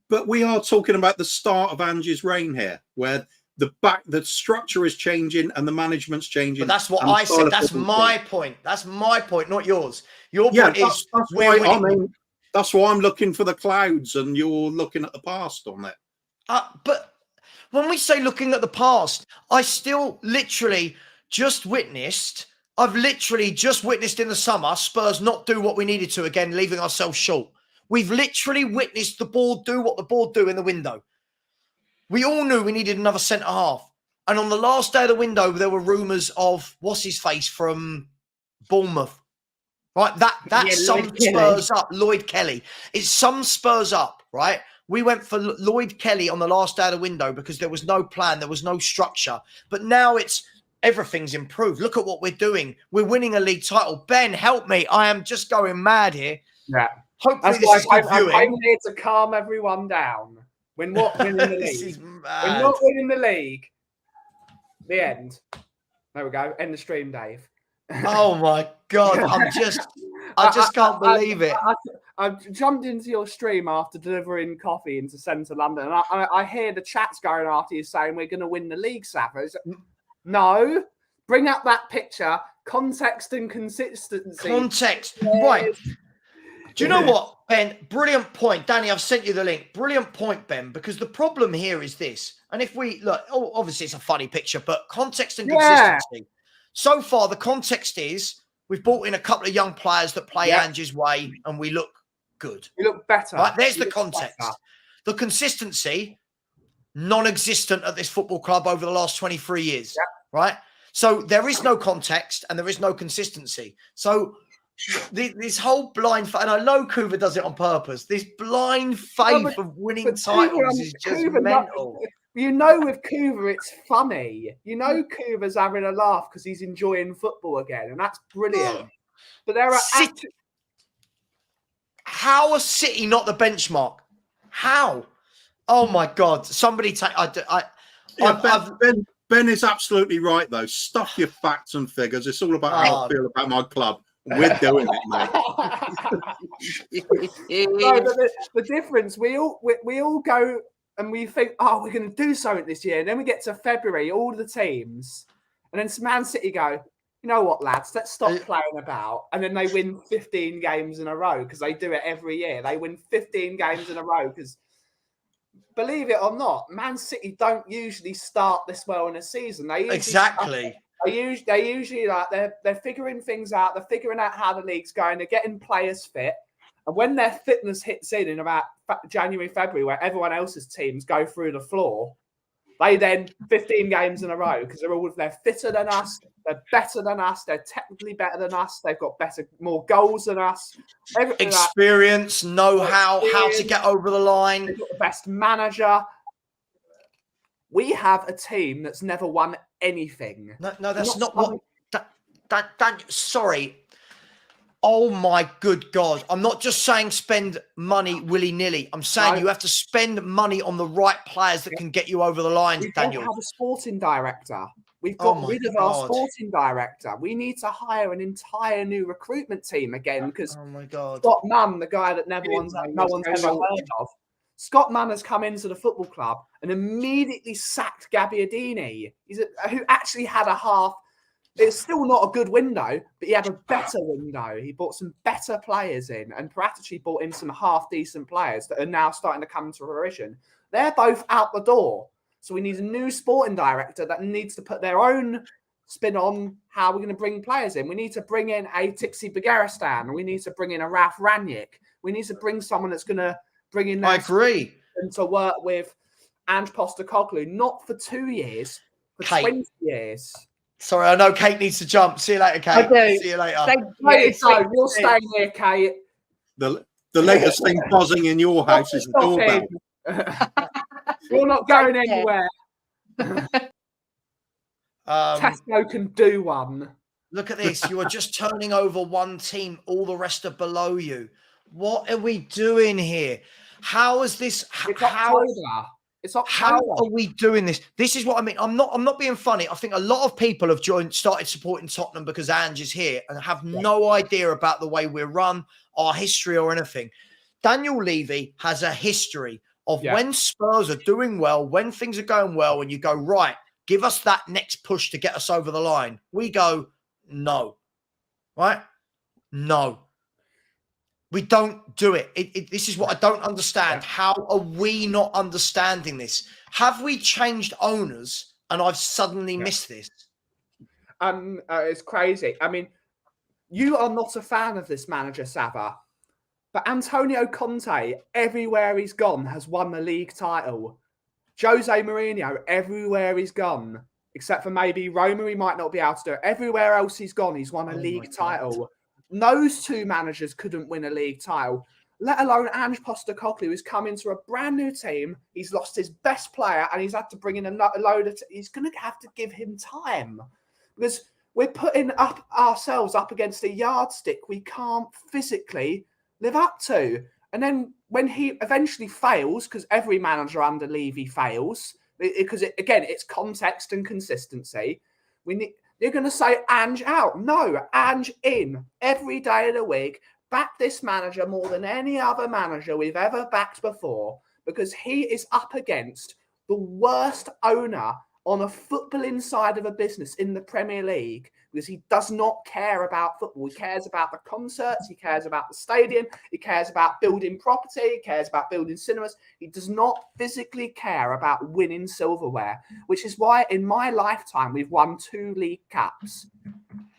Speaker 5: But we are talking about the start of Ange's reign here, where the structure is changing and the management's changing.
Speaker 3: But that's what I said. That's my point. That's my point, not yours. Your point is...
Speaker 5: That's why I'm looking for the clouds and you're looking at the past on it.
Speaker 3: But when we say looking at the past, I still literally just witnessed... I've literally just witnessed in the summer Spurs not do what we needed to again, leaving ourselves short. We've literally witnessed the board do what the board do in the window. We all knew we needed another centre half. And on the last day of the window, there were rumours of what's his face from Bournemouth. Right? That sums Spurs up. Lloyd Kelly. It sums Spurs up, right? We went for Lloyd Kelly on the last day of the window because there was no plan, there was no structure. But now everything's improved. Look at what we're doing. We're winning a league title. Ben, help me. I am just going mad here.
Speaker 6: Yeah.
Speaker 3: Hopefully this is good viewing.
Speaker 6: I'm here to calm everyone down. We're not winning the league.
Speaker 3: This is mad.
Speaker 6: We're not winning the league. The end. There we go. End the stream, Dave.
Speaker 3: Oh my God. I just can't believe it.
Speaker 6: I've jumped into your stream after delivering coffee into central London. And I hear the chats going after you saying we're going to win the league, Savva. No. Bring up that picture. Context and consistency.
Speaker 3: Context. Right. Do you know what, Ben? Brilliant point. Danny, I've sent you the link. Brilliant point, Ben, because the problem here is this. And if we look, obviously it's a funny picture, but context and consistency. So far, the context is we've brought in a couple of young players that play Angie's way and we look good.
Speaker 6: We look better.
Speaker 3: Right, there's the context. Better. The consistency, non-existent at this football club over the last 23 years. Right? So there is no context and there is no consistency. So this whole blind faith, and I know Coover does it on purpose, this blind faith of winning titles is just mental.
Speaker 6: You know, with Coover, it's funny. You know, Coover's having a laugh because he's enjoying football again, and that's brilliant. But there are
Speaker 3: how are City not the benchmark? How? Oh my God! Somebody take.
Speaker 5: Ben is absolutely right, though. Stuff your facts and figures. It's all about how I feel about my club. We're doing it, mate.
Speaker 6: No, but the difference, we all go and we think, oh, we're going to do something this year. And then we get to February, all the teams, and then Man City go, you know what, lads, let's stop playing about. And then they win 15 games in a row because they do it every year. They win 15 games in a row because, believe it or not, Man City don't usually start this well in a season. They usually They usually like they're figuring things out. They're figuring out how the league's going. They're getting players fit, and when their fitness hits in about January, February, where everyone else's teams go through the floor, they then 15 games in a row because they're fitter than us, they're better than us, they're technically better than us, they've got more goals than us,
Speaker 3: experience, know-how, how to get over the line.
Speaker 6: They've got the best manager. We have a team that's never won anything.
Speaker 3: No, that's not what. Sorry. Oh my good God! I'm not just saying spend money willy-nilly. I'm saying you have to spend money on the right players that can get you over the line.
Speaker 6: We
Speaker 3: Daniel,
Speaker 6: don't have a sporting director. We've got rid of our sporting director. We need to hire an entire new recruitment team again because Scott Munn, the guy that no one's ever heard of. Scott Munn has come into the football club and immediately sacked Gabbiadini. Who actually had a half. It's still not a good window, but he had a better window. He brought some better players in, and Paratici brought in some half-decent players that are now starting to come to fruition. They're both out the door. So we need a new sporting director that needs to put their own spin on how we're going to bring players in. We need to bring in a Tixi Begaristan. We need to bring in a Ralph Rangnick. We need to bring someone that's going to bring in.
Speaker 3: I agree.
Speaker 6: And to work with Ange Postecoglou, not for 2 years, for 20 years.
Speaker 3: Sorry, I know Kate needs to jump. See you later, Kate.
Speaker 4: I do.
Speaker 3: See you later.
Speaker 6: You'll stay here, Kate.
Speaker 5: The latest thing buzzing in your house is the doorbell.
Speaker 6: You're not going anywhere. Tesco can do one.
Speaker 3: Look at this. You are just turning over one team. All the rest are below you. What are we doing here? How is this? How are we doing this? This is what I mean. I'm not being funny. I think a lot of people have started supporting Tottenham because Ange is here and have no idea about the way we're run, our history or anything. Daniel Levy has a history of when Spurs are doing well, when things are going well, and you go, right, give us that next push to get us over the line. We go, no. Right? No. We don't do it. This is what I don't understand. How are we not understanding this? Have we changed owners and I've suddenly missed this?
Speaker 6: It's crazy. I mean, you are not a fan of this manager, Savva, but Antonio Conte, everywhere he's gone, has won the league title. Jose Mourinho, everywhere he's gone, except for maybe Roma, he might not be able to do it. Everywhere else he's gone, he's won a league title. Those two managers couldn't win a league title, let alone Ange Postecoglou, who's come into a brand new team. He's lost his best player and he's had to bring in a load of... He's going to have to give him time because we're putting ourselves up against a yardstick we can't physically live up to. And then when he eventually fails, because every manager under Levy fails, because it's context and consistency. You're going to say Ange out. No, Ange in every day of the week. Back this manager more than any other manager we've ever backed before, because he is up against the worst owner on a footballing side of a business in the Premier League, because he does not care about football. He cares about the concerts. He cares about the stadium. He cares about building property. He cares about building cinemas. He does not physically care about winning silverware, which is why in my lifetime we've won 2 league cups.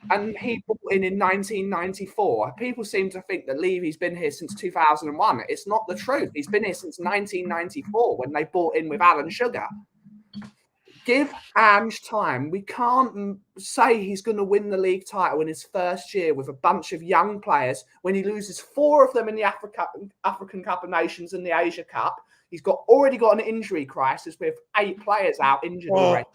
Speaker 6: And he brought in 1994. People seem to think that Levy's been here since 2001. It's not the truth. He's been here since 1994 when they bought in with Alan Sugar. Give Ange time. We can't say he's going to win the league title in his first year with a bunch of young players when he loses 4 of them in the African Cup of Nations and the Asia Cup. He's already got an injury crisis with 8 players out injured already.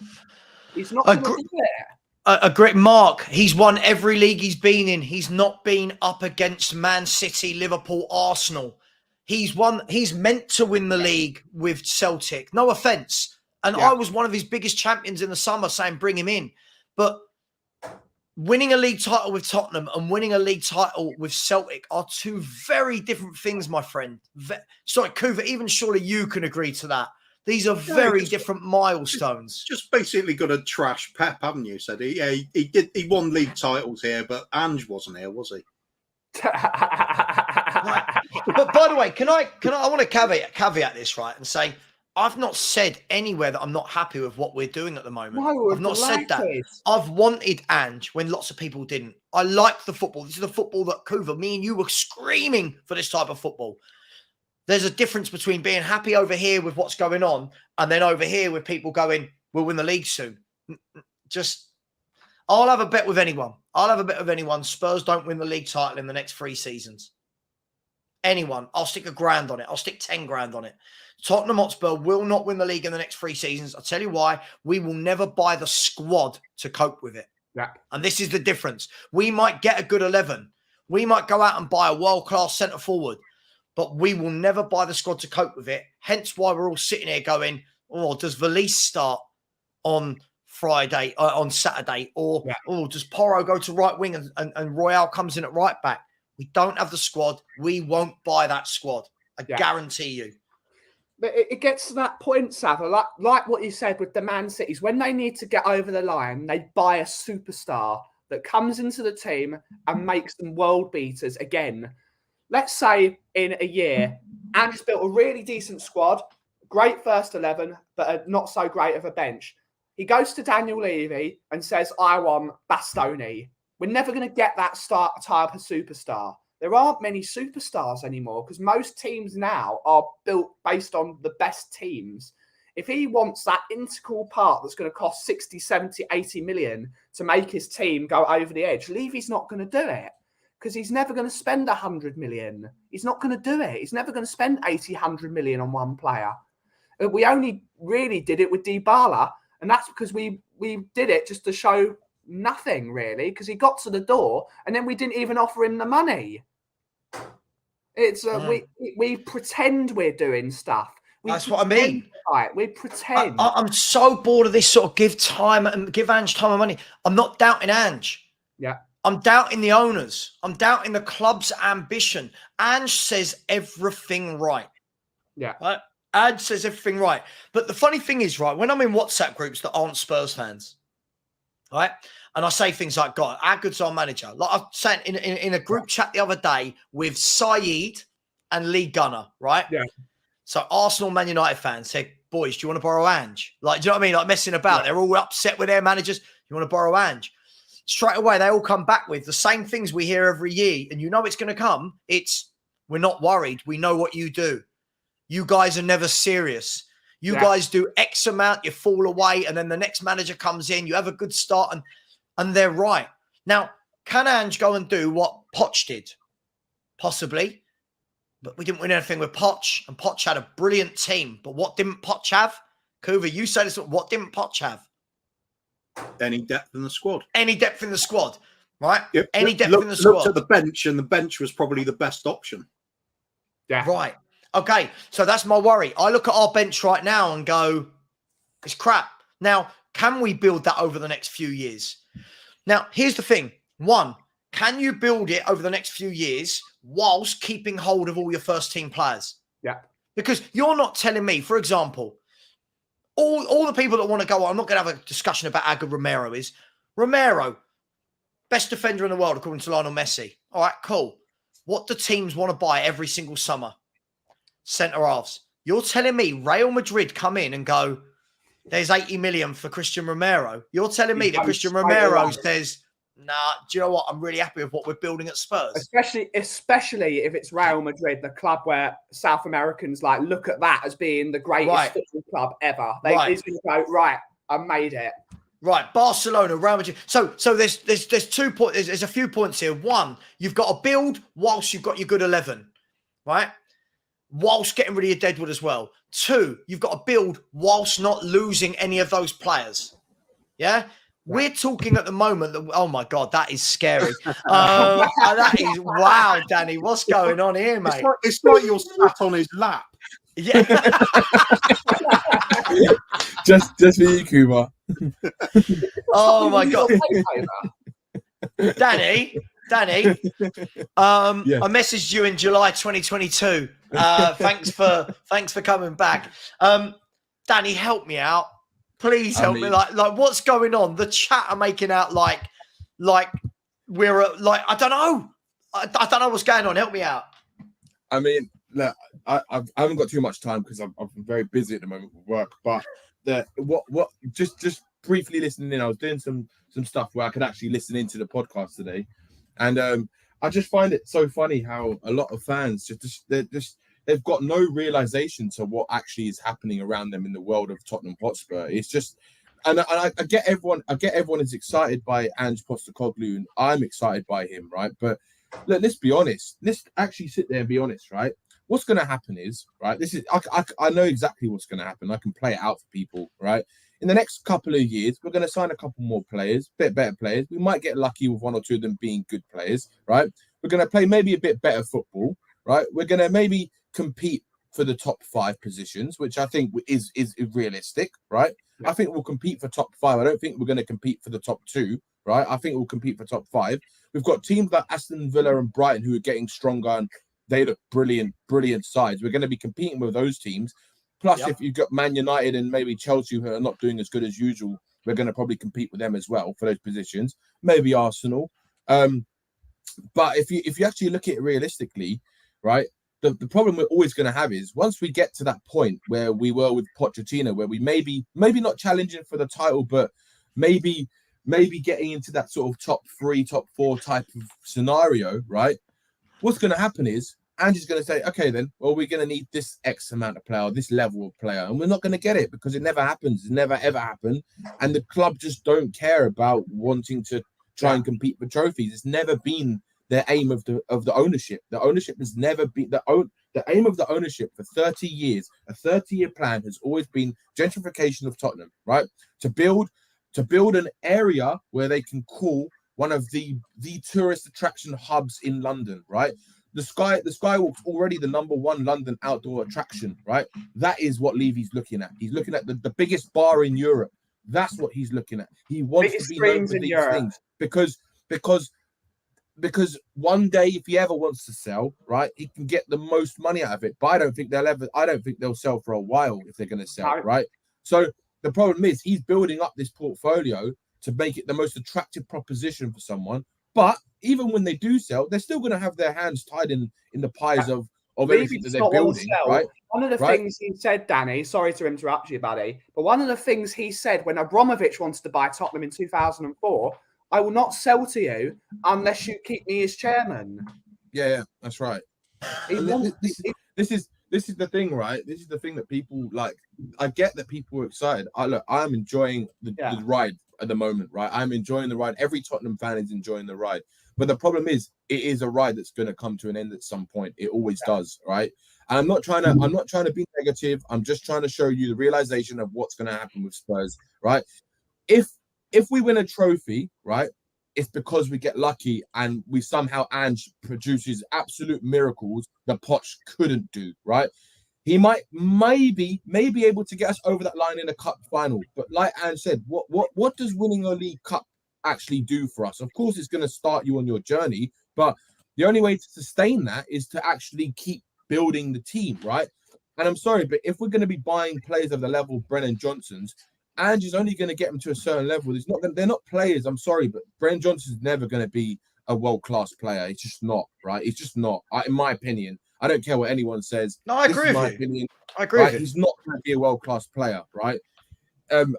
Speaker 6: He's not going to do it.
Speaker 3: A great Mark. He's won every league he's been in. He's not been up against Man City, Liverpool, Arsenal. He's meant to win the league with Celtic. No offense. And I was one of his biggest champions in the summer saying, bring him in. But winning a league title with Tottenham and winning a league title with Celtic are 2 very different things, my friend. Sorry, Kuva, even surely you can agree to that. These are very different milestones.
Speaker 5: Just basically got to trash Pep, haven't you? Said he he won league titles here, but Ange wasn't here, was he?
Speaker 3: Right. But by the way, I want to caveat this, right, and say I've not said anywhere that I'm not happy with what we're doing at the moment.
Speaker 6: No,
Speaker 3: I've not said that. I've wanted Ange when lots of people didn't. I like the football. This is the football that Kuva, me and you were screaming for this type of football. There's a difference between being happy over here with what's going on and then over here with people going, we'll win the league soon. I'll have a bet with anyone. Spurs don't win the league title in the next 3 seasons. Anyone. I'll stick $1,000 on it. I'll stick 10 grand on it. Tottenham Hotspur will not win the league in the next 3 seasons. I'll tell you why. We will never buy the squad to cope with it.
Speaker 6: Yeah.
Speaker 3: And this is the difference. We might get a good 11. We might go out and buy a world-class centre forward, but we will never buy the squad to cope with it. Hence why we're all sitting here going, oh, does Valise start on Friday, on Saturday? Or, does Porro go to right wing and Royale comes in at right back? We don't have the squad. We won't buy that squad. I guarantee you.
Speaker 6: But it gets to that point, Savva, like what you said with the Man Cities. When they need to get over the line, they buy a superstar that comes into the team and makes them world beaters again. Let's say in a year, Ange's built a really decent squad, great first 11, but not so great of a bench. He goes to Daniel Levy and says, I want Bastoni. We're never going to get that type of superstar. There aren't many superstars anymore because most teams now are built based on the best teams. If he wants that integral part that's going to cost 60, 70, 80 million to make his team go over the edge, Levy's not going to do it because he's never going to spend 100 million. He's not going to do it. He's never going to spend 80, 100 million on one player. We only really did it with Dybala, and that's because we did it just to show nothing really, because he got to the door and then we didn't even offer him the money. It's we pretend we're doing stuff.
Speaker 3: That's what I mean.
Speaker 6: Right, we pretend.
Speaker 3: I'm so bored of this sort of give Ange time and money. I'm not doubting Ange.
Speaker 6: Yeah.
Speaker 3: I'm doubting the owners. I'm doubting the club's ambition. Ange says everything right.
Speaker 6: Yeah.
Speaker 3: Right? Ange says everything right. But the funny thing is, right, when I'm in WhatsApp groups that aren't Spurs fans, right? And I say things like, God, how good's our manager? Like I was saying in a group chat the other day with Saeed and Lee Gunner, right?
Speaker 6: Yeah.
Speaker 3: So Arsenal, Man United fans said, boys, do you want to borrow Ange? Like, do you know what I mean? Like messing about. Yeah. They're all upset with their managers. You want to borrow Ange? Straight away, they all come back with the same things we hear every year. And you know it's going to come. It's, we're not worried. We know what you do. You guys are never serious. You guys do X amount, you fall away, and then the next manager comes in, you have a good start, and they're right. Now, can Ange go and do what Poch did? Possibly. But we didn't win anything with Poch, and Poch had a brilliant team. But what didn't Poch have? Kuva, you say this, what didn't Poch have?
Speaker 5: Any depth in the squad.
Speaker 3: Any depth in the squad, right?
Speaker 5: Yep.
Speaker 3: Any depth in the squad.
Speaker 5: Looked at the bench, and the bench was probably the best option.
Speaker 6: Yeah.
Speaker 3: Right. Okay, so that's my worry. I look at our bench right now and go, it's crap. Now, can we build that over the next few years? Now, here's the thing. One, can you build it over the next few years whilst keeping hold of all your first-team players?
Speaker 6: Yeah.
Speaker 3: Because you're not telling me, for example, all the people that want to go, I'm not going to have a discussion about how good Romero is. Romero, best defender in the world, according to Lionel Messi. All right, cool. What do teams want to buy every single summer? Centre halves. You're telling me Real Madrid come in and go, there's 80 million for Christian Romero. You're telling me that Christian Romero says, nah, do you know what? I'm really happy with what we're building at Spurs.
Speaker 6: Especially if it's Real Madrid, the club where South Americans like look at that as being the greatest football club ever. He's going to go, right, I made it.
Speaker 3: Right, Barcelona, Real Madrid. So there's 2 points. There's a few points here. One, you've got to build whilst you've got your good 11, right? Whilst getting rid of your deadwood as well. 2, you've got to build whilst not losing any of those players. Yeah? We're talking at the moment that, oh my God, that is scary. That is, wow, Danny, what's going on here, mate?
Speaker 5: It's like you're sat on his lap.
Speaker 3: Yeah.
Speaker 7: just for you, Kuma.
Speaker 3: Oh my God. Danny, I messaged you in July 2022. Thanks for coming back. Danny, help me out. Please help me. Like what's going on? The chat are making out like we're I don't know. I don't know what's going on. Help me out.
Speaker 7: I mean, look, I haven't got too much time because I'm very busy at the moment with work. But just briefly listening in, I was doing some stuff where I could actually listen into the podcast today, and I just find it so funny how a lot of fans they've got no realization to what actually is happening around them in the world of Tottenham Hotspur. It's just, and I get everyone. I get everyone is excited by Ange Postecoglou, and I'm excited by him, right? But look, let's be honest. Let's actually sit there and be honest, right? What's going to happen is, right? This is I know exactly what's going to happen. I can play it out for people, right? In the next couple of years, we're going to sign a couple more players, bit better players. We might get lucky with 1 or 2 of them being good players, right? We're going to play maybe a bit better football, right? We're going to maybe compete for the top 5 positions, which I think is realistic, right? Yeah. I think we'll compete for top 5. I don't think we're going to compete for the top 2, right? I think we'll compete for top 5. We've got teams like Aston Villa and Brighton who are getting stronger, and they look brilliant sides. We're going to be competing with those teams. Plus, if you've got Man United and maybe Chelsea who are not doing as good as usual, we're going to probably compete with them as well for those positions. Maybe Arsenal. But if you actually look at it realistically, right, the problem we're always going to have is once we get to that point where we were with Pochettino, where we maybe not challenging for the title, but maybe getting into that sort of top 3, top 4 type of scenario, right? What's going to happen is Ange's going to say, okay, then, well, we're going to need this X amount of player, this level of player, and we're not going to get it because it never happens. It never, ever happened. And the club just don't care about wanting to try and compete for trophies. It's never been their aim of the ownership. The ownership has never been the aim of the ownership for 30 years. A 30-year plan has always been gentrification of Tottenham, right? To build an area where they can call one of the tourist attraction hubs in London, right? The Skywalk's already the #1 London outdoor attraction, right? That is what Levy's looking at. He's looking at the biggest bar in Europe. That's what he's looking at. He wants to be known for these things because one day, if he ever wants to sell, right, he can get the most money out of it. But I don't think they'll sell for a while if they're going to sell, right? So the problem is he's building up this portfolio to make it the most attractive proposition for someone. But even when they do sell, they're still going to have their hands tied in the pies of everything that they're building, right?
Speaker 6: One of the things he said, Danny, sorry to interrupt you, buddy, but one of the things he said when Abramovich wanted to buy Tottenham in 2004, I will not sell to you unless you keep me as chairman.
Speaker 7: Yeah, that's right. This this is the thing, right? This is the thing that people like. I get that people are excited. I'm enjoying the ride at the moment, right? I'm enjoying the ride. Every Tottenham fan is enjoying the ride. But the problem is, it is a ride that's going to come to an end at some point. It always does, right? And I'm not trying to be negative. I'm just trying to show you the realization of what's going to happen with Spurs, right? If we win a trophy, right, it's because we get lucky and we somehow Ange produces absolute miracles that Poch couldn't do, right? He may be able to get us over that line in a cup final, but like Ange said, what does winning a League Cup actually do for us? Of course, it's going to start you on your journey, but the only way to sustain that is to actually keep building the team, right? And I'm sorry, but if we're going to be buying players of the level of Brennan Johnson's, Ange is only going to get them to a certain level. They're not players. I'm sorry, but Brennan Johnson's never going to be a world-class player. It's just not, right? It's just not. In my opinion, I don't care what anyone says.
Speaker 3: No, I agree with you. I agree with you.
Speaker 7: He's not going to be a world-class player, right?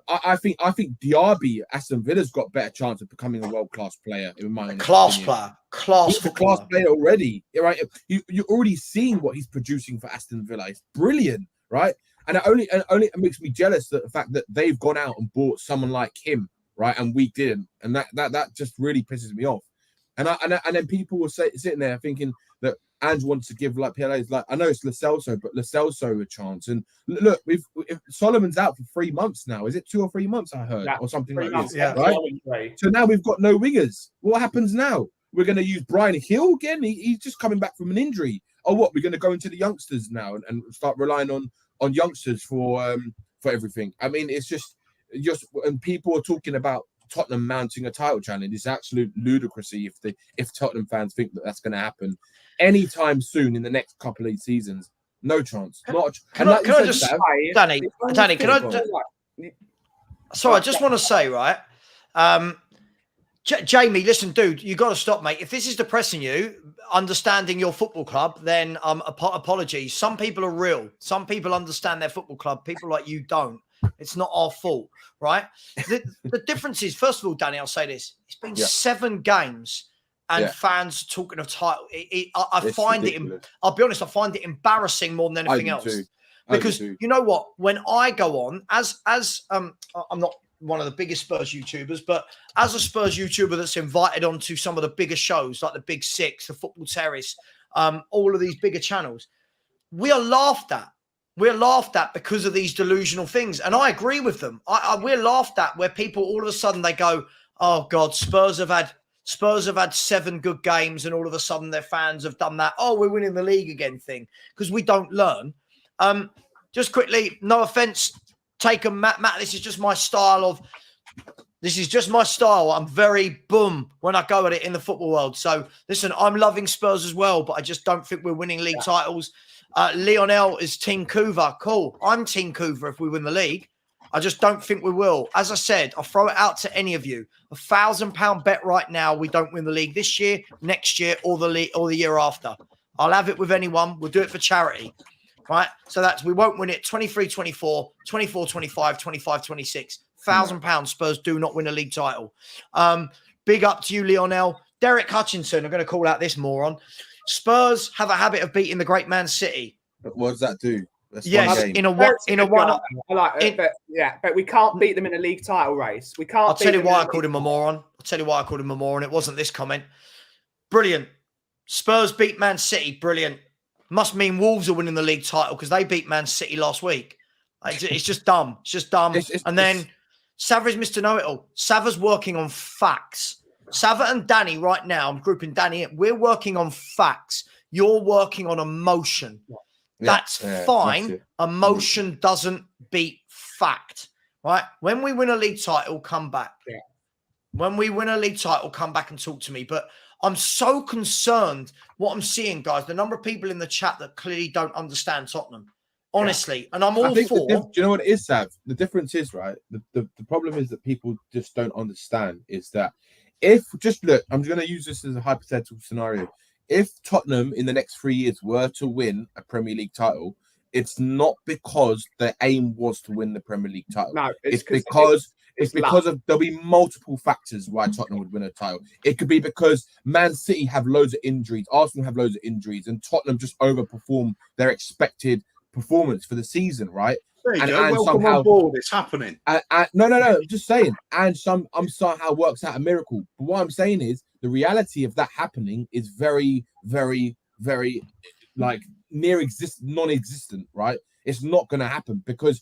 Speaker 7: I think Diaby, Aston Villa's got better chance of becoming a world-class player in my opinion.
Speaker 3: Class player
Speaker 7: already, right? You're already seeing what he's producing for Aston Villa. It's brilliant, right? And it only makes me jealous that the fact that they've gone out and bought someone like him, right? And we didn't, and that just really pisses me off. And then people will sitting there thinking that Ange wants to give like PLA's like, I know it's Lo Celso, but Lo Celso a chance. And look, if Solomon's out for 3 months now, is it 2 or 3 months? I heard or something like this, right? So now we've got no wingers. What happens now? We're going to use Brian Hill again. He's just coming back from an injury. Or what? We're going to go into the youngsters now and start relying on youngsters for everything. I mean, it's just and people are talking about Tottenham mounting a title challenge. It's absolute ludicrousy if Tottenham fans think that that's going to happen anytime soon in the next couple of seasons. No chance. Can I just say,
Speaker 3: Danny? Can I? Sorry, I just want to say, right, Jamie. Listen, dude, you got to stop, mate. If this is depressing you, understanding your football club, then apologies. Some people are real. Some people understand their football club. People like you don't. It's not our fault, right? The difference is, first of all, Danny, I'll say this. It's been 7 games and fans talking of title. I find ridiculous. I'll be honest, I find it embarrassing more than anything else. Because you know what? When I go on, as I'm not one of the biggest Spurs YouTubers, but as a Spurs YouTuber that's invited onto some of the bigger shows, like the Big Six, the Football Terrace, all of these bigger channels, we are laughed at. We're laughed at because of these delusional things. And I agree with them. We're laughed at where people all of a sudden they go, oh God, Spurs have had 7 good games and all of a sudden their fans have done that. Oh, we're winning the league again thing because we don't learn. Just quickly, no offense taken, Matt, this is just my style. I'm very boom when I go at it in the football world. So listen, I'm loving Spurs as well, but I just don't think we're winning league titles. Lionel is Team Coover. Cool. I'm Team Coover if we win the league. I just don't think we will. As I said, I'll throw it out to any of you. £1,000 bet right now. We don't win the league this year, next year, or the year after. I'll have it with anyone. We'll do it for charity. Right? So we won't win it 23-24, 24-25, 25-26. £1,000 Spurs do not win a league title. Big up to you, Lionel. Derek Hutchinson, I'm going to call out this moron. Spurs have a habit of beating the great Man City.
Speaker 7: What does that do?
Speaker 3: Yes, in a one.
Speaker 6: I like it, but we can't beat them in a league title race. We can't.
Speaker 3: I'll tell you why I called him a moron. It wasn't this comment. Brilliant. Spurs beat Man City. Brilliant. Must mean Wolves are winning the league title because they beat Man City last week. It's just dumb. It's just dumb. And then Savva is Mr. Know-It-All. Savva's working on facts. Savva and Danny right now, I'm grouping Danny in. We're working on facts. You're working on emotion. That's fine. Emotion doesn't beat fact, right? When we win a league title, come back. Yeah. When we win a league title, come back and talk to me. But I'm so concerned what I'm seeing, guys, the number of people in the chat that clearly don't understand Tottenham. Honestly, and I'm all for.
Speaker 7: Do you know what it is, Sav? The difference is, right? The problem is that people just don't understand is that if just look, I'm going to use this as a hypothetical scenario. If Tottenham in the next 3 years were to win a Premier League title, it's not because the aim was to win the Premier League title.
Speaker 6: No,
Speaker 7: it's because It's because of there'll be multiple factors why Tottenham would win a title. It could be because Man City have loads of injuries, Arsenal have loads of injuries, and Tottenham just overperform their expected performance for the season, right?
Speaker 5: There you
Speaker 7: And
Speaker 5: go. Welcome
Speaker 7: somehow,
Speaker 5: on board. It's happening.
Speaker 7: no, I'm just saying. And somehow works out a miracle. But what I'm saying is the reality of that happening is very, very, very like non-existent, right? It's not going to happen because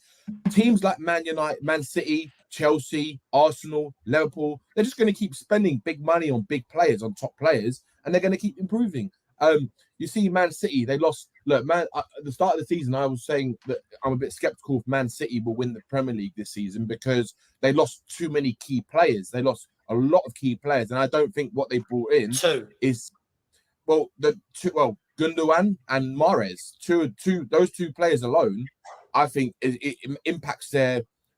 Speaker 7: teams like Man United, Man City, Chelsea, Arsenal, Liverpool, they're just going to keep spending big money on big players, on top players, and they're going to keep improving. You see Man City, they lost. Look, man, at the start of the season, I was saying that I'm a bit skeptical if Man City will win the Premier League this season because they lost too many key players. They lost a lot of key players, and I don't think what they brought in is Gundogan and Mahrez, those two players alone, I think it impacts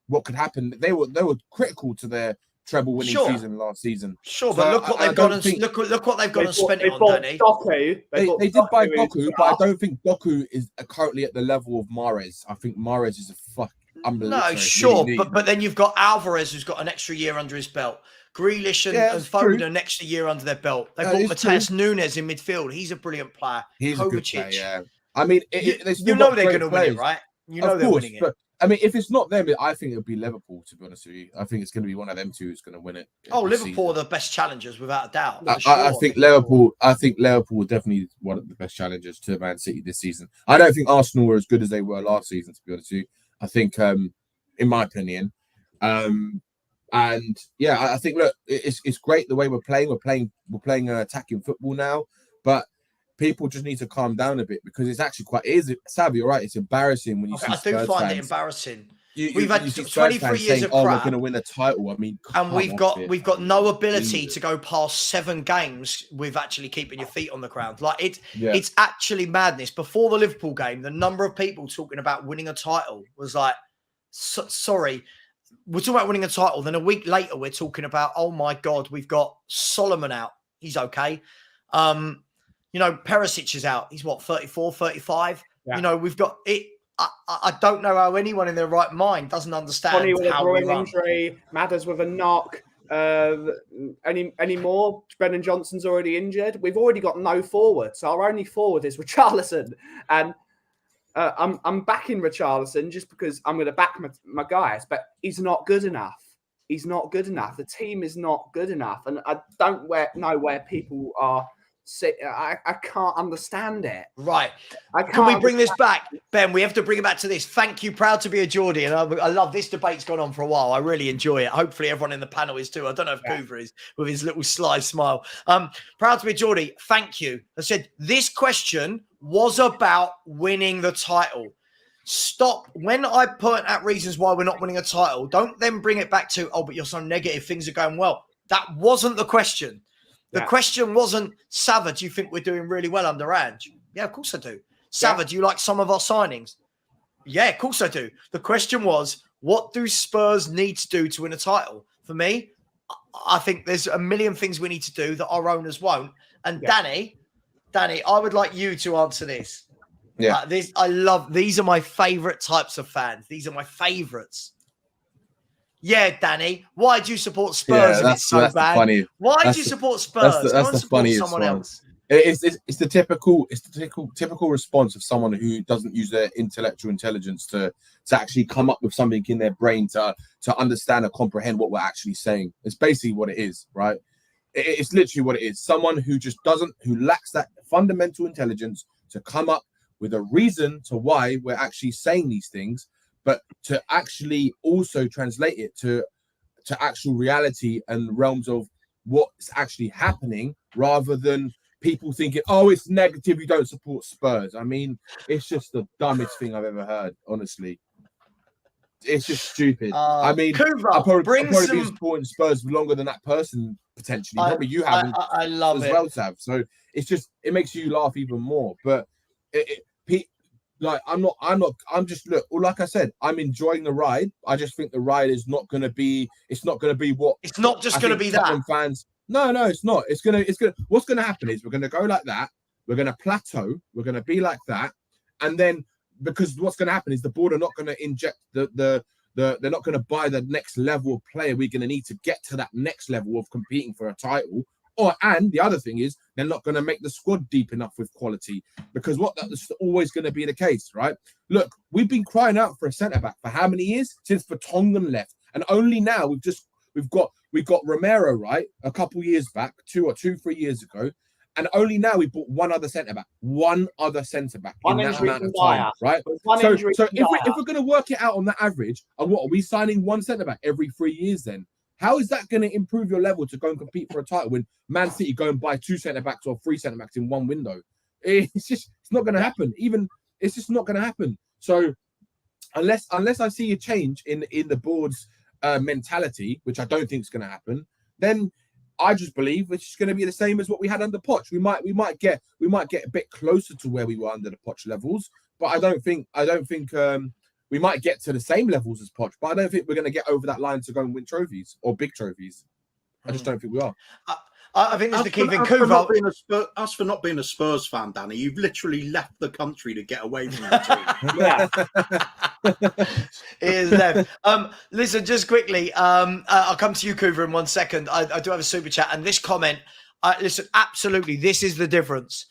Speaker 7: what could happen. They were critical to their treble winning season last season.
Speaker 3: Sure, but look what they've gone and look what they've gone and spent it on, Danny.
Speaker 5: They
Speaker 7: did buy Doku, but I don't think Doku is currently at the level of Mahrez. I think Mahrez is unbelievable.
Speaker 3: No, sure, but then you've got Alvarez who's got an extra year under his belt. Grealish and Foden an extra year under their belt. They've got Mateus Nunes in midfield. He's a brilliant player.
Speaker 7: He's
Speaker 3: Kovacic.
Speaker 7: a good player, yeah. I mean,
Speaker 3: you know they're going to win it, right? You know they're winning it.
Speaker 7: But I mean, if it's not them, I think it'll be Liverpool. To be honest with you, I think it's going to be one of them two who's going to win it.
Speaker 3: Liverpool are the best challengers without a doubt.
Speaker 7: I think Liverpool. I think Liverpool are definitely one of the best challengers to Man City this season. I don't think Arsenal were as good as they were last season. To be honest with you, I think, in my opinion, and yeah, I think look, it's great the way we're playing. We're playing attacking football now, but people just need to calm down a bit because it's actually Savva, you're right. It's embarrassing when you see Spurs
Speaker 3: I do find
Speaker 7: fans.
Speaker 3: it embarrassing.
Speaker 7: We've had
Speaker 3: 23 years of crap.
Speaker 7: We're going to win a title. I mean,
Speaker 3: and we've got no ability to go past 7 games with actually keeping your feet on the ground. Like it's actually madness. Before the Liverpool game, the number of people talking about winning a title was like, sorry. We're talking about winning a title. Then a week later, we're talking about, oh my God, we've got Solomon out. He's okay. Perisic is out. He's 34, 35. Yeah. We've got it. I don't know how anyone in their right mind doesn't understand
Speaker 6: Bonnie with
Speaker 3: how
Speaker 6: a
Speaker 3: we
Speaker 6: groin
Speaker 3: run.
Speaker 6: injury, Madders with a knock. Any more? Brennan Johnson's already injured. We've already got no forward. So our only forward is Richarlison. And I'm backing Richarlison just because I'm going to back my guys, but he's not good enough. He's not good enough. The team is not good enough. And I don't know where people are. I can't understand it.
Speaker 3: Right. Can we bring this back? Ben, we have to bring it back to this. Thank you. Proud to be a Geordie. And I love this debate's gone on for a while. I really enjoy it. Hopefully everyone in the panel is too. I don't know if Coover is with his little sly smile. Proud to be a Geordie. Thank you. I said this question was about winning the title. Stop. When I point out reasons why we're not winning a title, don't then bring it back to, but you're so negative. Things are going well. That wasn't the question. The question wasn't, Savva, do you think we're doing really well under Ange? Yeah, of course I do. Savva, do you like some of our signings? Yeah, of course I do. The question was, what do Spurs need to do to win a title? For me, I think there's a million things we need to do that our owners won't. And Danny, I would like you to answer this.
Speaker 7: Yeah.
Speaker 3: These are my favorite types of fans. These are my favorites. Yeah, Danny. Why do you support Spurs if it's so bad? Why do you support Spurs?
Speaker 7: That's the funniest someone else. It's the typical response of someone who doesn't use their intellectual intelligence to actually come up with something in their brain to understand and comprehend what we're actually saying. It's basically what it is, right? It's literally what it is. Someone who lacks that fundamental intelligence to come up with a reason to why we're actually saying these things, but to actually also translate it to actual reality and realms of what's actually happening, rather than people thinking, oh, it's negative, you don't support Spurs. I mean, it's just the dumbest thing I've ever heard, honestly. It's just stupid. I mean, I've probably been supporting Spurs longer than that person, potentially. Probably you haven't
Speaker 3: I love
Speaker 7: as well, Sav. So it makes you laugh even more. But like I said, I'm enjoying the ride. I just think the ride is not going to be. It's not going to be what.
Speaker 3: It's not just going to be that.
Speaker 7: Fans. No, it's not. It's gonna. What's going to happen is we're going to go like that. We're going to plateau. We're going to be like that, and then because what's going to happen is the board are not going to inject the they're not going to buy the next level of player we're going to need to get to that next level of competing for a title. And the other thing is, they're not going to make the squad deep enough with quality, because that's always going to be the case, right? Look, we've been crying out for a centre back for how many years? Since Vertonghen left, and only now we've got Romero, right? A couple years back, 3 years ago, and only now we bought one other centre back in that amount of time, right? So if we're going to work it out on the average, and what are we signing one centre back every 3 years then? How is that going to improve your level to go and compete for a title when Man City go and buy 2 centre backs or 3 centre backs in one window? It's not going to happen. It's just not going to happen. So unless I see a change in the board's mentality, which I don't think is going to happen, then I just believe it's just going to be the same as what we had under Poch. We might get a bit closer to where we were under the Poch levels, but I don't think we might get to the same levels as Poch, but I don't think we're going to get over that line to go and win trophies or big trophies. I just don't think we are.
Speaker 3: I think that's the key thing.
Speaker 5: As for not being a Spurs fan, Danny, you've literally left the country to get away from the team.
Speaker 3: Is left. Listen, just quickly, I'll come to you, Kuva, in 1 second. I do have a super chat, and this comment. Listen, absolutely, this is the difference.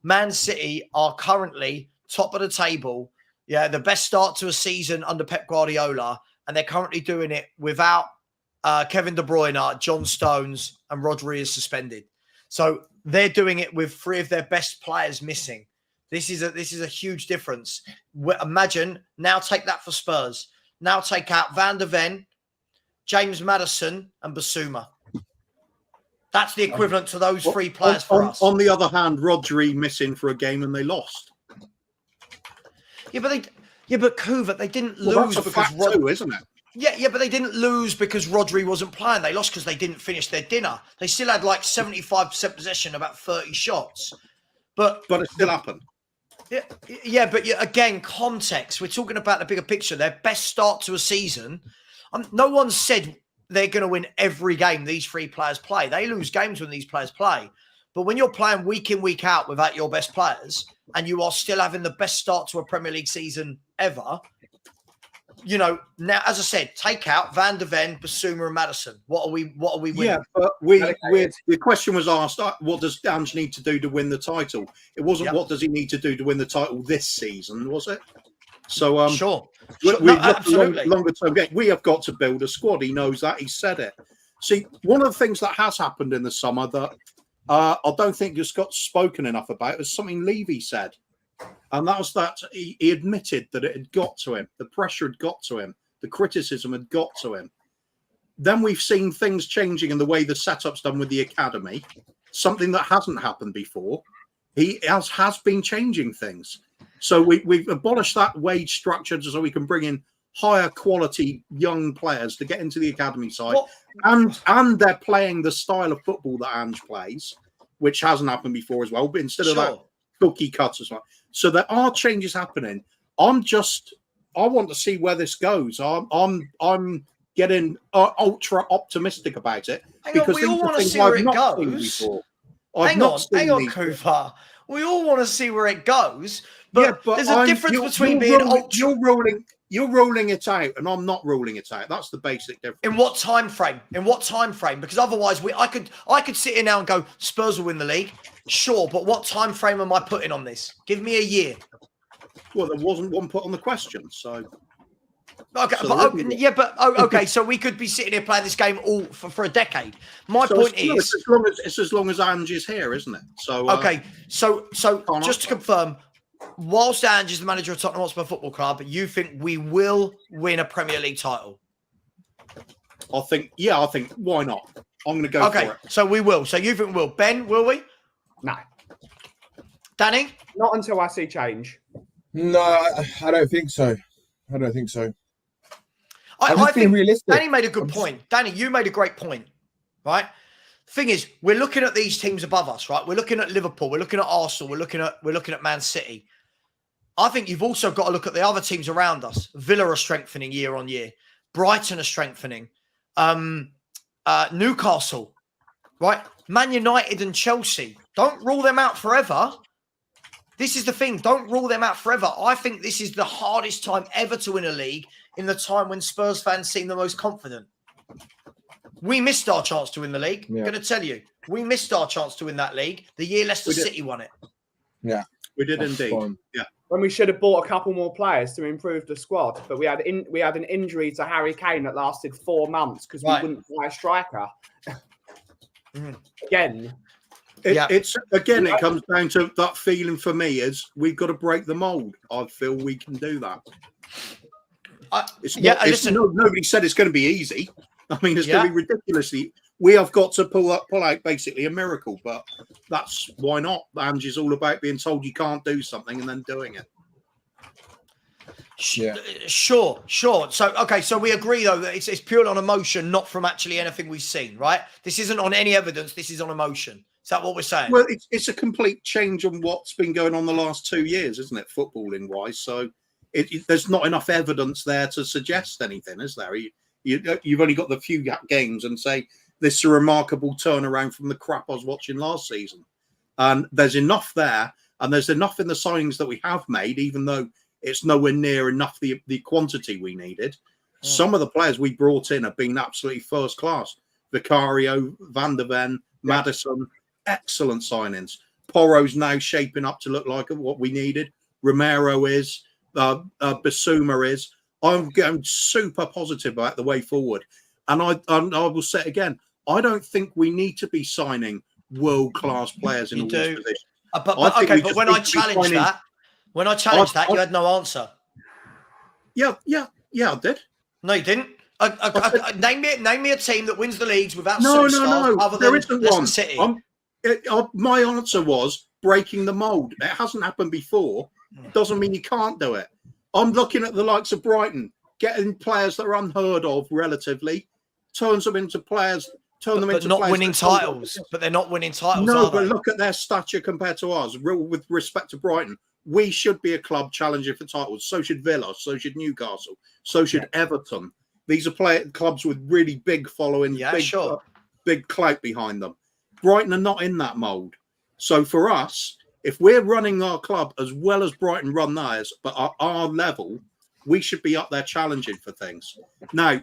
Speaker 3: Man City are currently top of the table. Yeah, the best start to a season under Pep Guardiola, and they're currently doing it without Kevin De Bruyne, John Stones, and Rodri is suspended. So they're doing it with 3 of their best players missing. This is a huge difference. Imagine, now take that for Spurs. Now take out Van der Ven, James Maddison, and Basuma. That's the equivalent to those 3 players for us.
Speaker 5: On the other hand, Rodri missing for a game and they lost.
Speaker 3: Yeah, but Kuva, they didn't lose
Speaker 5: that's a
Speaker 3: because
Speaker 5: fact too, isn't it?
Speaker 3: Yeah, but they didn't lose because Rodri wasn't playing. They lost because they didn't finish their dinner. They still had like 75% possession, about 30 shots. But
Speaker 5: it still happened.
Speaker 3: Yeah, but again, context. We're talking about the bigger picture. Their best start to a season. No one said they're going to win every game these 3 players play. They lose games when these players play. But when you're playing week in, week out without your best players, and you are still having the best start to a Premier League season ever, now, as I said, take out Van der Ven, Basuma, and Maddison. What are we winning?
Speaker 5: Yeah, but the question was asked, what does Ange need to do to win the title? It wasn't what does he need to do to win the title this season, was it? So
Speaker 3: sure.
Speaker 5: Absolutely. Longer term game. We have got to build a squad. He knows that. He said it. See, one of the things that has happened in the summer that I don't think just got spoken enough about is something Levy said. And that was that he admitted that it had got to him. The pressure had got to him. The criticism had got to him. Then we've seen things changing in the way the setup's done with the academy, something that hasn't happened before. He has been changing things. So we've abolished that wage structure so we can bring in higher quality young players to get into the academy side. And they're playing the style of football that Ange plays, which hasn't happened before as well. But instead of that cookie cuts as well. So there are changes happening. I want to see where this goes. I'm getting ultra optimistic about it because
Speaker 3: we all want to see where it goes. Hang on, Cooper. We all want to see where it goes, but there's a difference between being ultra.
Speaker 5: You're rolling it out, and I'm not rolling it out. That's the basic difference.
Speaker 3: In what time frame? Because otherwise, I could sit here now and go, Spurs will win the league. Sure, but what time frame am I putting on this? Give me a year.
Speaker 5: Well, there wasn't one put on the question, so.
Speaker 3: Okay, okay. So we could be sitting here playing this game all for a decade. My point is,
Speaker 5: it's as long as Ange is here, isn't it? So
Speaker 3: okay. So just to confirm, whilst Ange is the manager of Tottenham Hotspur Football Club, you think we will win a Premier League title?
Speaker 5: I think why not? I'm going to go for it.
Speaker 3: So we will. So you think we will? Ben, will we?
Speaker 6: No.
Speaker 3: Danny?
Speaker 6: Not until I see change.
Speaker 7: No, I don't think so. I
Speaker 3: think
Speaker 7: realistic.
Speaker 3: Danny made a good point. Danny, you made a great point, right? Thing is, we're looking at these teams above us, right? We're looking at Liverpool, we're looking at Arsenal, we're looking at Man City. I think you've also got to look at the other teams around us. Villa are strengthening year on year. Brighton are strengthening. Newcastle, right? Man United and Chelsea. Don't rule them out forever. This is the thing. Don't rule them out forever. I think this is the hardest time ever to win a league in the time when Spurs fans seem the most confident. We missed our chance to win the league.
Speaker 7: Yeah.
Speaker 3: I'm going to tell you. We missed our chance to win that league the year Leicester City won it.
Speaker 7: Yeah.
Speaker 5: We did indeed.
Speaker 7: Fun.
Speaker 5: Yeah.
Speaker 6: When we should have bought a couple more players to improve the squad, but we had an injury to Harry Kane that lasted 4 months because we wouldn't buy a striker. Again.
Speaker 5: It's again, it comes down to that feeling for me is we've got to break the mold. I feel we can do that. Nobody said it's going to be easy. I mean, it's going to be ridiculously. We have got to pull out basically a miracle, but that's why not. Ange is all about being told you can't do something and then doing it.
Speaker 3: Yeah. Sure. So we agree though that it's purely on emotion, not from actually anything we've seen, right? This isn't on any evidence. This is on emotion. Is that what we're saying?
Speaker 5: Well, it's a complete change on what's been going on the last 2 years, isn't it, footballing wise? So there's not enough evidence there to suggest anything, is there? You've only got the few games and say this is a remarkable turnaround from the crap I was watching last season. And there's enough there, and there's enough in the signings that we have made, even though it's nowhere near enough the quantity we needed. Some of the players we brought in have been absolutely first class. Vicario, Van der Ven, Maddison, excellent signings. Porro's now shaping up to look like what we needed. Romero is, Basuma is. I'm going super positive about the way forward. And I will say it again, I don't think we need to be signing world-class players in all these positions.
Speaker 3: But when I challenged that, you had no answer.
Speaker 5: Yeah, I did.
Speaker 3: No, you didn't. Name me a team that wins the leagues without
Speaker 5: no.
Speaker 3: Other
Speaker 5: There
Speaker 3: than
Speaker 5: isn't
Speaker 3: Leicester
Speaker 5: one.
Speaker 3: City.
Speaker 5: My answer was breaking the mold. It hasn't happened before. Doesn't mean you can't do it. I'm looking at the likes of Brighton, getting players that are unheard of relatively, turn them into players
Speaker 3: winning titles. But they're not winning titles.
Speaker 5: No, but look at their stature compared to ours. With respect to Brighton, we should be a club challenging for titles. So should Villa. So should Newcastle. So should Everton. These are clubs with really big following, big clout behind them. Brighton are not in that mould. So for us, if we're running our club as well as Brighton run theirs, but at our level, we should be up there challenging for things. Now,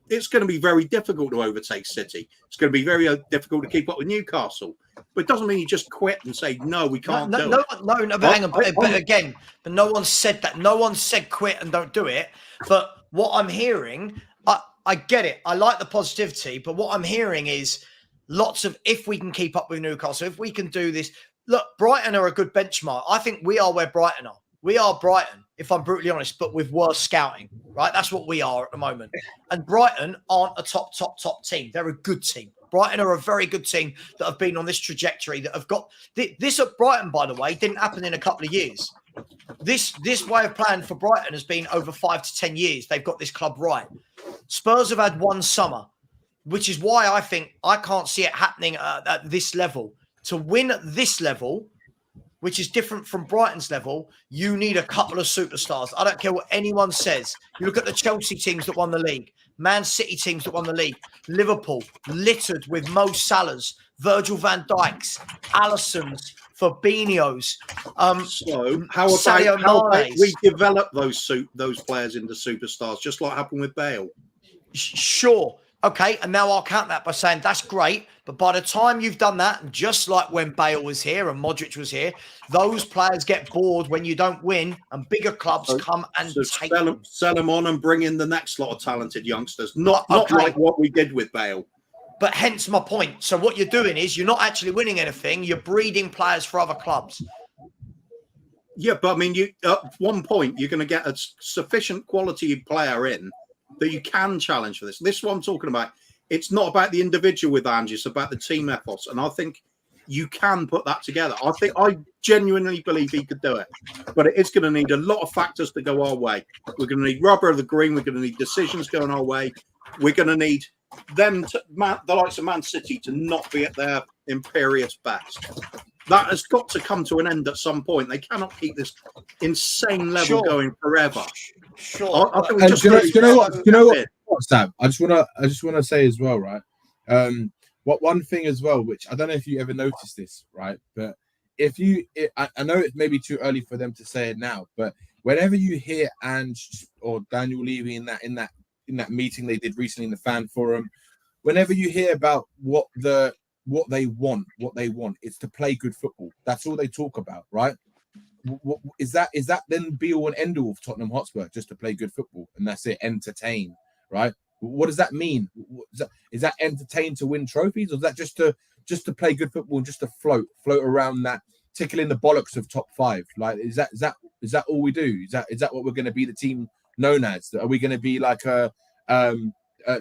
Speaker 5: it's going to be very difficult to overtake City. It's going to be very difficult to keep up with Newcastle. But it doesn't mean you just quit and say, no, we can't do it.
Speaker 3: No, but hang on. But no one said that. No one said quit and don't do it. But what I'm hearing, I get it. I like the positivity. But what I'm hearing is lots of, if we can keep up with Newcastle, if we can do this. Look, Brighton are a good benchmark. I think we are where Brighton are. We are Brighton, if I'm brutally honest, but with worse scouting, right? That's what we are at the moment. And Brighton aren't a top team. They're a good team. Brighton are a very good team that have been on this trajectory, that have got this at Brighton, by the way, didn't happen in a couple of years. This way of playing for Brighton has been over 5 to 10 years. They've got this club right. Spurs have had one summer, which is why I think I can't see it happening at this level. To win at this level, which is different from Brighton's level, you need a couple of superstars. I don't care what anyone says. You look at the Chelsea teams that won the league, Man City teams that won the league, Liverpool littered with Mo Salahs, Virgil van Dijks, Alissons, Fabinho's.
Speaker 5: So how about we develop those players into superstars, just like happened with Bale?
Speaker 3: Sure. Okay, and now I'll count that by saying that's great, but by the time you've done that, just like when Bale was here and Modric was here, those players get bored when you don't win, and bigger clubs come and take them.
Speaker 5: Sell them on and bring in the next lot of talented youngsters. Not like what we did with Bale.
Speaker 3: But hence my point. So what you're doing is you're not actually winning anything. You're breeding players for other clubs.
Speaker 5: Yeah, but I mean, at one point, you're going to get a sufficient quality player in that you can challenge for this. This is what I'm talking about. It's not about the individual with Ange, it's about the team ethos. And I think you can put that together. I genuinely believe he could do it. But it is going to need a lot of factors to go our way. We're going to need rubber of the green. We're going to need decisions going our way. We're going to need the likes of Man City to not be at their imperious best. That has got to come to an end at some point. They cannot keep this insane level going forever.
Speaker 3: Sure.
Speaker 5: I think
Speaker 7: do you know what, Sam? I just want to say as well, right? One thing as well, which I don't know if you ever noticed this, right? But I know it's maybe too early for them to say it now, but whenever you hear Ange or Daniel Levy in that meeting they did recently in the fan forum, whenever you hear about what they want, it's to play good football. That's all they talk about, right? Is that then be all and end all of Tottenham Hotspur, just to play good football and that's it, entertain, right? What does that mean? Is that entertain to win trophies, or is that just to play good football and just to float around that, tickling the bollocks of top 5? Like, is that all we do? Is that what we're going to be the team known as? Are we going to be like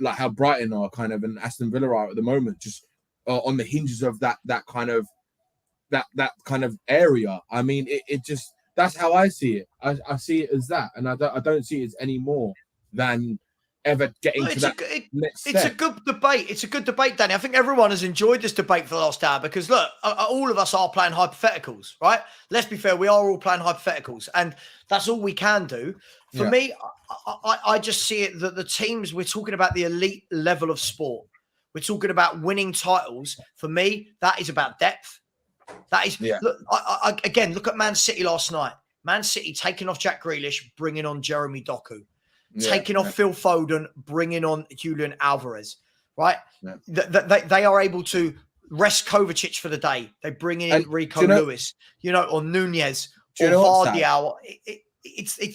Speaker 7: like how Brighton are kind of and Aston Villa are at the moment, just on the hinges of that kind of area? I mean, it just, that's how I see it. I see it as that, and I don't see it as any more than ever getting to that next step.
Speaker 3: It's a good debate. It's a good debate, Danny. I think everyone has enjoyed this debate for the last hour because, look, all of us are playing hypotheticals, right? Let's be fair, we are all playing hypotheticals, and that's all we can do. For me, I just see it that the teams, we're talking about the elite level of sport. We're talking about winning titles. For me, that is about depth. That is, look, again, look at Man City last night. Man City taking off Jack Grealish, bringing on Jeremy Doku. Taking off Phil Foden, bringing on Julian Alvarez, right? Yeah. They are able to rest Kovacic for the day. They bring in Rico Lewis, or Nunez, or Vardial.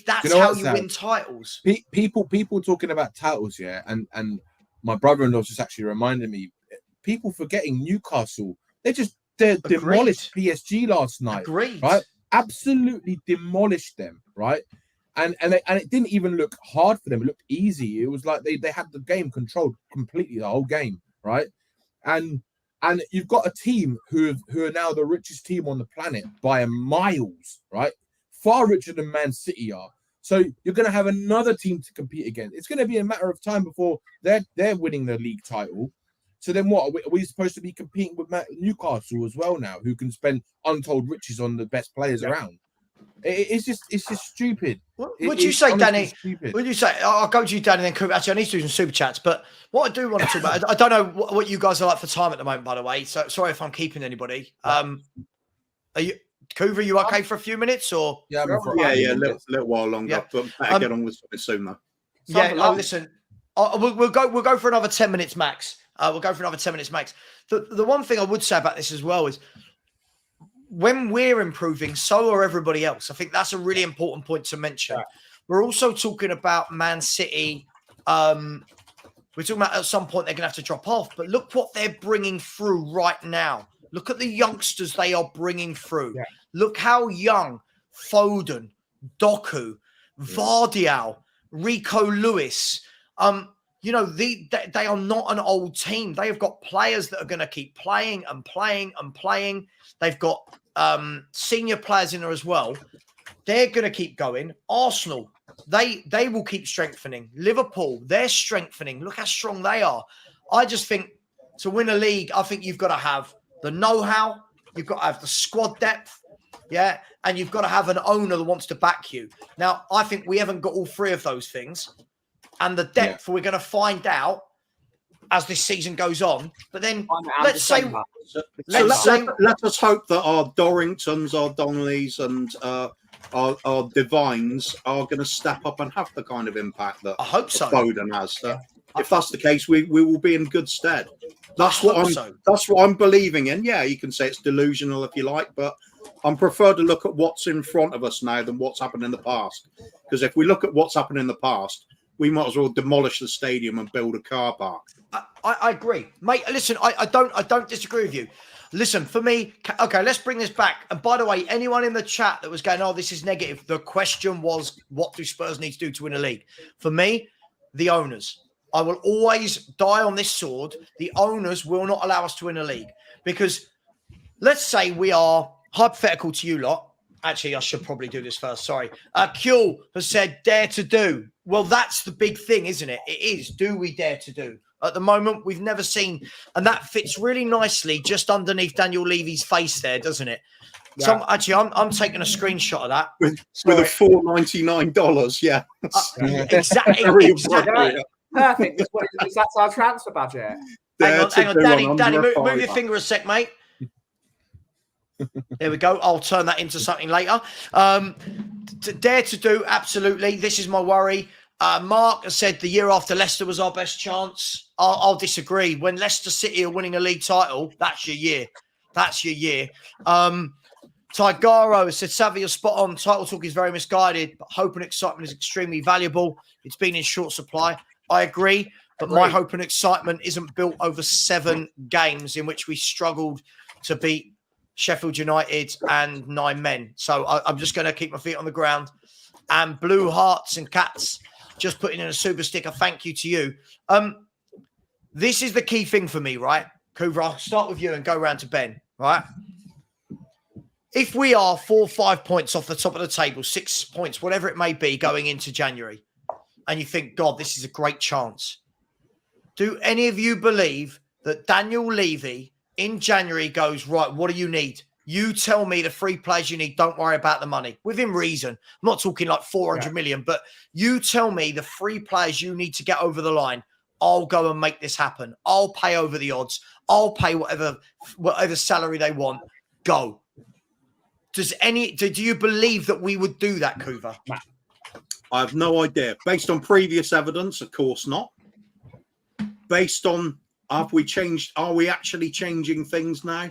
Speaker 3: That's how you win titles.
Speaker 7: People talking about titles, and my brother-in-law just actually reminded me. People forgetting Newcastle. They demolished PSG last night.
Speaker 3: Agreed.
Speaker 7: Right? Absolutely demolished them. Right? And it didn't even look hard for them. It looked easy. It was like they had the game controlled completely, the whole game, right? And you've got a team who are now the richest team on the planet by miles, right? Far richer than Man City are. So you're going to have another team to compete against. It's going to be a matter of time before they're winning the league title. So then what? Are we supposed to be competing with Newcastle as well now, who can spend untold riches on the best players around? It's just stupid.
Speaker 3: What would you say, Danny? Would you say, I'll go to you, Danny, then actually I need to do some super chats, but what I do want to talk about, I don't know what you guys are like for time at the moment, by the way, so sorry if I'm keeping anybody. Are you, Kuva, you okay for a few minutes, or?
Speaker 5: Yeah, a little while longer, but better get on with something soon, though.
Speaker 3: Listen, we'll go for another 10 minutes max. We'll go for another 10 minutes max. The one thing I would say about this as well is, when we're improving, so are everybody else. I think that's a really important point to mention. Yeah. We're also talking about Man City. We're talking about at some point they're going to have to drop off. But look what they're bringing through right now. Look at the youngsters they are bringing through. Yeah. Look how young Foden, Doku, Vardial, Rico Lewis. They are not an old team. They have got players that are going to keep playing and playing and playing. They've got senior players in there as well. They're going to keep going. Arsenal, they will keep strengthening. Liverpool, they're strengthening. Look how strong they are. I just think to win a league, I think you've got to have the know-how. You've got to have the squad depth. Yeah. And you've got to have an owner that wants to back you. Now, I think we haven't got all three of those things. And the depth we're going to find out as this season goes on. But then let us
Speaker 5: hope that our Dorringtons, our Donnellys, and our Divines are going to step up and have the kind of impact that
Speaker 3: I hope so.
Speaker 5: Foden has. If that's the case, we will be in good stead. That's what I'm believing in. Yeah, you can say it's delusional if you like, but I'm prefer to look at what's in front of us now than what's happened in the past. Because if we look at what's happened in the past, we might as well demolish the stadium and build a car park.
Speaker 3: I agree, mate. Listen, I don't disagree with you. Listen, for me, okay, let's bring this back. And by the way, anyone in the chat that was going, "Oh, this is negative," the question was, "What do Spurs need to do to win a league?" For me, the owners. I will always die on this sword. The owners will not allow us to win a league because, let's say we are hypothetical to you lot. Actually, I should probably do this first. Sorry. Kuhl has said, dare to do. Well, that's the big thing, isn't it? It is. Do we dare to do? At the moment, we've never seen, and that fits really nicely just underneath Daniel Levy's face there, doesn't it? Yeah. So I'm taking a screenshot of that.
Speaker 5: With a $4.99, yeah.
Speaker 3: Exactly.
Speaker 6: Perfect. That's our transfer budget.
Speaker 3: Hang on. Danny, move your finger a sec, mate. There we go. I'll turn that into something later. Dare to do, absolutely. This is my worry. Mark has said the year after Leicester was our best chance. I'll disagree. When Leicester City are winning a league title, that's your year. That's your year. Tigaro has said, Savva, you're spot on. Title talk is very misguided, but hope and excitement is extremely valuable. It's been in short supply. I agree, but my hope and excitement isn't built over 7 games in which we struggled to beat Sheffield United and 9 men. So I'm just going to keep my feet on the ground. And Blue Hearts and Cats just putting in a super sticker. Thank you to you. This is the key thing for me, right? Coover, I'll start with you and go round to Ben, right? If we are 4 or 5 points off the top of the table, 6 points, whatever it may be, going into January, and you think, God, this is a great chance. Do any of you believe that Daniel Levy in January goes, right, what do you need? You tell me the 3 players you need. Don't worry about the money. Within reason. I'm not talking like 400 million, but you tell me the 3 players you need to get over the line. I'll go and make this happen. I'll pay over the odds. I'll pay whatever salary they want. Go. Do you believe that we would do that, Coover?
Speaker 5: I have no idea. Based on previous evidence, of course not. Based on, are we actually changing things now?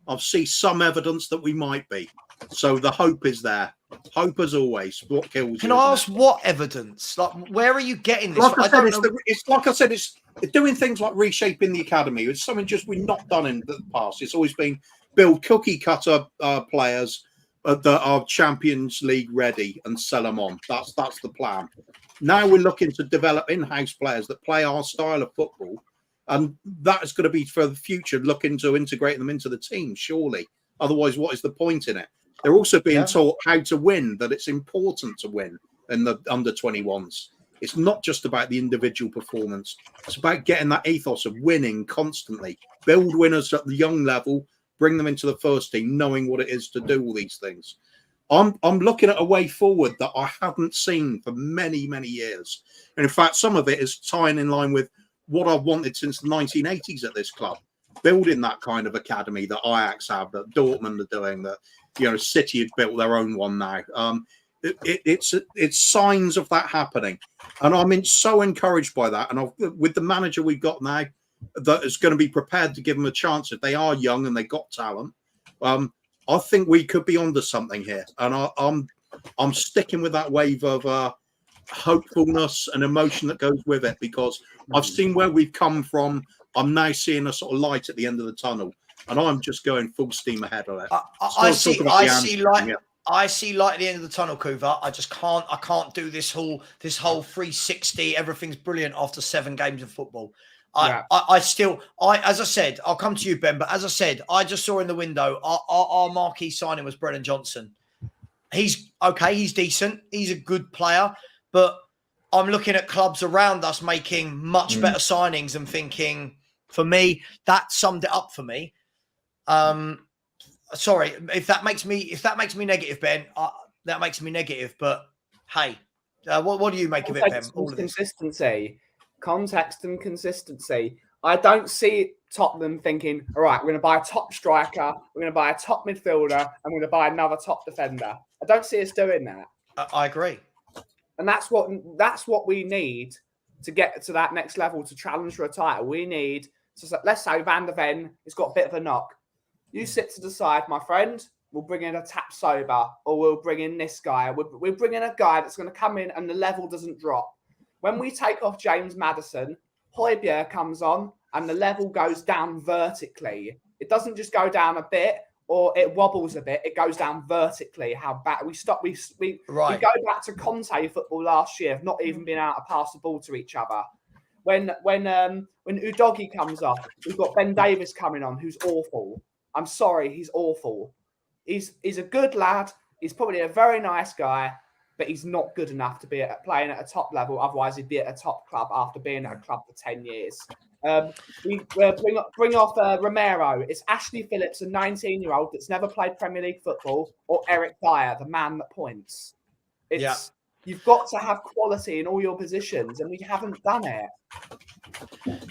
Speaker 5: I see some evidence that we might be. So the hope is there. Hope as always. What kills
Speaker 3: Can
Speaker 5: you,
Speaker 3: I ask what evidence? Like, where are you getting this?
Speaker 5: Like I said, it's doing things like reshaping the academy. It's something just we've not done in the past. It's always been build cookie cutter players that are Champions League ready and sell them on. That's the plan. Now we're looking to develop in-house players that play our style of football, and that is going to be for the future. Looking to integrate them into the team, surely. Otherwise, what is the point in it? They're also being taught how to win. That it's important to win in the under-21s. It's not just about the individual performance. It's about getting that ethos of winning constantly. Build winners at the young level. Bring them into the first team, knowing what it is to do all these things. I'm looking at a way forward that I haven't seen for many, many years. And in fact, some of it is tying in line with what I've wanted since the 1980s at this club. Building that kind of academy that Ajax have, that Dortmund are doing, that City have built their own one now. It's signs of that happening, and I'm so encouraged by that. And with the manager we've got now, that is going to be prepared to give them a chance if they are young and they got talent. I think we could be onto something here, and I'm sticking with that wave of hopefulness and emotion that goes with it, because I've seen where we've come from. I'm now seeing a sort of light at the end of the tunnel, and I'm just going full steam ahead of it.
Speaker 3: I see light. Yeah. I see light at the end of the tunnel, Coover. I can't do this whole 360. Everything's brilliant after 7 games of football. As I said, I'll come to you, Ben, but as I said, I just saw in the window our marquee signing was Brennan Johnson. He's okay, he's decent, he's a good player, but I'm looking at clubs around us making much better signings and thinking, for me, that summed it up for me. Sorry, if that makes me negative, Ben, that makes me negative, but hey, what do you make of it, Ben? All of this.
Speaker 6: Context and consistency. I don't see Tottenham thinking, all right, we're going to buy a top striker, we're going to buy a top midfielder, and we're going to buy another top defender. I don't see us doing that.
Speaker 3: I agree.
Speaker 6: And that's what we need to get to that next level, to challenge for a title. We need to, let's say Van der Ven has got a bit of a knock. You sit to decide, my friend, we'll bring in a tap sober, or we'll bring in this guy. We'll bring in a guy that's going to come in and the level doesn't drop. When we take off James Maddison, Højbjerg comes on and the level goes down vertically. It doesn't just go down a bit or it wobbles a bit. It goes down vertically. How bad we go back to Conte football last year of not even being able to pass the ball to each other. When Udogie comes off, we've got Ben Davies coming on, who's awful. I'm sorry, he's awful. He's a good lad. He's probably a very nice guy, but he's not good enough to be playing at a top level. Otherwise, he'd be at a top club after being at a club for 10 years. We bring off Romero. It's Ashley Phillips, a 19-year-old that's never played Premier League football, or Eric Dyer, the man that points. You've got to have quality in all your positions, and we haven't done it.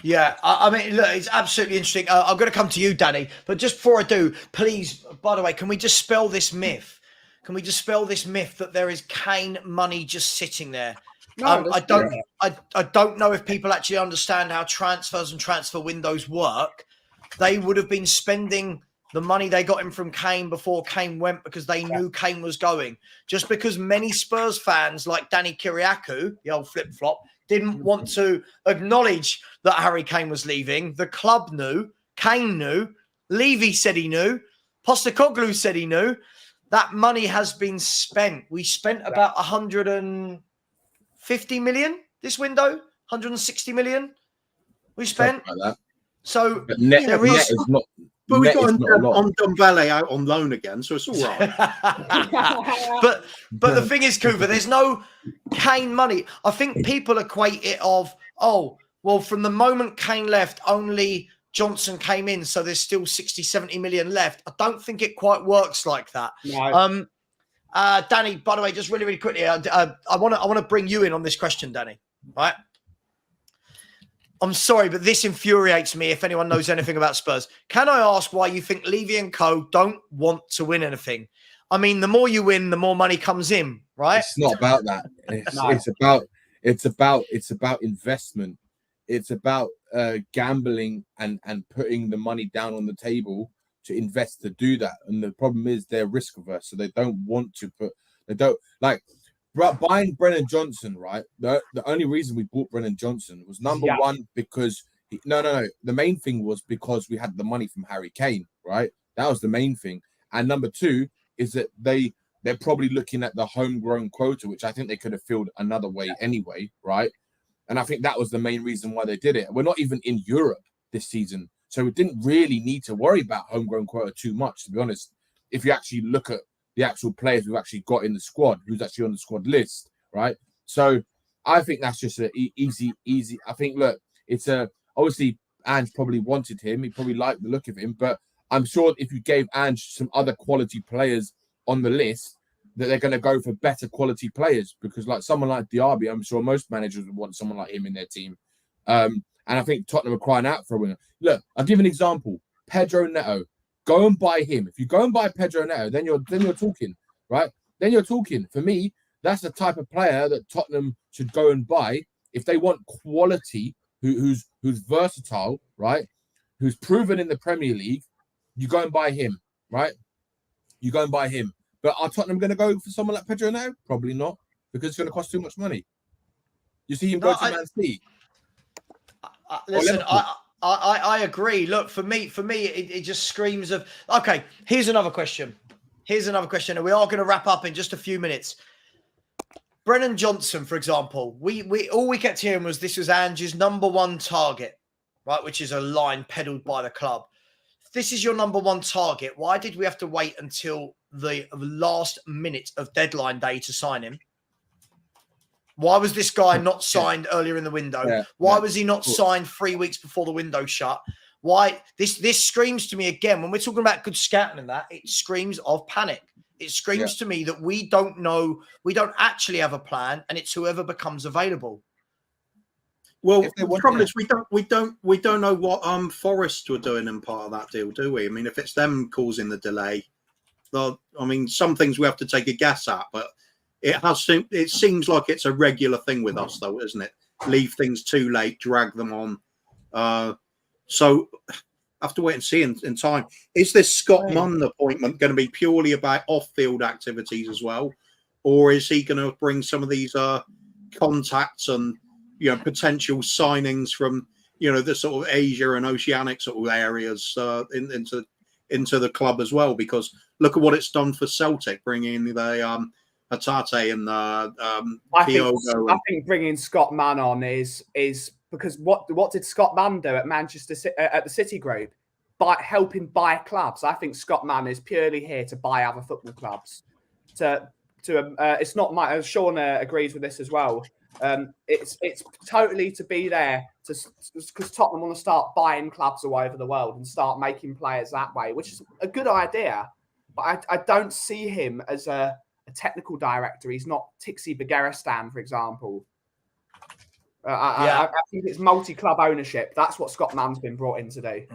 Speaker 3: Yeah, I mean, look, it's absolutely interesting. I'm going to come to you, Danny, but just before I do, please, by the way, can we dispel this myth? Can we dispel this myth that there is Kane money just sitting there?
Speaker 6: No,
Speaker 3: I don't know if people actually understand how transfers and transfer windows work. They would have been spending the money they got him from Kane before Kane went because they knew Kane was going. Just because many Spurs fans like Danny Kyriakou, the old flip-flop, didn't want to acknowledge that Harry Kane was leaving. The club knew, Kane knew, Levy said he knew, Postecoglou said he knew. That money has been spent. We spent about 150 million this window, 160 million we spent.
Speaker 7: Like that.
Speaker 3: So
Speaker 7: But net is not.
Speaker 5: But we
Speaker 7: net
Speaker 5: got
Speaker 7: is not a lot.
Speaker 5: on Dombele out on loan again, so it's all right.
Speaker 3: but the thing is, Cooper, there's no Kane money. I think people equate it of, oh, well, from the moment Kane left, only Johnson came in, so there's still 60, 70 million left. I don't think it quite works like that.
Speaker 6: No.
Speaker 3: Danny, by the way, just really, really quickly, I want to bring you in on this question, Danny. Right? I'm sorry, but this infuriates me if anyone knows anything about Spurs. Can I ask why you think Levy and co don't want to win anything? I mean, the more you win, the more money comes in, right?
Speaker 7: It's not about that. It's about investment. It's about gambling and putting the money down on the table to invest to do that. And the problem is they're risk averse, so they don't want to put. They don't like. Buying Brennan Johnson, right? The only reason we bought Brennan Johnson was number one because the main thing was because we had the money from Harry Kane, right? That was the main thing. And number two is that they're probably looking at the homegrown quota, which I think they could have filled another way anyway, right? And I think that was the main reason why they did it. We're not even in Europe this season, so we didn't really need to worry about homegrown quota too much, to be honest. If you actually look at the actual players we've actually got in the squad, who's actually on the squad list, right? So I think that's just an easy. I think, look, it's obviously Ange probably wanted him. He probably liked the look of him, but I'm sure if you gave Ange some other quality players on the list, that they're going to go for better quality players because like someone like Diaby, I'm sure most managers would want someone like him in their team. And I think Tottenham are crying out for a winner. Look, I'll give an example. Pedro Neto. Go and buy him. If you go and buy Pedro Neto, then you're talking, right? Then you're talking. For me, that's the type of player that Tottenham should go and buy if they want quality, who's versatile, right? Who's proven in the Premier League. You go and buy him, right? You go and buy him. But are Tottenham going to go for someone like Pedro Neto? Probably not, because it's going to cost too much money. You see him go to Man City.
Speaker 3: Listen, I agree. Look, for me, it just screams of. Okay, here's another question. And we are going to wrap up in just a few minutes. Brennan Johnson, for example, we all we kept hearing was this was Ange's number one target, right? Which is a line peddled by the club. If this is your number one target, why did we have to wait until the last minute of deadline day to sign him? Why was this guy not signed earlier in the window? Why was he not signed 3 weeks before the window shut? Why this screams to me again, when we're talking about good scouting and that, it screams of panic. It screams to me that we don't know, we don't actually have a plan, and it's whoever becomes available.
Speaker 5: Well, the problem is we don't know what Forest were doing in part of that deal, do we? I mean, if it's them causing the delay, some things we have to take a guess at, but it seems like it's a regular thing with us, though, isn't it? Leave things too late, drag them on. So I have to wait and see in time. Is this Scott Munn appointment going to be purely about off-field activities as well, or is he going to bring some of these contacts and potential signings from the sort of Asia and Oceanic sort of areas into the club as well? Because look at what it's done for Celtic, bringing the Hatate and
Speaker 6: I think bringing Scott Mann on is because what did Scott Mann do at at the City Group? By helping buy clubs. I think Scott Mann is purely here to buy other football clubs. It's not my. Sean agrees with this as well. It's totally to be there because Tottenham want to start buying clubs all over the world and start making players that way, which is a good idea. But I don't see him as a technical director. He's not Tixi Begiristan, for example. I think it's multi-club ownership. That's what Scott Mann's been brought in to do.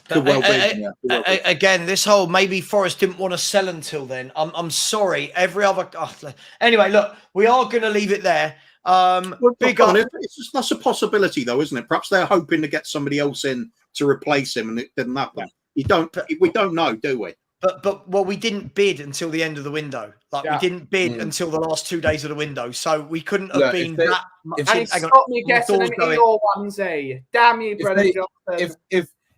Speaker 3: But again, this whole maybe Forest didn't want to sell until then. I'm sorry. Every other anyway, look, we are going to leave it there.
Speaker 5: It's just, that's a possibility, though, isn't it? Perhaps they're hoping to get somebody else in to replace him, and it didn't happen. We don't know, do we?
Speaker 3: But we didn't bid until the end of the window. We didn't bid until the last 2 days of the window, so we couldn't have been that.
Speaker 6: And he stopped me getting an Eeyore onesie. Damn you, Brennan Johnson.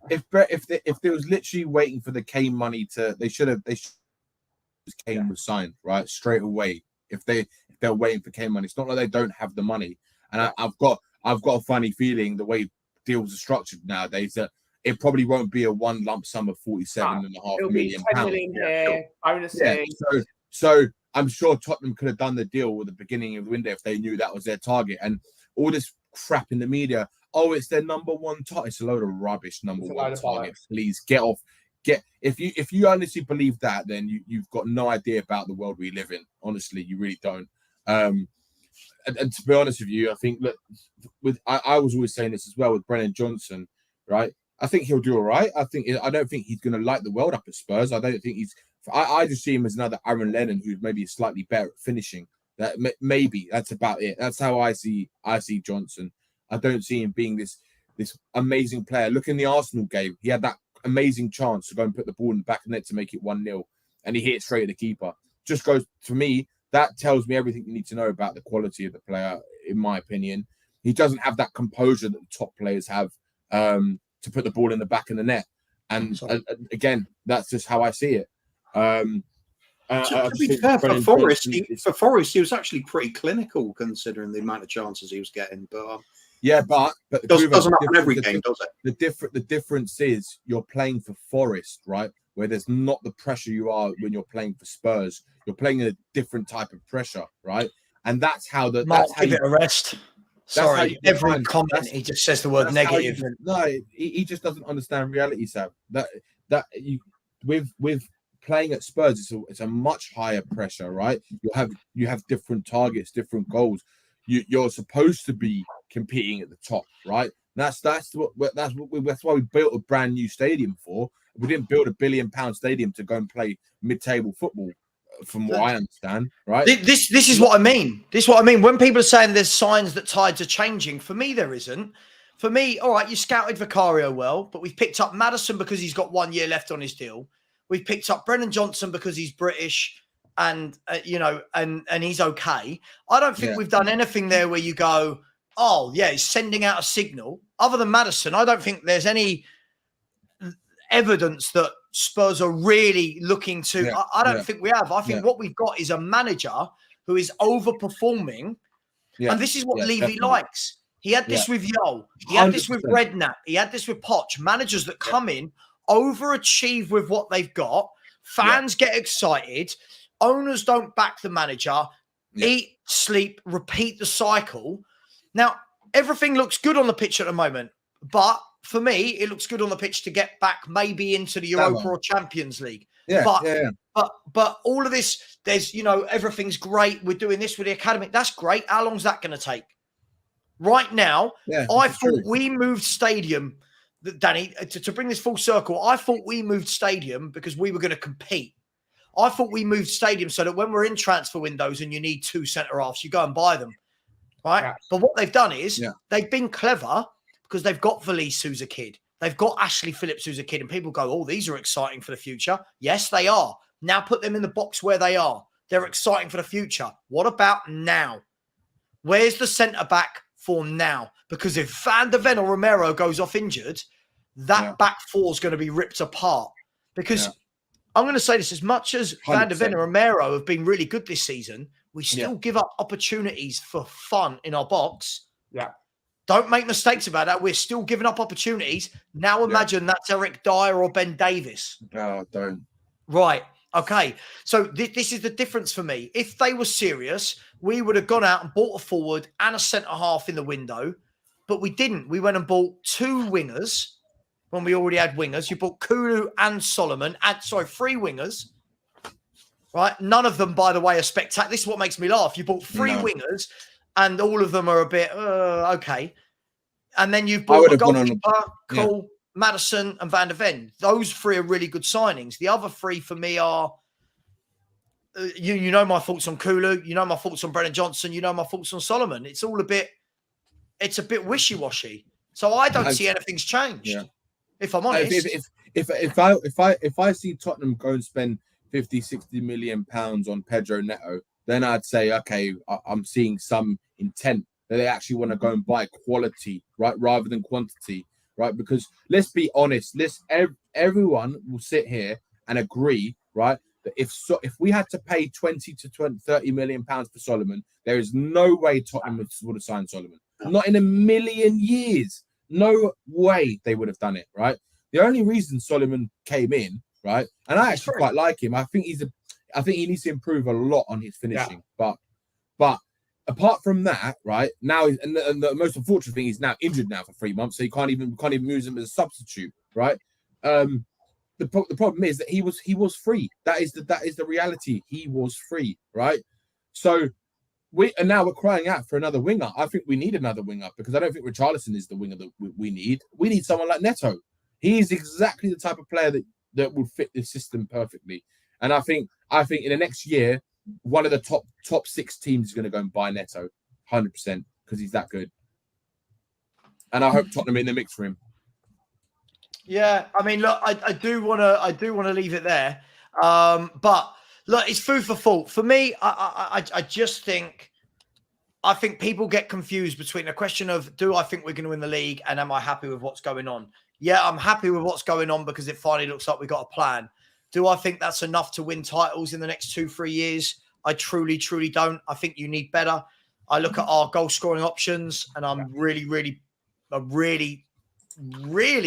Speaker 7: If they was literally waiting for the Kane money they should have Kane was signed right straight away. If they're waiting for Kane money, it's not like they don't have the money. And I've got a funny feeling the way deals are structured nowadays that it probably won't be a one lump sum of 47.5 million pounds.
Speaker 6: 10 million here, bonuses.
Speaker 7: So I'm sure Tottenham could have done the deal at the beginning of the window if they knew that was their target. And all this crap in the media, it's their number one target. It's a load of rubbish. Number one target. Please get off. If you honestly believe that, then you've got no idea about the world we live in. Honestly, you really don't. And to be honest with you, I think I was always saying this as well with Brennan Johnson, right? I think he'll do all right. I don't think he's going to light the world up at Spurs. I don't think I just see him as another Aaron Lennon who's maybe slightly better at finishing. That maybe that's about it. That's how I see Johnson. I don't see him being this amazing player. Look in the Arsenal game, he had that amazing chance to go and put the ball in the back of the net to make it 1-0, and he hit it straight at the keeper. Just goes to me. That tells me everything you need to know about the quality of the player, in my opinion. He doesn't have that composure that the top players have to put the ball in the back of the net. And again, that's just how I see it.
Speaker 5: To be fair, for Forest, he was actually pretty clinical considering the amount of chances he was getting. But
Speaker 3: but
Speaker 5: it doesn't happen every game, does it?
Speaker 7: The difference is you're playing for Forest, right? Where there's not the pressure you are when you're playing for Spurs. You're playing a different type of pressure, right? And that's how
Speaker 3: give it a rest. Sorry, every comment he just says the word negative.
Speaker 7: He just doesn't understand reality, Sav. With playing at Spurs, it's a much higher pressure, right? You have different targets, different goals. You're supposed to be competing at the top, right? That's why we built a brand new stadium for. We didn't build £1 billion stadium to go and play mid-table football, from what I understand, right?
Speaker 3: This is what I mean. This is what I mean. When people are saying there's signs that tides are changing, for me there isn't. For me, all right, you scouted Vicario well, but we've picked up Maddison because he's got 1 year left on his deal. We've picked up Brennan Johnson because he's British and and he's okay. I don't think we've done anything there where you go, oh yeah, he's sending out a signal. Other than Maddison, I don't think there's any evidence that Spurs are really looking to. I don't think we have. I think what we've got is a manager who is overperforming, and this is what Levy likes. He had this with Yo. He had this with Redknapp. He had this with Poch. Managers that come in, overachieve with what they've got. Fans get excited. Owners don't back the manager. Eat, sleep, repeat the cycle. Now, everything looks good on the pitch at the moment, but for me, it looks good on the pitch to get back maybe into the Europa or Champions League. But all of this, there's, everything's great. We're doing this with the academy. That's great. How long's that going to take? Right now, I thought we moved stadium, Danny, to bring this full circle. I thought we moved stadium because we were going to compete. I thought we moved stadium so that when we're in transfer windows and you need 2 centre-halves, you go and buy them, right? Yeah. But what they've done is they've been clever because they've got Valise, who's a kid. They've got Ashley Phillips, who's a kid. And people go, oh, these are exciting for the future. Yes, they are. Now put them in the box where they are. They're exciting for the future. What about now? Where's the centre-back for now? Because if Van der Ven or Romero goes off injured, that back four is going to be ripped apart. Because I'm going to say this, as much as 100%. Van der Ven and Romero have been really good this season, we still give up opportunities for fun in our box.
Speaker 6: Yeah.
Speaker 3: Don't make mistakes about that. We're still giving up opportunities. Now imagine that's Eric Dyer or Ben Davis.
Speaker 7: Oh, don't.
Speaker 3: Right. Okay. So this is the difference for me. If they were serious, we would have gone out and bought a forward and a centre-half in the window, but we didn't. We went and bought 2 wingers when we already had wingers. You bought Kulu and Solomon. 3 wingers. Right? None of them, by the way, are spectacular. This is what makes me laugh. You bought 3 wingers and all of them are a bit okay. And then you've
Speaker 7: I
Speaker 3: bought
Speaker 7: would
Speaker 3: a
Speaker 7: have gone on.
Speaker 3: goalkeeper, Cole, Maddison, and Van der Ven. Those three are really good signings. The other three for me are, you know my thoughts on Kulu, you know my thoughts on Brennan Johnson, you know my thoughts on Solomon. It's all a bit wishy-washy. So I don't see anything's changed.
Speaker 7: Yeah.
Speaker 3: If I'm honest.
Speaker 7: If I see Tottenham go and spend 50, 60 million pounds on Pedro Neto, then I'd say, okay, I'm seeing some intent that they actually want to go and buy quality, right, rather than quantity, right? Because let's be honest, everyone will sit here and agree, right, that if we had to pay 20 to 30 million pounds for Solomon, there is no way Tottenham would have signed Solomon. Not in a million years. No way they would have done it, right? The only reason Solomon came in, right, and I actually quite like him. I think he needs to improve a lot on his finishing. But apart from that, right, now and the most unfortunate thing, he's now injured now for 3 months, so you can't even use him as a substitute, right? The problem is that he was free. That is the reality. He was free, right? So now we're crying out for another winger. I think we need another winger because I don't think Richarlison is the winger that we need. We need someone like Neto. He's exactly the type of player that would fit this system perfectly. And I think in the next year, one of the top 6 teams is going to go and buy Neto, 100%, because he's that good. And I hope Tottenham in the mix for him.
Speaker 3: Yeah, I mean, look, I do want to leave it there, but look, it's food for thought for me. I just think people get confused between the question of do I think we're going to win the league and am I happy with what's going on? Yeah, I'm happy with what's going on because it finally looks like we got a plan. Do I think that's enough to win titles in the next 2-3 years? I truly don't. I think you need better. I look at our goal scoring options and I'm really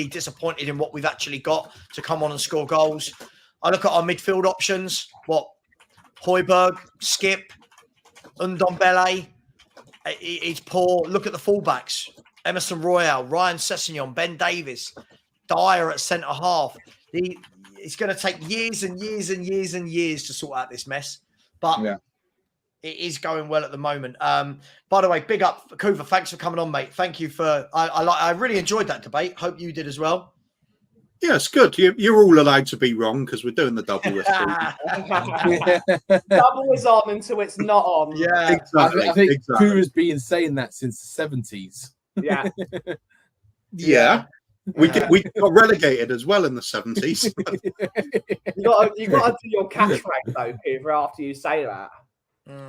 Speaker 3: disappointed in what we've actually got to come on and score goals. I look at our midfield options. Højbjerg, Skip, Ndombele. It's poor. Look at the fullbacks. Emerson Royale, Ryan Sessegnon, Ben Davis, Dyer at centre half. It's going to take years and years and years and years to sort out this mess. But it is going well at the moment. By the way, big up, Kuva. Thanks for coming on, mate. Thank you for. I really enjoyed that debate. Hope you did as well.
Speaker 5: Yeah, it's good. You're all allowed to be wrong because we're doing the double with
Speaker 6: Double is on until it's not on.
Speaker 3: Yeah,
Speaker 5: exactly.
Speaker 7: I think Kuva's been saying that since the 70s.
Speaker 6: Yeah.
Speaker 5: Yeah. We got relegated as well in the 70s.
Speaker 6: you got to do your catchphrase though, Kuva, after you say that.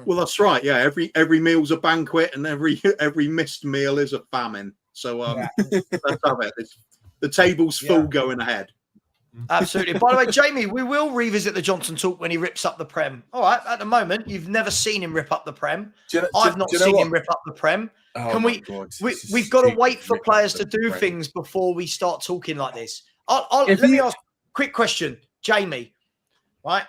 Speaker 5: Well, that's right. Yeah, every meal's a banquet, and every missed meal is a famine. So let's have it. The table's full going ahead.
Speaker 3: Absolutely. By the way, Jamie, we will revisit the Johnson talk when he rips up the Prem. All right. At the moment, you've never seen him rip up the Prem. I've not seen him rip up the Prem.
Speaker 7: Oh,
Speaker 3: We've got to wait for players to do things before we start talking like this. Let me ask a quick question, Jamie. Right.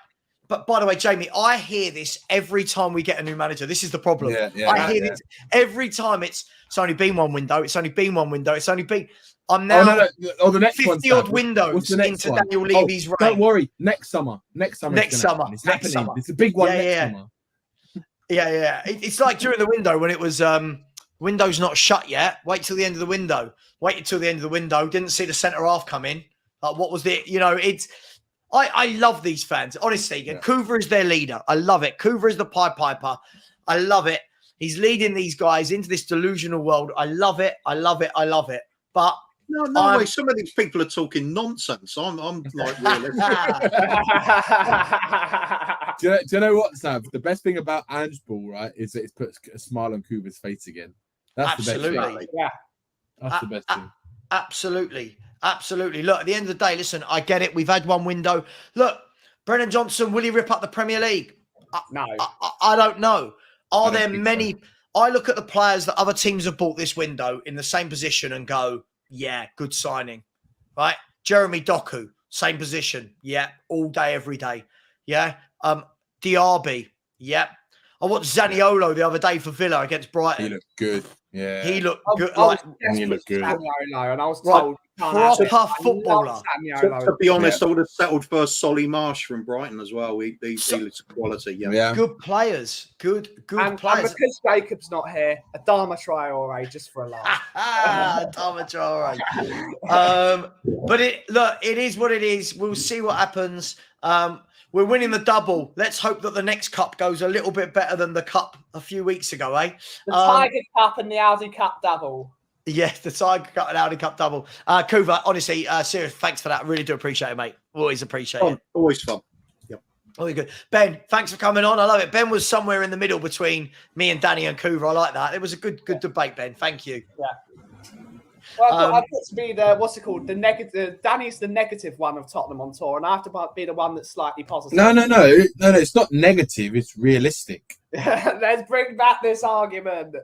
Speaker 3: But by the way, Jamie, I hear this every time we get a new manager. This is the problem. I hear this every time. It's only been one window. It's only been one window. It's only been. I'm now
Speaker 7: the next
Speaker 3: 50 odd windows into Daniel Levy's reign.
Speaker 7: Don't worry. Next summer.
Speaker 3: Next summer.
Speaker 7: It's happening. It's a big one next summer.
Speaker 3: Yeah. It's like during the window when it was window's not shut yet. Wait till the end of the window. Waited till the end of the window. Didn't see the centre half come in. Like, what was it? It's. I love these fans, honestly. And Kuva is their leader. I love it. Kuva is the Pied Piper. I love it. He's leading these guys into this delusional world. I love it. I love it. I love it. But
Speaker 5: no way. Some of these people are talking nonsense. I'm like, really.
Speaker 7: Do you know what, Sam? The best thing about Ange Ball, right, is that it's put a smile on Kuva's face again. That's
Speaker 3: absolutely.
Speaker 7: The best thing.
Speaker 6: Yeah.
Speaker 7: That's the best thing.
Speaker 3: Absolutely. Look, at the end of the day, listen, I get it. We've had one window. Look, Brennan Johnson, will he rip up the Premier League?
Speaker 6: No.
Speaker 3: I don't know. Are there many? So. I look at the players that other teams have bought this window in the same position and go, yeah, good signing. Right? Jeremy Doku, same position. Yeah, all day, every day. Yeah. Diaby. Yeah. I watched Zaniolo the other day for Villa against
Speaker 7: He
Speaker 3: Brighton.
Speaker 7: looked good. Yeah.
Speaker 3: He looked
Speaker 6: I
Speaker 3: good.
Speaker 6: was
Speaker 7: He looked good.
Speaker 6: Zaniolo, and I was
Speaker 3: Right,
Speaker 6: told you can't have it.
Speaker 3: proper
Speaker 6: I
Speaker 3: footballer.
Speaker 6: love
Speaker 5: To,
Speaker 6: Zaniolo.
Speaker 5: to be honest, I would have settled for Solly Marsh from Brighton as well. He looks quality. Yeah.
Speaker 7: Yeah.
Speaker 3: Good players. Good
Speaker 6: And
Speaker 3: players.
Speaker 6: because Jacob's not here, Adama Traore just for a laugh.
Speaker 3: Dama Traore. But it is what it is. We'll see what happens. We're winning the double. Let's hope that the next cup goes a little bit better than the cup a few weeks ago, eh?
Speaker 6: The Tiger Cup and the Audi Cup double.
Speaker 3: Yes, the Tiger Cup and Audi Cup double. Kuva, honestly, serious thanks for that. Really do appreciate it, mate. Always appreciate it.
Speaker 5: Always fun. Yep.
Speaker 3: Always good. Ben, thanks for coming on. I love it. Ben was somewhere in the middle between me and Danny and Kuva. I like that. It was a good debate, Ben. Thank you.
Speaker 6: Yeah. Well, I've got to be the what's it called? The negative. Danny's the negative one of Tottenham on tour, and I have to be the one that's slightly positive.
Speaker 7: No. It's not negative. It's realistic.
Speaker 6: Let's bring back this argument.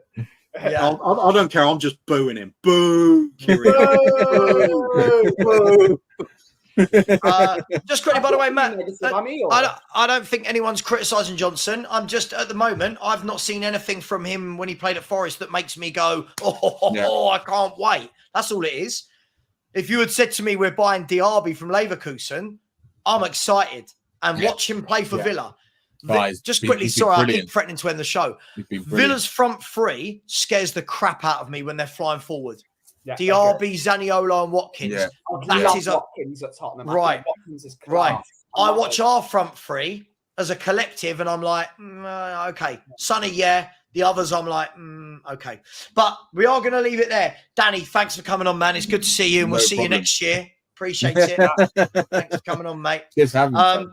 Speaker 3: Yeah.
Speaker 5: I don't care. I'm just booing him. Boo!
Speaker 6: Boo!
Speaker 3: Just quickly, by the way, Matt,
Speaker 6: Negative,
Speaker 3: I don't think anyone's criticising Johnson. I'm just, at the moment, I've not seen anything from him when he played at Forest that makes me go, I can't wait. That's all it is. If you had said to me, we're buying Diaby from Leverkusen, I'm excited. And watch him play for Villa. Just quickly, sorry, I keep threatening to end the show. Villa's front three scares the crap out of me when they're flying forward.
Speaker 6: Yeah,
Speaker 3: Diaby, Zaniolo, and Watkins.
Speaker 6: Yeah.
Speaker 3: That is
Speaker 6: Watkins at Tottenham.
Speaker 3: Right.
Speaker 6: Watkins is
Speaker 3: Right. I watch our front three as a collective, and I'm like, okay. Sonny, yeah. The others, I'm like, okay. But we are going to leave it there. Danny, thanks for coming on, man. It's good to see you, and we'll see you next year. Appreciate it. Thanks for coming on, mate.
Speaker 7: Cheers for having me.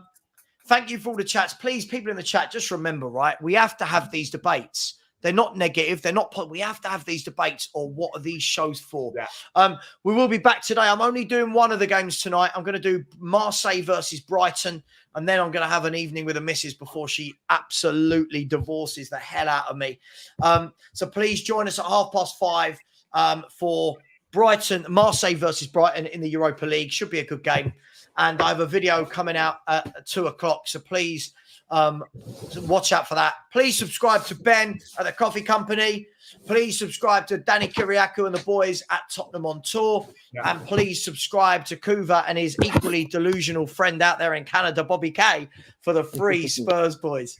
Speaker 3: Thank you for all the chats. Please, people in the chat, just remember, right? We have to have these debates. They're not negative. They're not. We have to have these debates, or what are these shows for? Yeah. We will be back today. I'm only doing one of the games tonight. I'm going to do Marseille versus Brighton, and then I'm going to have an evening with the missus before she absolutely divorces the hell out of me. So please join us at 5:30 for Marseille versus Brighton in the Europa League. Should be a good game. And I have a video coming out at 2:00. So please watch out for that. Please subscribe to Ben at the Coffee Company. Please subscribe to Danny Kiriakou and the boys at Tottenham on Tour. Yeah. And please subscribe to Kuva and his equally delusional friend out there in Canada, Bobby K, for the free Spurs boys.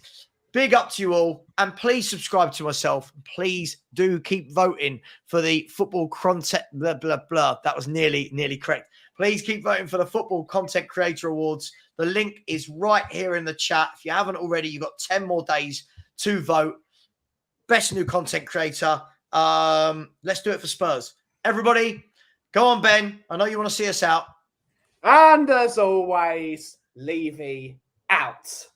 Speaker 3: Big up to you all. And please subscribe to myself. Please do keep voting for the football content. Blah, blah, blah. That was nearly correct. Please keep voting for the Football Content Creator Awards. The link is right here in the chat. If you haven't already, you've got 10 more days to vote. Best new content creator. Let's do it for Spurs. Everybody, go on, Ben. I know you want to see us out.
Speaker 6: And as always, Levy out.